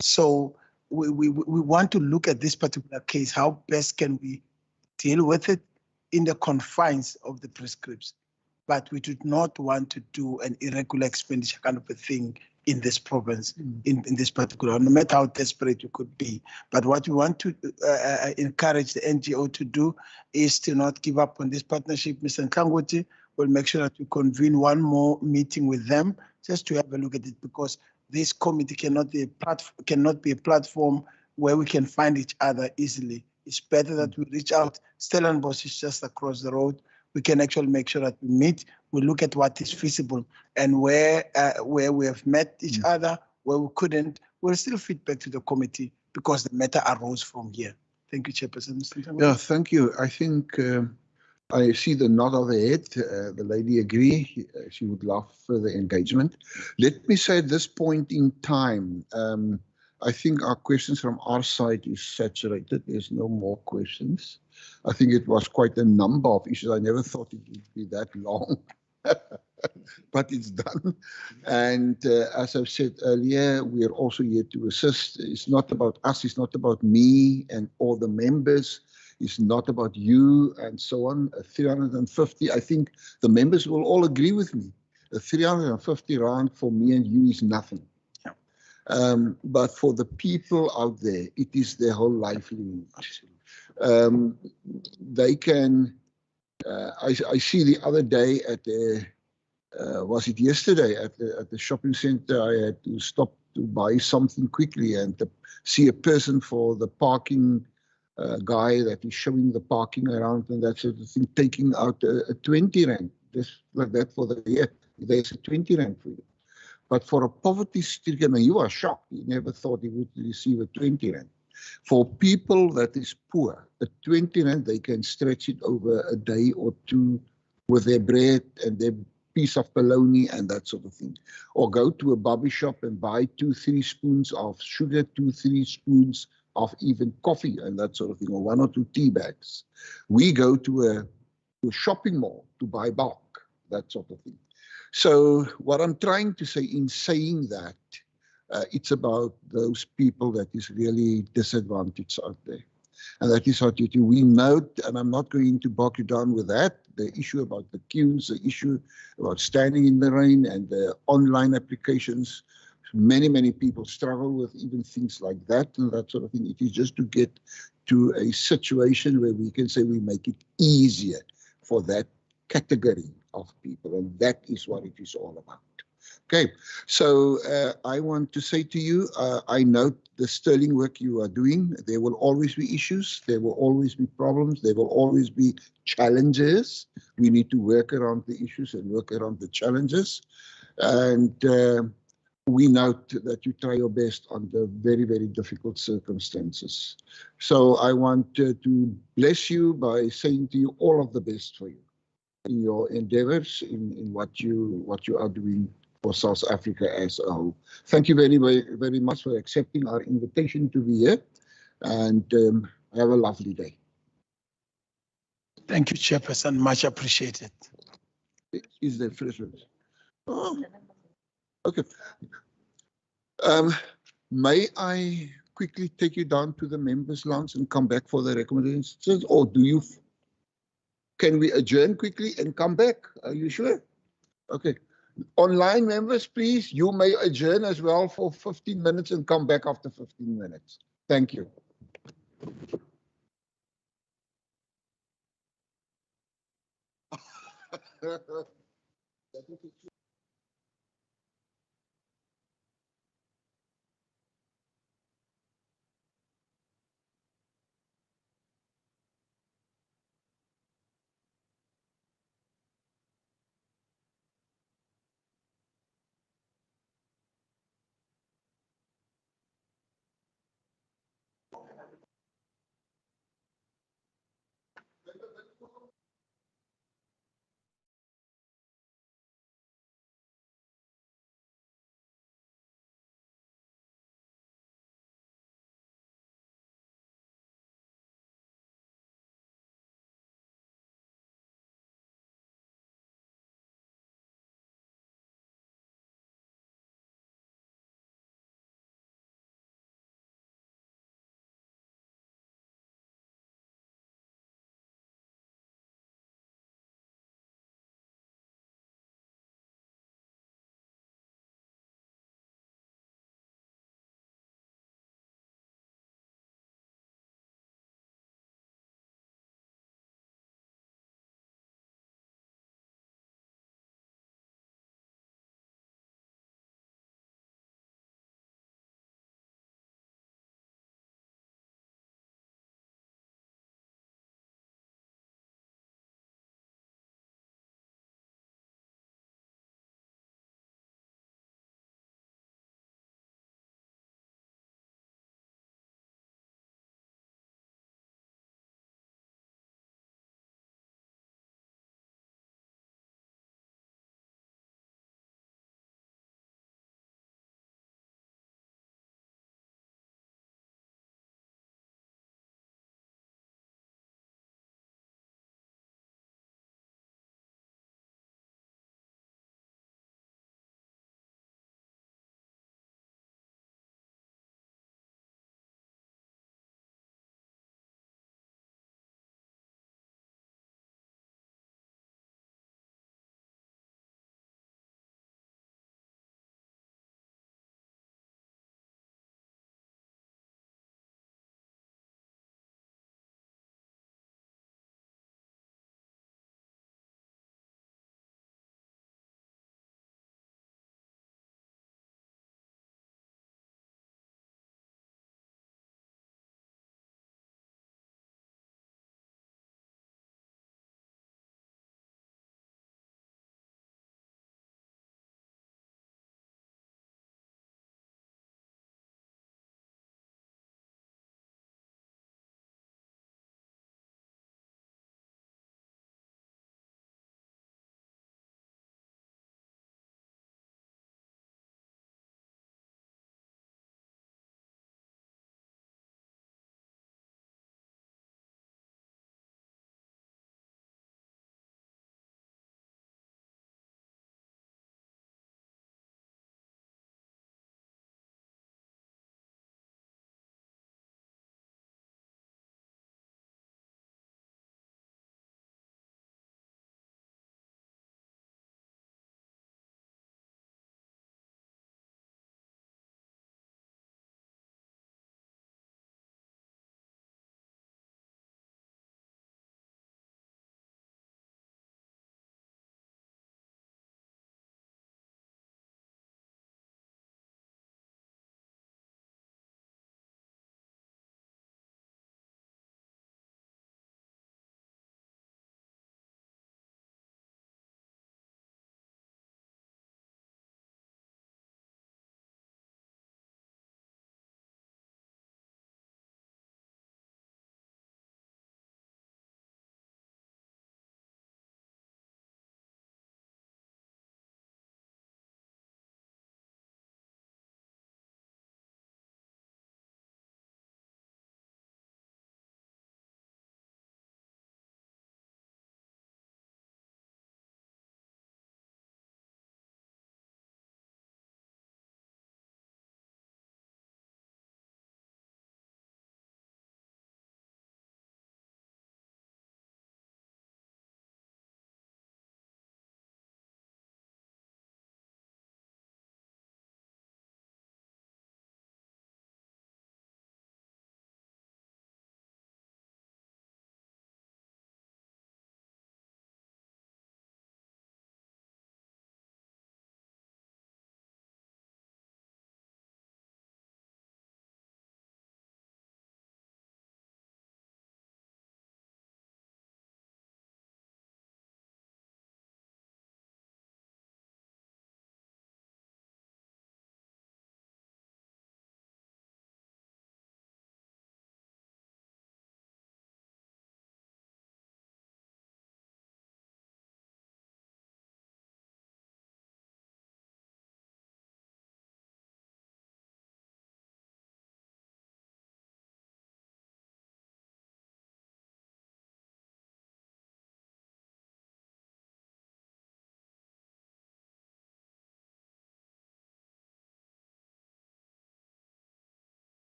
Speaker 8: So we want to look at this particular case, how best can we deal with it in the confines of the prescripts. But we do not want to do an irregular expenditure kind of a thing in this province, in this particular, no matter how desperate you could be. But what we want to encourage the NGO to do is to not give up on this partnership. Mr. Ntlangoti will make sure that we convene one more meeting with them just to have a look at it, because this committee cannot be a platform where we can find each other easily. It's better that we reach out. Stellenbosch is just across the road. We can actually make sure that we meet, we look at what is feasible, and where we have met each other, where we couldn't, we'll still feed back to the committee because the matter arose from here. Thank you, Chairperson.
Speaker 1: Yeah, thank you. I think I see the nod of the head. The lady agree. She would love further engagement. Let me say at this point in time, I think our questions from our side is saturated. There's no more questions. I think it was quite a number of issues. I never thought it would be that long, but it's done. And as I've said earlier, we are also here to assist. It's not about us. It's not about me and all the members. It's not about you and so on. 350, I think the members will all agree with me. 350 rand for me and you is nothing. But for the people out there, it is their whole livelihood. They can, I see the other day at the, was it yesterday at the shopping center, I had to stop to buy something quickly and to see a person for the parking guy that is showing the parking around and that sort of thing, taking out a 20 rand, just like that for the year. There's a 20 rand for you. But for a poverty-stricken, you are shocked. You never thought you would receive a 20 rand. For people that is poor, a 20 rand, they can stretch it over a day or two with their bread and their piece of bologna and that sort of thing. Or go to a barber shop and buy 2-3 spoons of sugar, 2-3 spoons of even coffee and that sort of thing, or 1 or 2 tea bags. We go to a shopping mall to buy bulk, that sort of thing. So what I'm trying to say in saying that, It's about those people that is really disadvantaged out there. And that is what you do. We note, and I'm not going to bog you down with that, the issue about the queues, the issue about standing in the rain and the online applications. Many people struggle with even things like that and that sort of thing. It is just to get to a situation where we can say we make it easier for that category of people. And that is what it is all about. Okay, so I want to say to you, I note the sterling work you are doing. There will always be issues. There will always be problems. There will always be challenges. We need to work around the issues and work around the challenges. And we note that you try your best under very difficult circumstances. So I want to bless you by saying to you all of the best for you in your endeavors, in what you are doing for South Africa as a whole. Thank you very much for accepting our invitation to be here, and have a lovely day.
Speaker 8: Thank you, Chairperson. Much appreciated.
Speaker 1: Is there refreshments? Oh, okay. May I quickly take you down to the members' lounge and come back for the recommendations, or can we adjourn quickly and come back? Are you sure? Okay. Online members, please, you may adjourn as well for 15 minutes and come back after 15 minutes. Thank you.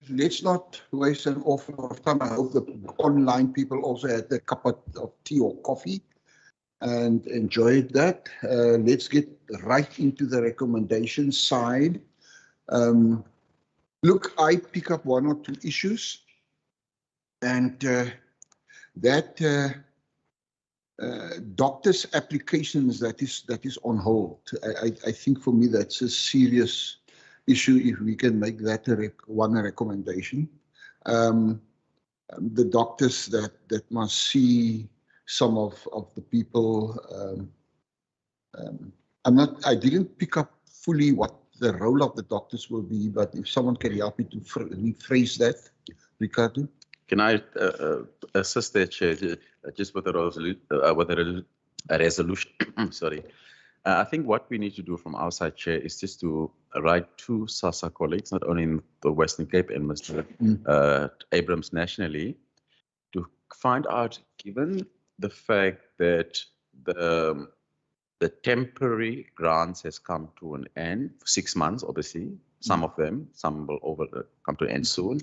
Speaker 1: let's not waste an awful lot of time. I hope the online people also had a cup of tea or coffee and enjoyed that. Let's get right into the recommendation side. Look, I pick up one or two issues, and that doctors' applications that is on hold. I think for me that's a serious issue if we can make that a recommendation. The doctors that must see some of the people. I didn't pick up fully what the role of the doctors will be, but if someone can help me to rephrase that, Ricardo.
Speaker 4: Can I assist there, Chair, just with a resolution? Sorry. I think what we need to do from our side, Chair, is just to write to SASSA colleagues, not only in the Western Cape and Mr. Abrams nationally, to find out, given the fact that the temporary grants has come to an end for 6 months, obviously, some of them, some will come to an end soon.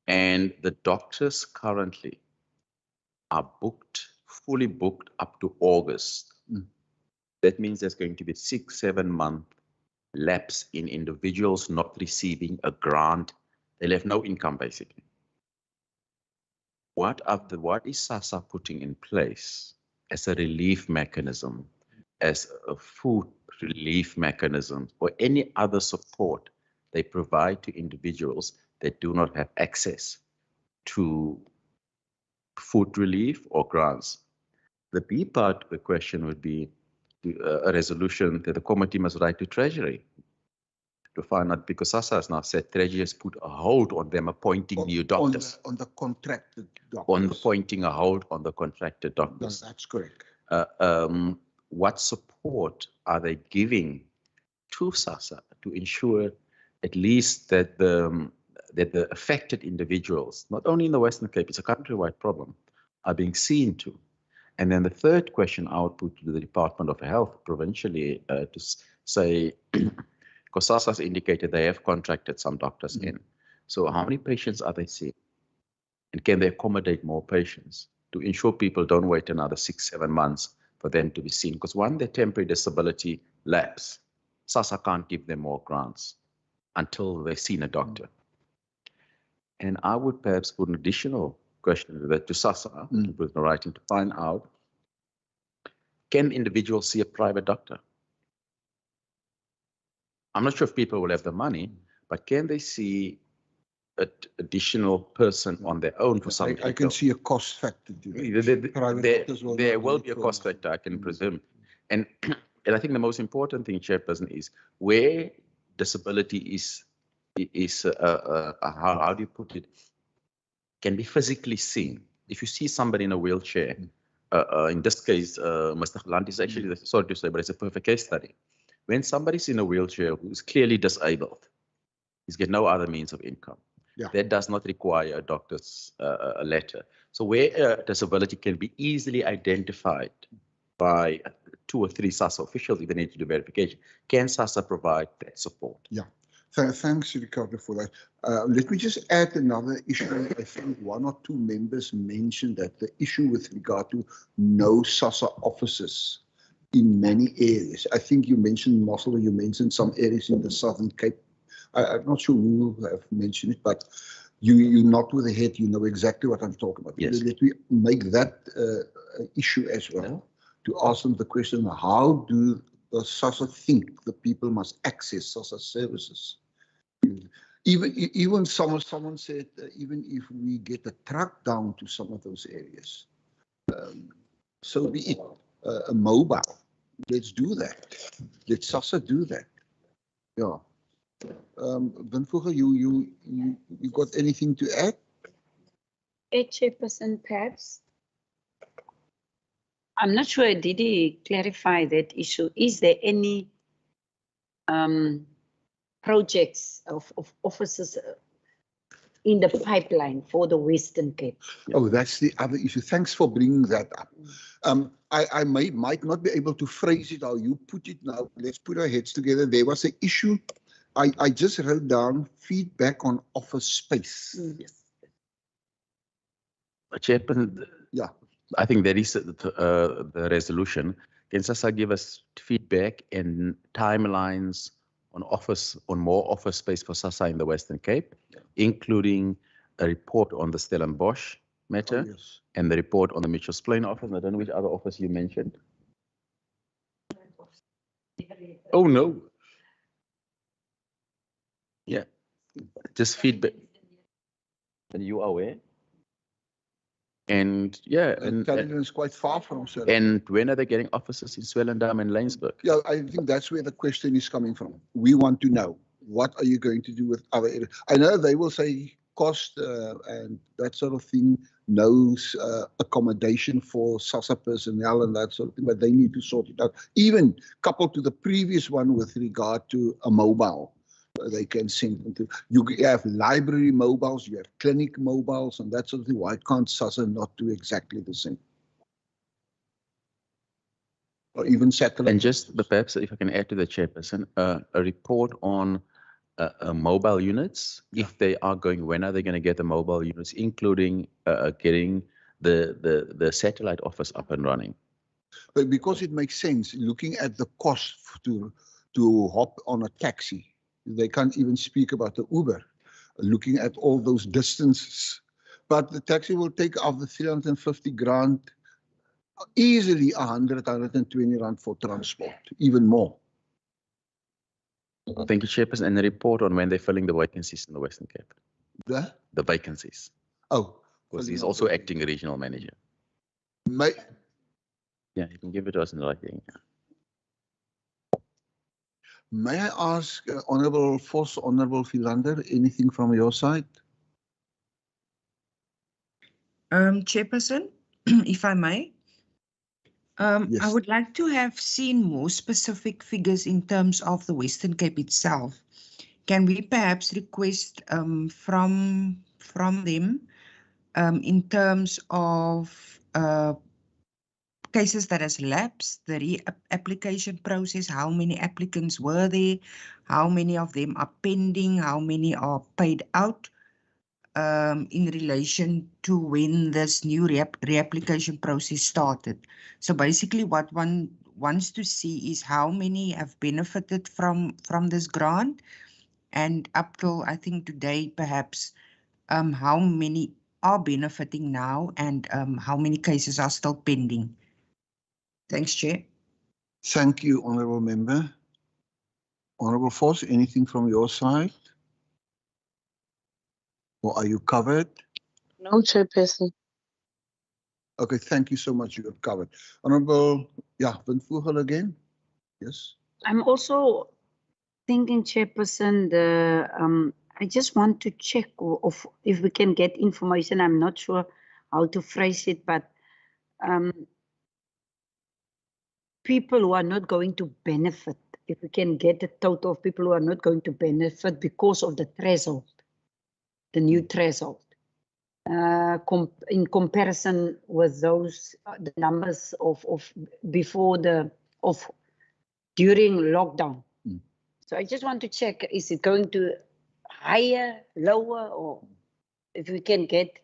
Speaker 4: And the doctors currently are fully booked up to August. That means there's going to be 6-7 month lapse in individuals not receiving a grant. They'll have no income, basically. What is SASSA putting in place as a relief mechanism, as a food relief mechanism, or any other support they provide to individuals that do not have access to food relief or grants? The B part of the question would be a resolution that the committee must write to Treasury to find out, because SASSA has now said Treasury has put a hold on them appointing new doctors.
Speaker 1: On the contracted doctors.
Speaker 4: On appointing a hold on the contracted doctors.
Speaker 1: No, that's correct.
Speaker 4: What support are they giving to SASSA to ensure at least that the affected individuals, not only in the Western Cape, it's a countrywide problem, are being seen to? And then the third question I would put to the Department of Health provincially to say, because SASSA has indicated they have contracted some doctors in. So how many patients are they seeing? And can they accommodate more patients to ensure people don't wait another 6-7 months for them to be seen? Because their temporary disability lapse, SASSA can't give them more grants until they've seen a doctor. And I would perhaps put an additional question to SASSA, with the writing, to find out, can individuals see a private doctor? I'm not sure if people will have the money, but can they see an additional person on their own for some?
Speaker 1: I can see a cost factor to that.
Speaker 4: There will be a cost factor, I can presume. And I think the most important thing, Chairperson, is where disability is how do you put it, can be physically seen. If you see somebody in a wheelchair, in this case, Mr. Galant is actually, sorry to say, but it's a perfect case study. When somebody's in a wheelchair who's clearly disabled, he's got no other means of income.
Speaker 1: Yeah.
Speaker 4: That does not require a doctor's letter. So where disability can be easily identified by 2 or 3 SASSA officials, if they need to do verification, can SASSA provide that support?
Speaker 1: Yeah. Thanks, Ricardo, for that. Let me just add another issue. I think 1 or 2 members mentioned that the issue with regard to no SASSA offices in many areas. I think you mentioned Mossel, you mentioned some areas in the Southern Cape. I'm not sure who have mentioned it, but you nod with the head, you know exactly what I'm talking about.
Speaker 4: Yes.
Speaker 1: Let me make that issue as well, to ask them the question, how do the SASSA think the people must access SASSA services? Even someone said, even if we get a truck down to some of those areas, so be it, a mobile. Let's do that. Let SASSA do that. Yeah. Benfuga, you got anything to add?
Speaker 10: Chairperson, perhaps. I'm not sure, did he clarify that issue? Is there any projects of offices in the pipeline for the Western Cape?
Speaker 1: Oh, that's the other issue. Thanks for bringing that up. I might not be able to phrase it how you put it now. Let's put our heads together. There was an issue I just wrote down feedback on office space.
Speaker 10: Yes.
Speaker 4: Chairperson,
Speaker 1: Yeah.
Speaker 4: I think that is the resolution. Can SASSA give us feedback and timelines on more office space for SASSA in the Western Cape, including a report on the Stellenbosch matter
Speaker 1: Yes.
Speaker 4: and the report on the Mitchells Plain office? I don't know which other office you mentioned. Oh, no. Yeah, just feedback. And you are aware? And yeah,
Speaker 1: Caledon is quite far from Swellendam.
Speaker 4: and when are they getting offices in Swellendam and Laingsburg?
Speaker 1: Yeah, I think that's where the question is coming from. We want to know, what are you going to do with other areas? I know they will say cost and that sort of thing, knows accommodation for SASSA personnel and that sort of thing, but they need to sort it out. Even coupled to the previous one with regard to a mobile. They can send them to, you have library mobiles, you have clinic mobiles and that sort of thing. Why can't SASSA not do exactly the same? Or even satellite.
Speaker 4: And just perhaps if I can add to the chairperson, a report on mobile units, if they are going, when are they going to get the mobile units, including getting the satellite office up and running?
Speaker 1: But because it makes sense, looking at the cost to hop on a taxi, they can't even speak about the Uber, looking at all those distances. But the taxi will take of the 350 grand, easily 100, 120 rand for transport, even more.
Speaker 4: Thank you, chairperson. And the report on when they're filling the vacancies in the Western Cape. The vacancies.
Speaker 1: Oh.
Speaker 4: Because he's also acting regional manager. Yeah, you can give it to us in writing.
Speaker 1: May I ask Honourable Vos, Honourable Philander, anything from your side?
Speaker 5: Chairperson, if I may.
Speaker 1: Yes.
Speaker 5: I would like to have seen more specific figures in terms of the Western Cape itself. Can we perhaps request from them in terms of cases that has lapsed, the re-application process, how many applicants were there, how many of them are pending, how many are paid out in relation to when this new reapplication process started. So basically what one wants to see is how many have benefited from this grant, and up till I think today perhaps how many are benefiting now and how many cases are still pending. Thanks, Chair.
Speaker 1: Thank you, Honourable Member. Honourable Vos, anything from your side? Or are you covered?
Speaker 9: No, Chairperson.
Speaker 1: Okay, thank you so much. You're covered. Honourable, Van Vogel again? Yes.
Speaker 10: I'm also thinking, Chairperson, I just want to check of if we can get information. I'm not sure how to phrase it, but people who are not going to benefit, if we can get a total of people who are not going to benefit because of the threshold, the new threshold, in comparison with those, the numbers of before during lockdown. So I just want to check, is it going to higher, lower, or if we can get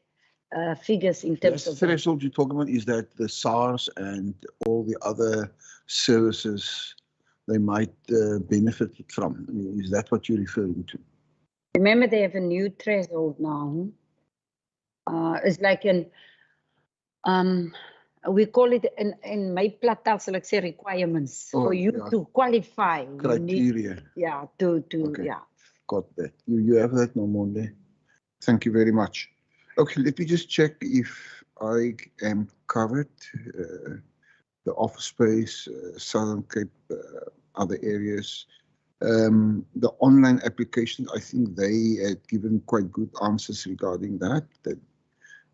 Speaker 10: figures in terms of
Speaker 1: threshold you're talking about is that the SARS and all the other services they might benefit from. Is that what you're referring to?
Speaker 10: Remember, they have a new threshold now. It's like we call it in my platas, like say requirements for you to qualify.
Speaker 1: Criteria.
Speaker 10: Okay.
Speaker 1: Got that. You have that, Nomonde. Thank you very much. Okay, let me just check if I am covered. The office space, Southern Cape, other areas. The online application, I think they had given quite good answers regarding that. The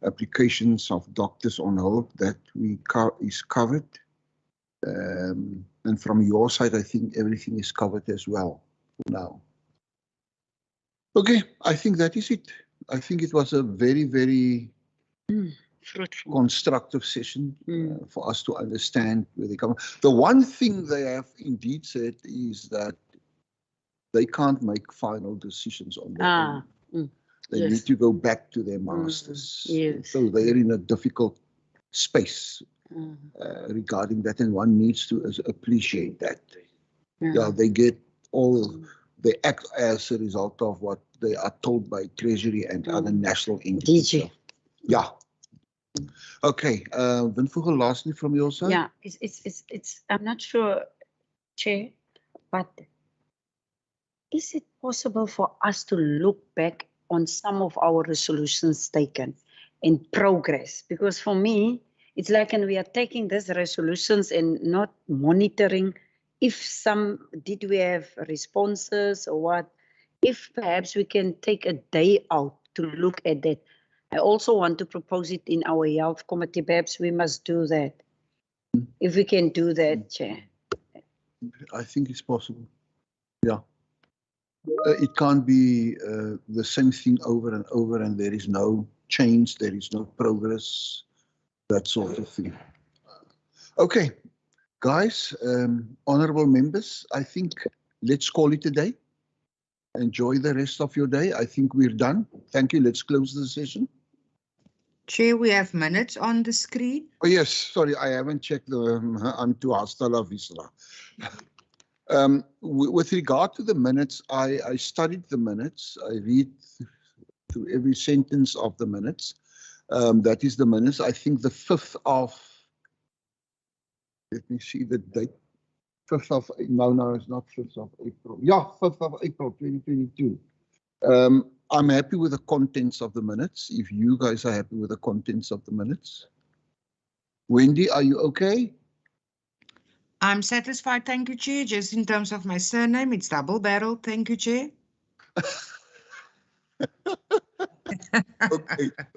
Speaker 1: applications of doctors on hold, that is covered. And from your side, I think everything is covered as well for now. Okay, I think that is it. I think it was a very, very
Speaker 10: fruitful,
Speaker 1: constructive session for us to understand where they come. The one thing they have indeed said is that they can't make final decisions on their own. They
Speaker 10: yes.
Speaker 1: need to go back to their masters.
Speaker 10: yes.
Speaker 1: So they're in a difficult space regarding that, and one needs to appreciate that. Yeah, they get they act as a result of what they are told by Treasury and other national entities.
Speaker 10: DG.
Speaker 1: Yeah. Okay, Win Vogel, lastly from your side?
Speaker 10: Yeah, it's, I'm not sure, Chair, but is it possible for us to look back on some of our resolutions taken in progress? Because for me, it's like, and we are taking these resolutions and not monitoring if did we have responses or what? If perhaps we can take a day out to look at that. I also want to propose it in our health committee. Perhaps we must do that. If we can do that, Chair.
Speaker 1: I think it's possible. Yeah. It can't be the same thing over and over, and there is no change, there is no progress, that sort of thing. Okay, guys, honorable members, I think let's call it a day. Enjoy the rest of your day. I think we're done. Thank you. Let's close the session.
Speaker 5: Chair, we have minutes on the screen.
Speaker 1: Oh, yes. Sorry, I haven't checked the. I'm too hasta la vista. With regard to the minutes, I studied the minutes. I read through every sentence of the minutes. That is the minutes. I think the 5th of, let me see the date. 5th of, no, it's not 5th of April. Yeah, 5th of April, 2022. I'm happy with the contents of the minutes. If you guys are happy with the contents of the minutes. Wendy, are you okay?
Speaker 5: I'm satisfied, thank you, Chair. Just in terms of my surname, it's double barrel. Thank you, Chair.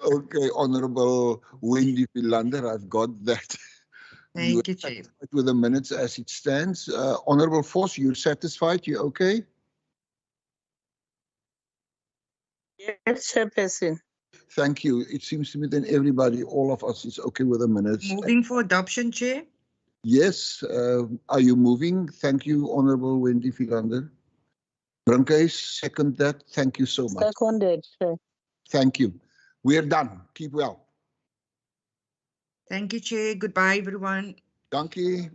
Speaker 1: Okay, Honorable Wendy Philander, I've got that.
Speaker 5: Thank you, Chair.
Speaker 1: With the minutes as it stands. Honorable Force, you're satisfied? You okay?
Speaker 9: Yes, Chairperson.
Speaker 1: Thank you. It seems to me then everybody, all of us, is okay with the minutes.
Speaker 5: Moving for adoption, Chair.
Speaker 1: Yes. Are you moving? Thank you, Honorable Wendy Philander. Brankhuis, second that. Thank you so much.
Speaker 9: Seconded, Chair.
Speaker 1: Thank you. We are done. Keep well.
Speaker 5: Thank you, Chair. Goodbye, everyone.
Speaker 1: Dankie.